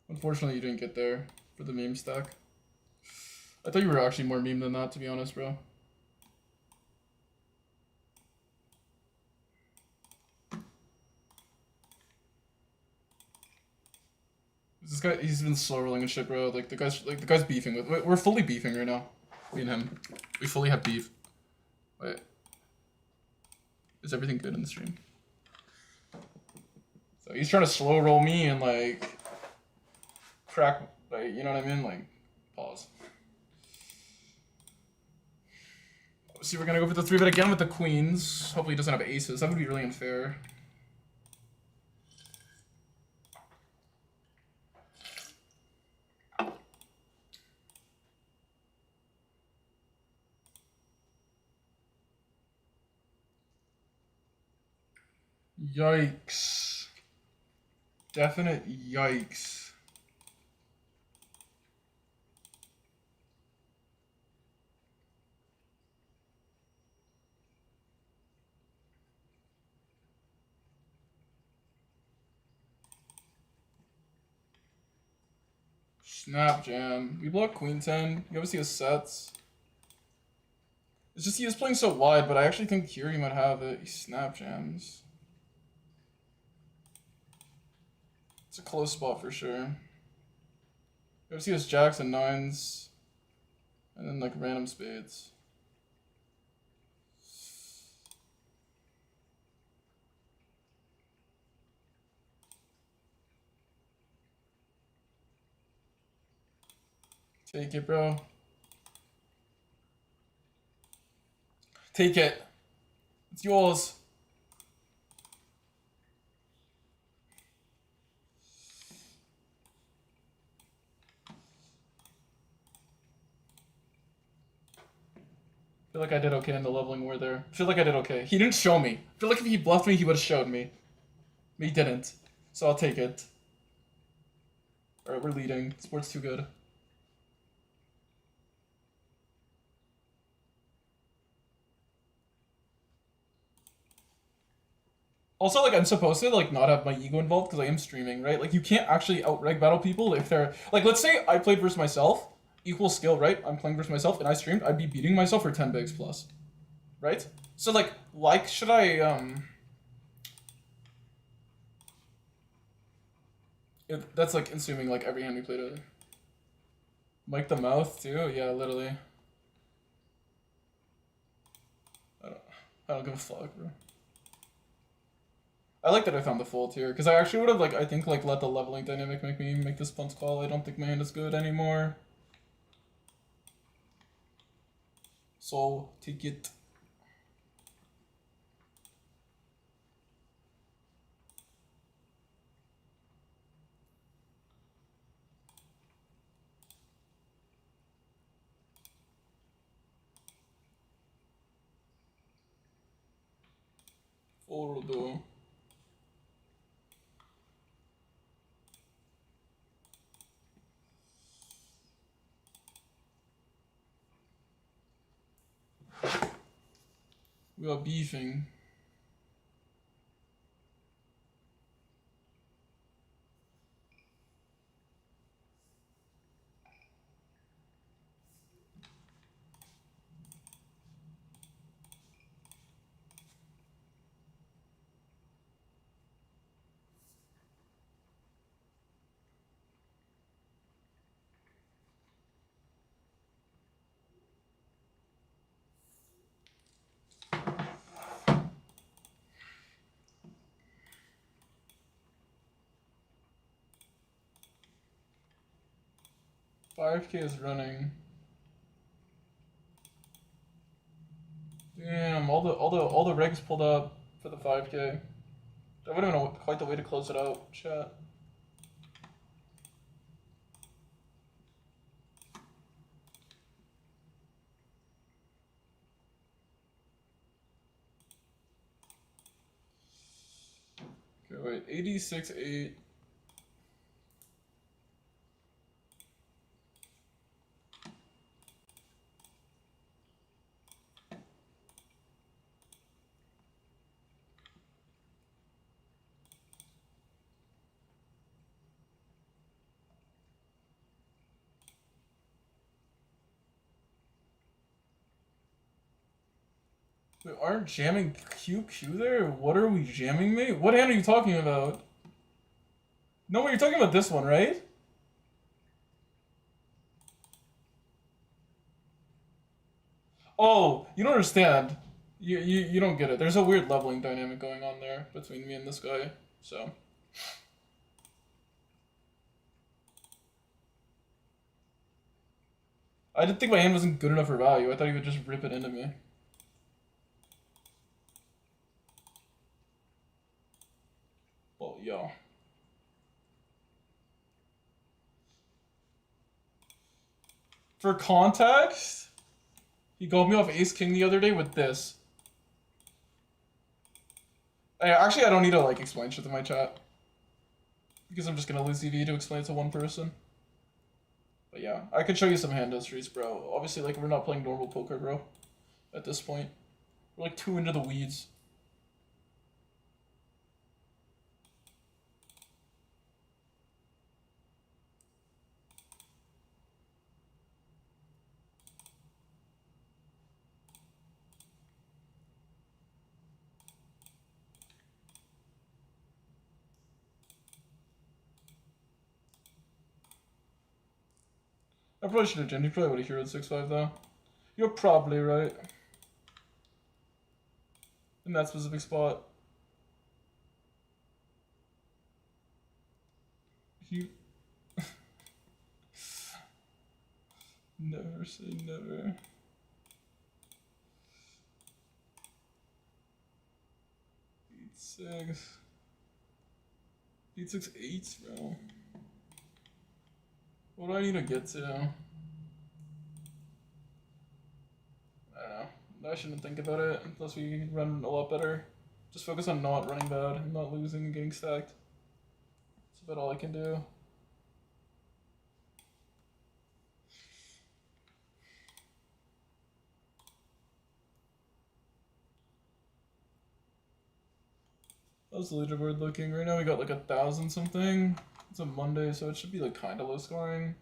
Unfortunately, you didn't get there for the meme stack. I thought you were actually more meme than that, to be honest, bro. This guy, he's been slow rolling and shit, bro. Like the guy's beefing with. We're fully beefing right now. Me and him. We fully have beef. Wait. Is everything good in the stream? So he's trying to slow roll me and like crack, like, you know what I mean? Like, pause. See, we're gonna go for the 3-bet again with the queens. Hopefully he doesn't have aces. That would be really unfair. Yikes. Definite yikes. Snap jam. We block queen 10. You obviously has sets. It's just he is playing so wide, but I actually think here he might have it. He snap jams. It's a close spot for sure. You see his jacks and nines, and then like random spades. Take it, bro. Take it. It's yours. I feel like I did okay in the leveling war there. I feel like I did okay. He didn't show me. I feel like if he bluffed me, he would have showed me. But he didn't. So I'll take it. Alright, we're leading. Sport's too good. Also, like, I'm supposed to, like, not have my ego involved because I am streaming, right? Like, you can't actually out-reg battle people if they're... Like, let's say I played versus myself. Equal skill, right? I'm playing versus myself and I streamed. I'd be beating myself for 10 bigs plus. Right? So, like, should I, that's, like, assuming, like, every hand we played it. Mic the mouth, too? Yeah, literally. I don't give a fuck, bro. I like that I found the fold here, because I actually would have, like, I think, like, let the leveling dynamic make me make this punt call. I don't think my hand is good anymore. So, take it. Ordo. We are beefing. $5K is running. Damn, all the regs pulled up for the 5K. That would have been quite the way to close it out, chat. Okay, wait, 86.8. We aren't jamming QQ there? What are we jamming, mate? What hand are you talking about? No, you're talking about this one, right? Oh, you don't understand. You don't get it. There's a weird leveling dynamic going on there between me and this guy, so. I didn't think my hand wasn't good enough for value. I thought he would just rip it into me. Well, yeah. For context, he got me off Ace King the other day with this. Actually, I don't need to like explain shit to my chat because I'm just gonna lose EV to explain it to one person. But yeah, I could show you some hand histories, bro. Obviously, like we're not playing normal poker, bro. At this point, we're like too into the weeds. I probably should have jammed. He probably would have heroed 6-5 though. You're probably right. In that specific spot. You never say never. Eight six. 8-6-8, bro. What do I need to get to? I don't know. I shouldn't think about it unless we run a lot better. Just focus on not running bad and not losing and getting stacked. That's about all I can do. How's the leaderboard looking? Right now we got like 1,000 something. It's a Monday, so it should be like kind of low scoring.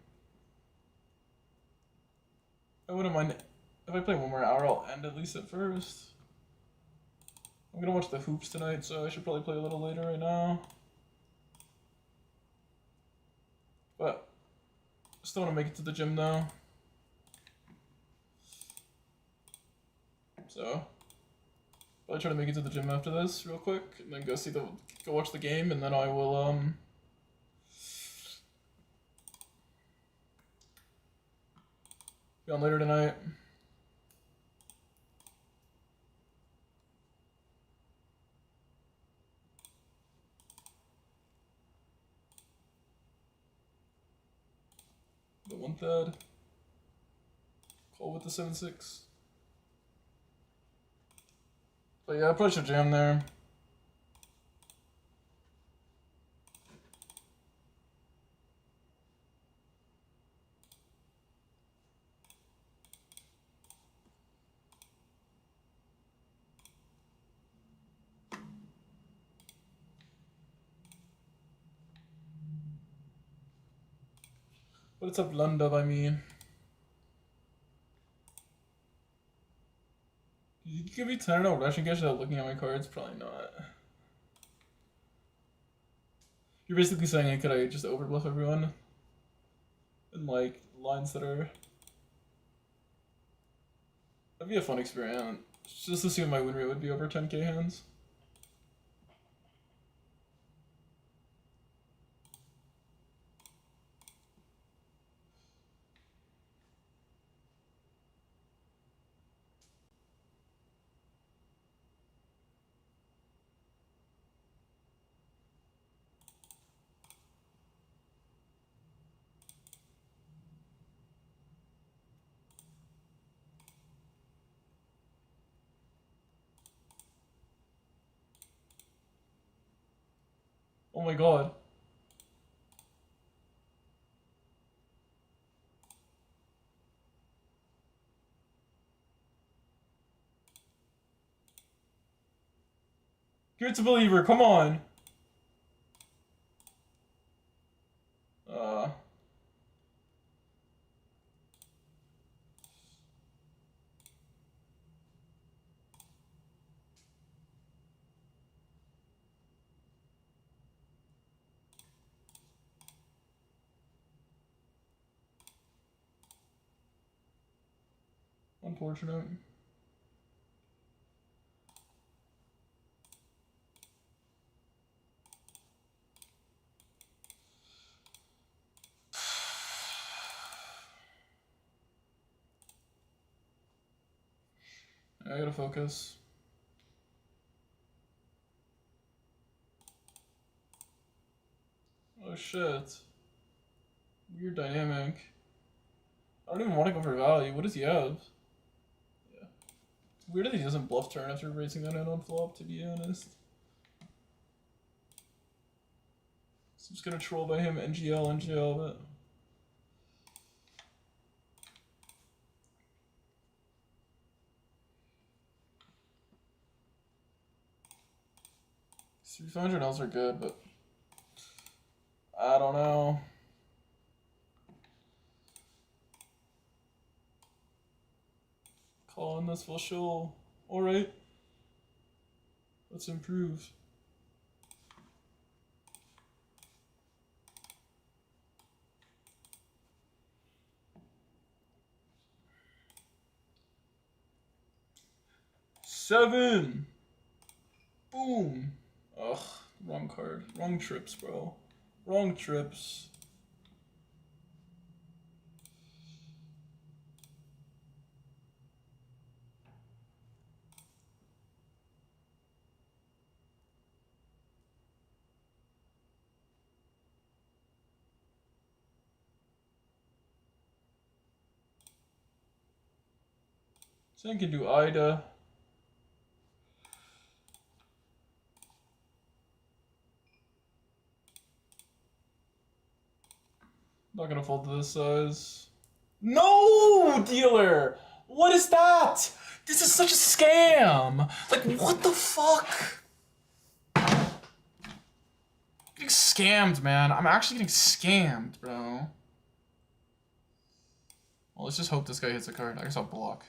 I wouldn't mind if I play one more hour. I'll end at least at first. I'm gonna watch the hoops tonight, so I should probably play a little later right now. But still want to make it to the gym though. So I'll try to make it to the gym after this real quick, and then go watch the game, and then I will be on later tonight. The 1/3. Call with the 7-6. But yeah, I probably should jam there. What's up, Lunda by me? You could be tired of Russian cash without looking at my cards? Probably not. You're basically saying, could I just overbluff everyone? In like lines that are. That'd be a fun experiment. Just to see what my win rate would be over 10k hands. Oh my god. Here's a believer, come on! Unfortunate. I gotta focus. Oh shit. Weird dynamic. I don't even want to go for value. What does he have? Yeah. It's weird that he doesn't bluff turn after raising that in on flop, to be honest. So I'm just gonna troll by him, NGL, but. $300 are good, but I don't know. Calling this full show. Alright. Let's improve. Seven! Boom! Ugh, wrong card. Wrong trips, bro. Wrong trips. So I can do Ida. Not gonna fold to this size. No, dealer! What is that? This is such a scam! Like, what the fuck? Getting scammed, man. I'm actually getting scammed, bro. Well, let's just hope this guy hits a card. I guess I'll block.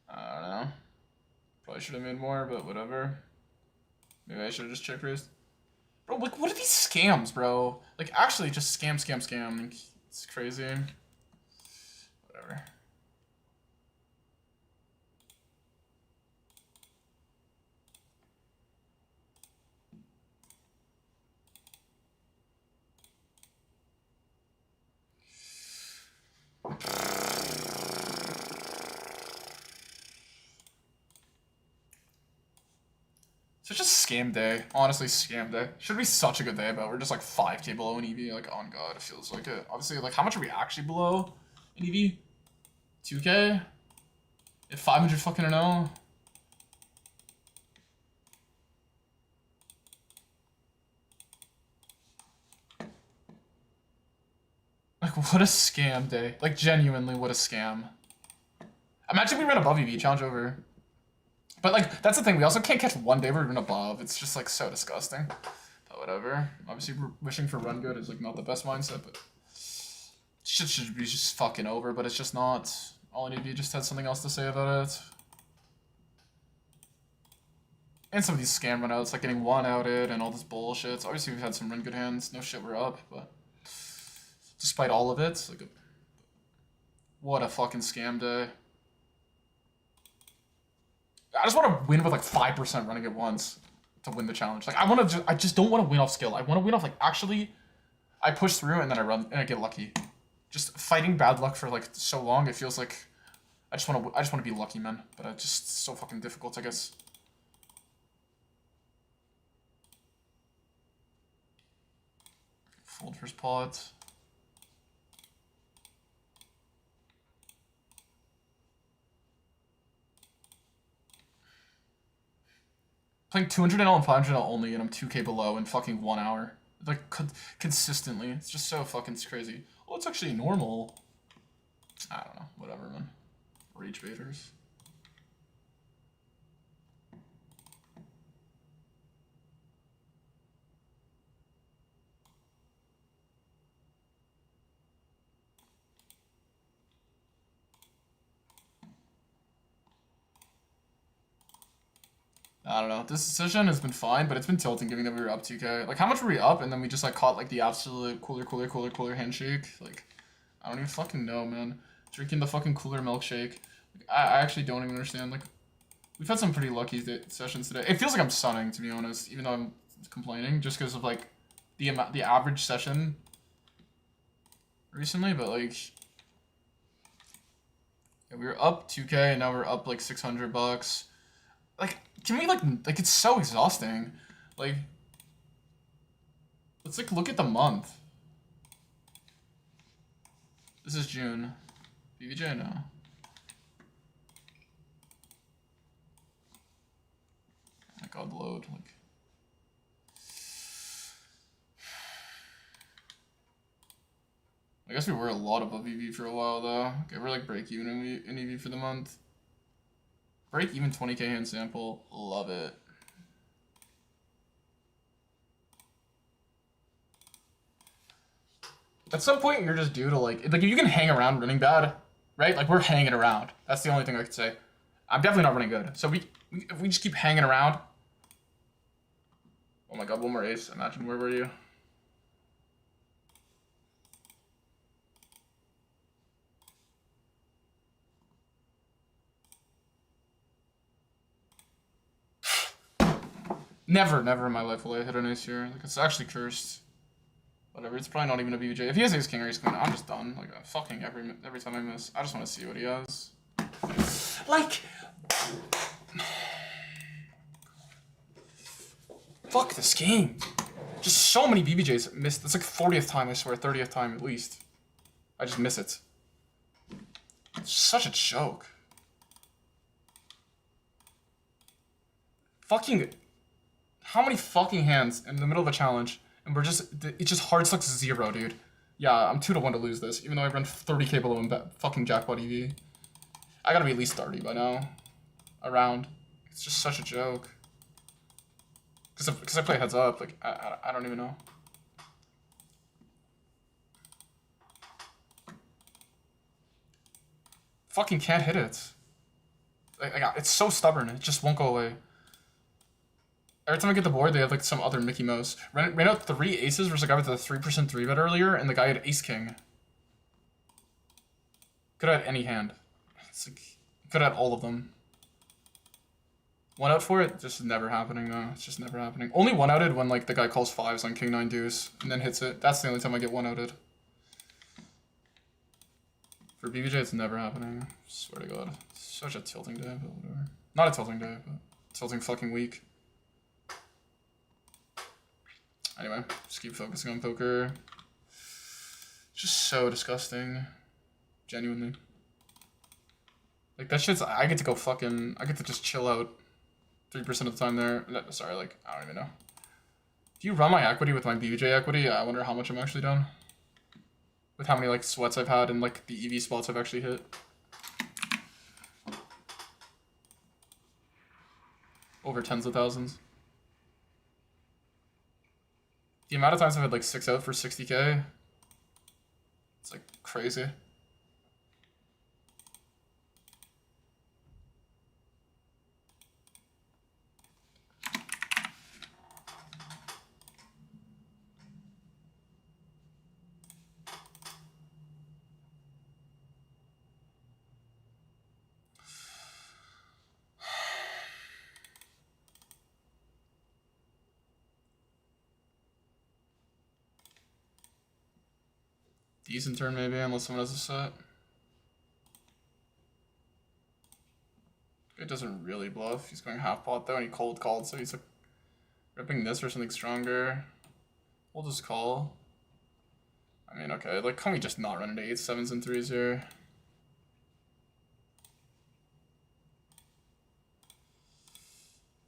I don't know. Probably should have made more, but whatever. Maybe I should have just check raised. Bro, like, what are these scams, bro? Like, actually, just scam. Like, it's crazy. Whatever. Such a scam day. Honestly, scam day. Should be such a good day, but we're just like 5k below in EV. Like, on God, it feels like it. Obviously, like, how much are we actually below in EV? 2k? At 500 fucking and 0? Like, what a scam day. Like, genuinely, what a scam. Imagine we ran above EV, challenge over. But like, that's the thing. We also can't catch one day we're even above. It's just like so disgusting. But whatever. Obviously, wishing for run good is like not the best mindset, but shit should be just fucking over. But it's just not. All I need to be just had something else to say about it. And some of these scam runouts, like getting one outed and all this bullshit. So obviously, we've had some run good hands. No shit, we're up. But despite all of it, like, what a fucking scam day. I just want to win with like 5% running at once to win the challenge. Like I just don't want to win off skill. I want to win off like actually, I push through and then I run and I get lucky. Just fighting bad luck for like so long, it feels like I just want to be lucky, man. But it's just so fucking difficult, I guess. Fold first pot. Playing 200NL and 500NL only, and I'm 2k below in fucking 1 hour. Like, consistently. It's just so fucking crazy. Oh, it's actually normal. I don't know. Whatever, man. Rage baiters. I don't know. This decision has been fine, but it's been tilting given that we were up 2k. Like, how much were we up? And then we just, like, caught, like, the absolute cooler handshake. Like, I don't even fucking know, man. Drinking the fucking cooler milkshake. Like, I actually don't even understand. Like, we've had some pretty lucky sessions today. It feels like I'm sunning, to be honest, even though I'm complaining, just because of, like, the average session recently. But, like, yeah, we were up 2k, and now we're up, like, $600. Like, can we, like, it's so exhausting. Like, let's, like, look at the month. This is June. BBJ now. Oh my god, load. Like, I guess we were a lot above EV for a while, though. Okay, we're, like, break even in EV for the month. Break even 20k hand sample. Love it. At some point, you're just due to, like, if you can hang around running bad, right? Like, we're hanging around. That's the only thing I could say. I'm definitely not running good. So if we just keep hanging around. Oh my god, one more ace. Imagine, where were you? Never in my life will I hit an ace here. Like, it's actually cursed. Whatever, it's probably not even a BBJ. If he has ace king or ace queen, I'm just done. Like, fucking every time I miss. I just want to see what he has. Like, fuck this game. Just so many BBJs missed. It's like 40th time, I swear, 30th time at least. I just miss it. It's such a joke. Fucking, how many fucking hands in the middle of a challenge, and it's just hard sucks 0, dude. Yeah, I'm 2-1 to lose this, even though I run 30k below in fucking jackpot EV. I gotta be at least 30 by now. Around. It's just such a joke. Because I play heads up, like, I don't even know. Fucking can't hit it. It's so stubborn, it just won't go away. Every time I get the board, they have, like, some other Mickey Mouse. Ran out 3 aces versus a guy with a 3% 3-bet earlier, and the guy had ace king. Could have had any hand. It's like, could have had all of them. One out for it? Just never happening, though. It's just never happening. Only one outed when, like, the guy calls 5s on king 9 deuce, and then hits it. That's the only time I get one outed. For BBJ, it's never happening. Swear to God. Such a tilting day, but whatever. Not a tilting day, but tilting fucking week. Anyway, just keep focusing on poker. Just so disgusting. Genuinely. Like, that shit's, I get to just chill out 3% of the time there. No, sorry, like, I don't even know. If you run my equity with my BBJ equity, I wonder how much I'm actually down. With how many, like, sweats I've had and, like, the EV spots I've actually hit. over tens of thousands. The amount of times I've had like 6 out for 60k, it's like crazy. Decent turn maybe, unless someone has a set. It doesn't really bluff. He's going half pot though, and he cold called, so he's like ripping this for something stronger. We'll just call. I mean, okay, like, can we just not run into 8s, 7s, and 3s here?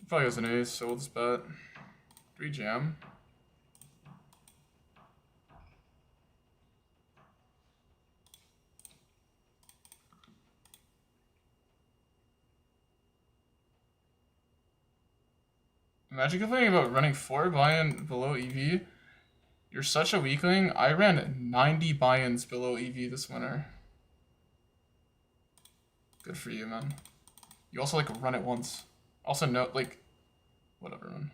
He probably has an ace, so we'll just bet. 3 jam. Imagine complaining about running 4 buy-in below EV. You're such a weakling. I ran 90 buy-ins below EV this winter. Good for you, man. You also, like, run it once. Also, no, like, whatever, man.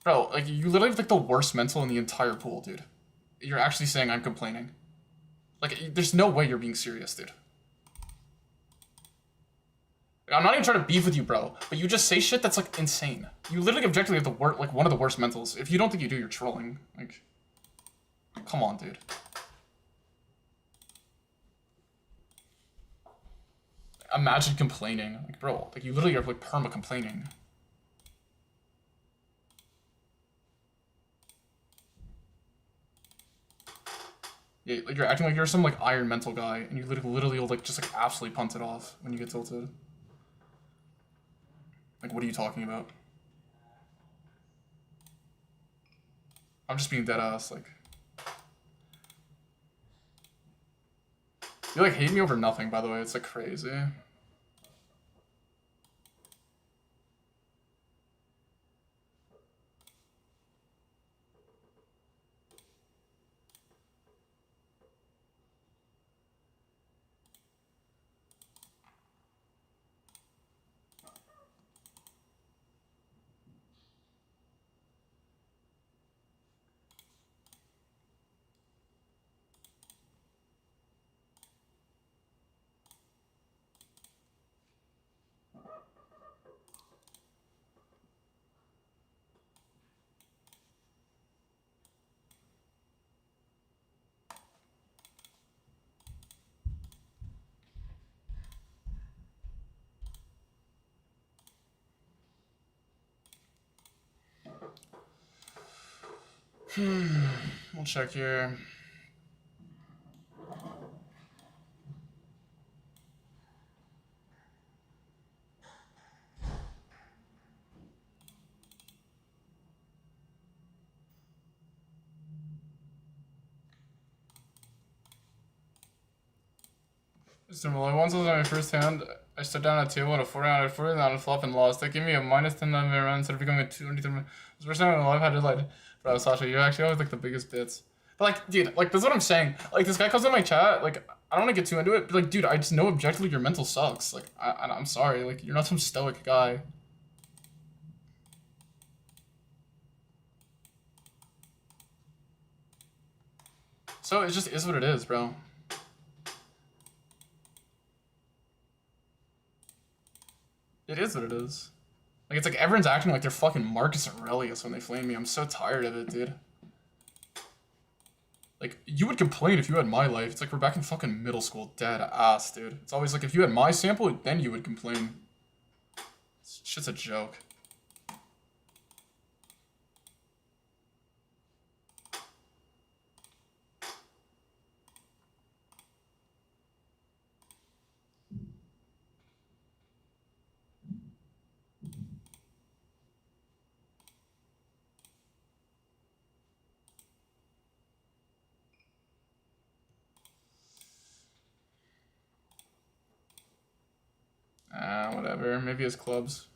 Bro, like, you literally have, like, the worst mental in the entire pool, dude. You're actually saying I'm complaining. Like, there's no way you're being serious, dude. I'm not even trying to beef with you, bro, but you just say shit that's, like, insane. You literally objectively have the worst, like, one of the worst mentals. If you don't think you do, you're trolling. Like, come on, dude. Imagine complaining. Like, bro, like, you literally are, like, perma-complaining. Yeah, like, you're acting like you're some, like, iron mental guy, and you literally will, like, just, like, absolutely punt it off when you get tilted. Like, what are you talking about? I'm just being dead ass, like. You, like, hate me over nothing, by the way. It's, like, crazy. We'll check here. Similar. Once I was on my first hand, I stood down at 2 on a 4 round, I 4 down a flop and lost. That gave me a -10 on my run instead of becoming a 23. It was the first time in my life I had to like, bro, Sasha, you actually always like the biggest bits. But like, dude, like, that's what I'm saying. Like, this guy comes in my chat, like, I don't want to get too into it, but like, dude, I just know objectively your mental sucks. Like, I'm sorry, like, you're not some stoic guy. So it just is what it is, bro. It is what it is. Like, it's like everyone's acting like they're fucking Marcus Aurelius when they flame me. I'm so tired of it, dude. Like, you would complain if you had my life. It's like we're back in fucking middle school, dead ass, dude. It's always like if you had my sample, then you would complain. This shit's a joke. Nah, whatever. Maybe his clubs.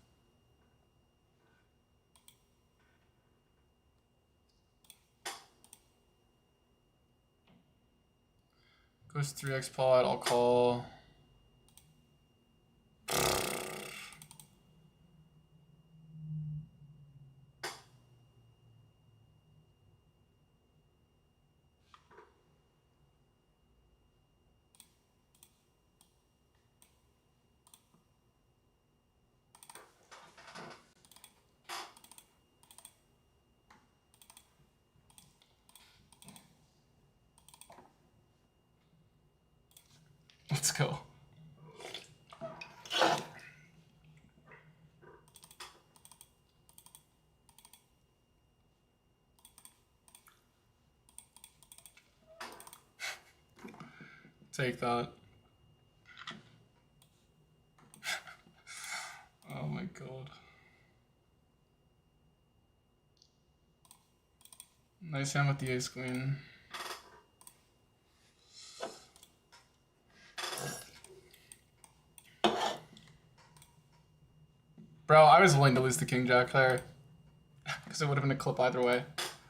Goes 3x pot, I'll call. Let's go. Take that. Oh my god. Nice hand with the ace queen. Bro, I was willing to lose the king jack there. Because it would have been a clip either way.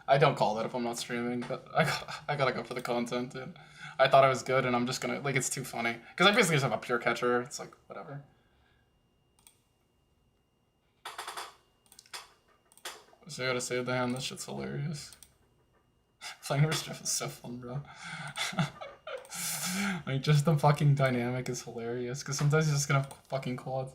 I don't call that if I'm not streaming, but I gotta go for the content, dude. I thought I was good, and I'm just gonna, like, it's too funny. Because I basically just have a pure catcher. It's like, whatever. So I gotta save the hand. This shit's hilarious. Playing reverse Jeff is so fun, bro. Like, just the fucking dynamic is hilarious. Because sometimes you're just gonna have fucking quads.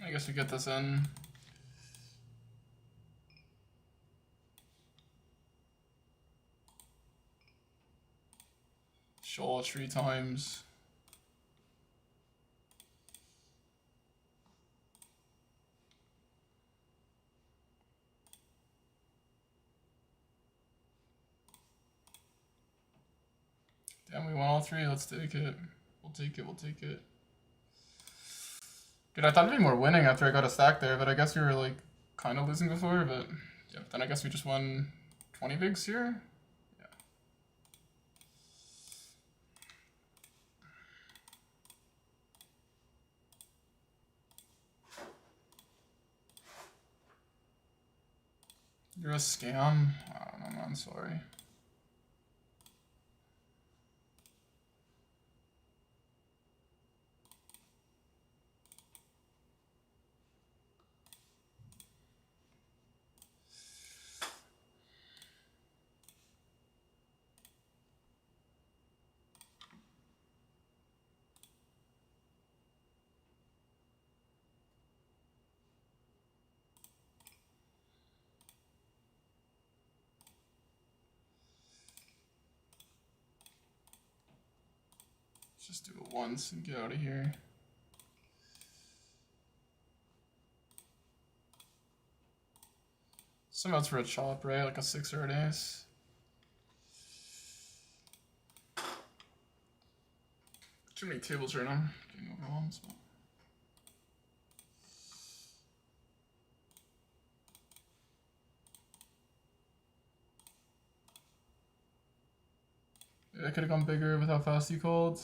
I guess we get this in. Show 3 times. Damn, we won all 3. Let's take it. We'll take it. We'll take it. Dude, I thought it'd be more winning after I got a stack there, but I guess we were like kind of losing before, but yeah, then I guess we just won 20 bigs here. Yeah. You're a scam? I don't know, man, sorry. Just do it once and get out of here. Some outs for a chop, right? Like a 6 or an ace. Too many tables right now. Getting overwhelmed, so. I could have gone bigger with how fast he called.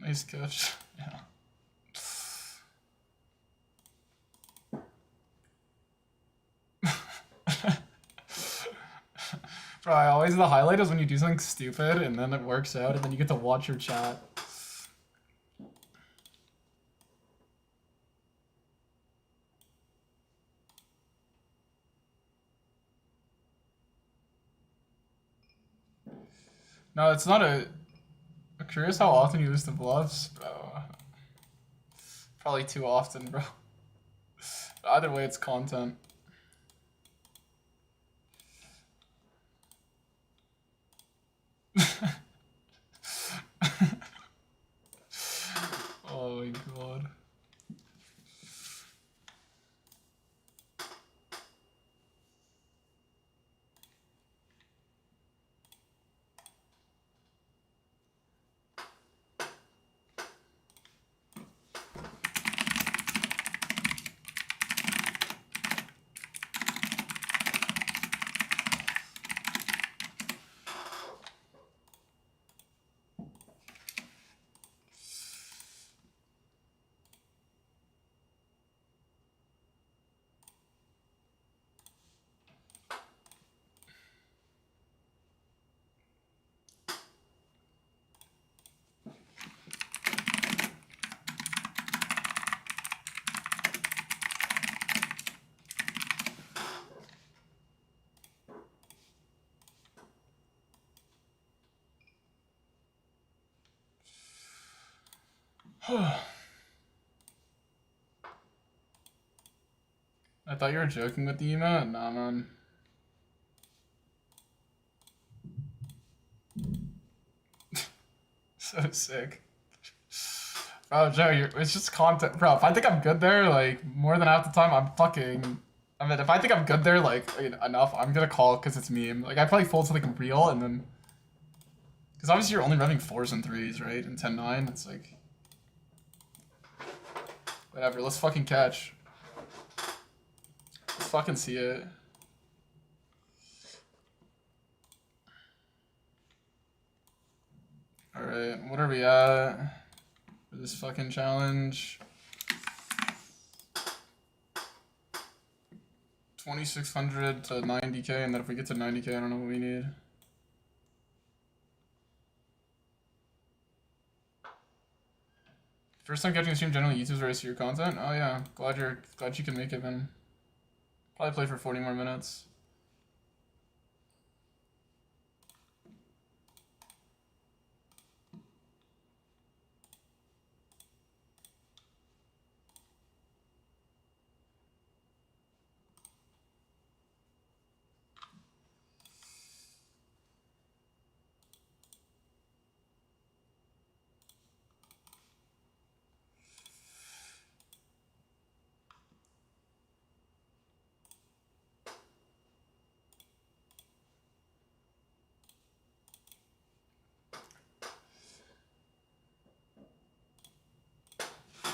Nice catch. Yeah. Bro, I always the highlight is when you do something stupid and then it works out and then you get to watch your chat. No, it's not a. I'm curious how often you lose to bluffs, bro. Probably too often, bro. Either way, it's content. Oh my god. I thought you were joking with the emote? Nah, man. So sick. Bro, Joe, it's just content. Bro, if I think I'm good there, like, more than half the time, I'm fucking. I mean, if I think I'm good there, like, enough, I'm gonna call because it's meme. Like, I probably fold something real and then. Because obviously you're only revving 4s and 3s, right? And 10-9, it's like. Whatever, let's fucking catch. Let's fucking see it. Alright, what are we at for this fucking challenge? 2,600 to 90k, and then if we get to 90k, I don't know what we need. First time catching a stream, generally YouTube's where I see your content. Oh yeah, glad you can make it, man. Probably play for 40 more minutes.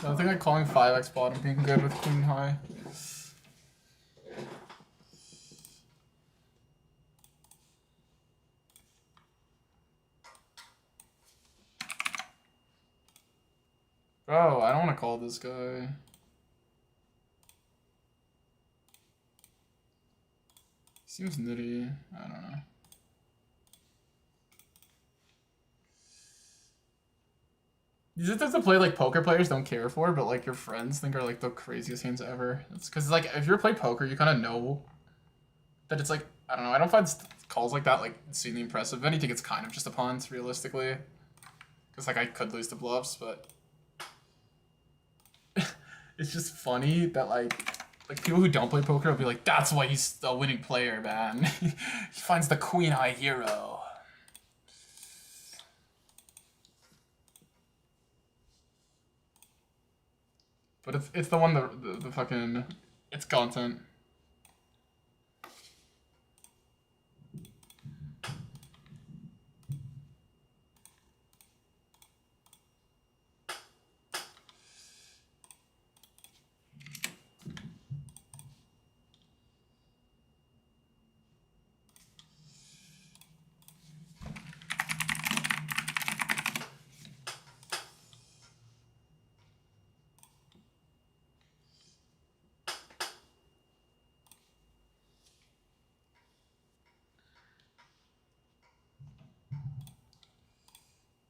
I think like calling 5x bottom being good with queen high. Bro, I don't want to call this guy. Seems nitty. I don't know. These are things to play like poker players don't care for, but like your friends think are like the craziest hands ever. It's because like if you're playing poker, you kind of know that it's like I don't know. I don't find calls like that like insanely impressive. If anything, it's kind of just a punt realistically. Because like I could lose to bluffs, but it's just funny that like people who don't play poker will be like, that's why he's a winning player, man. He finds the queen high hero. But it's the one the fucking it's content.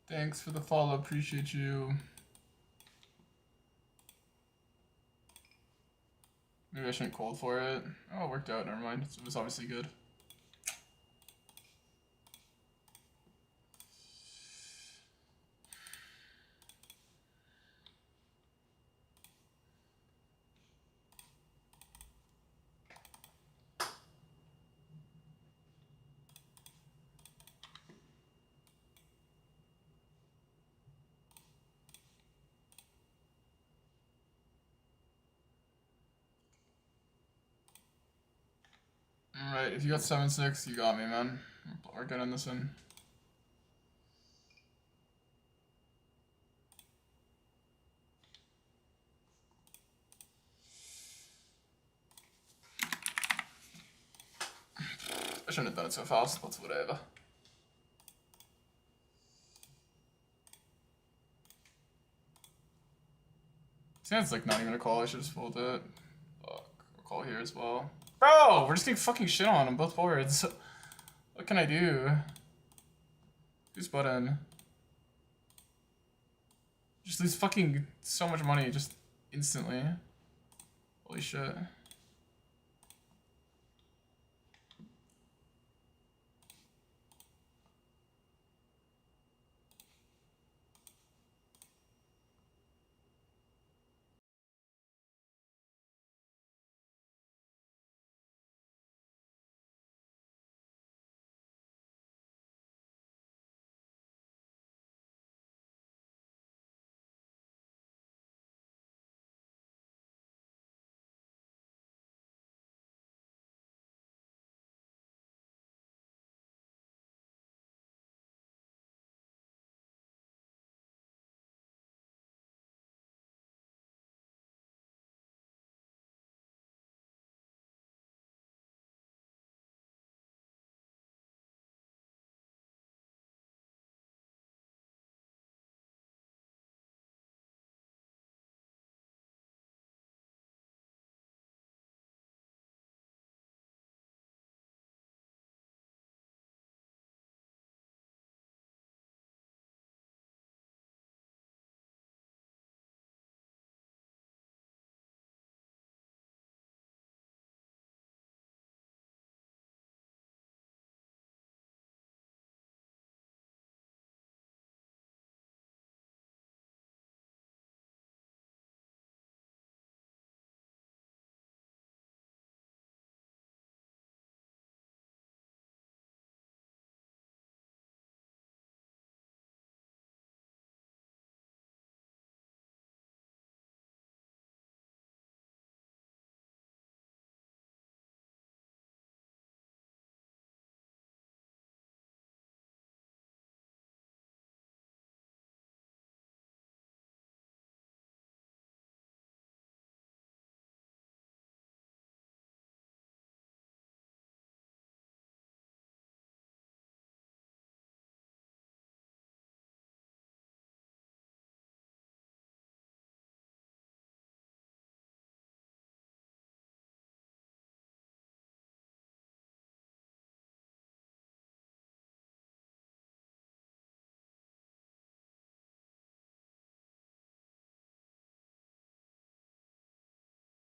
Thanks for the follow, appreciate you. Maybe I shouldn't cold for it. Oh, it worked out, never mind. It was obviously good. Alright, if you got 7-6, you got me, man. We're getting this in. I shouldn't have done it so fast, but whatever. See, it's like not even a call, I should just fold it. Fuck, we'll call here as well. Bro, we're just getting fucking shit on both boards. What can I do? Who's button? Just lose fucking so much money just instantly. Holy shit.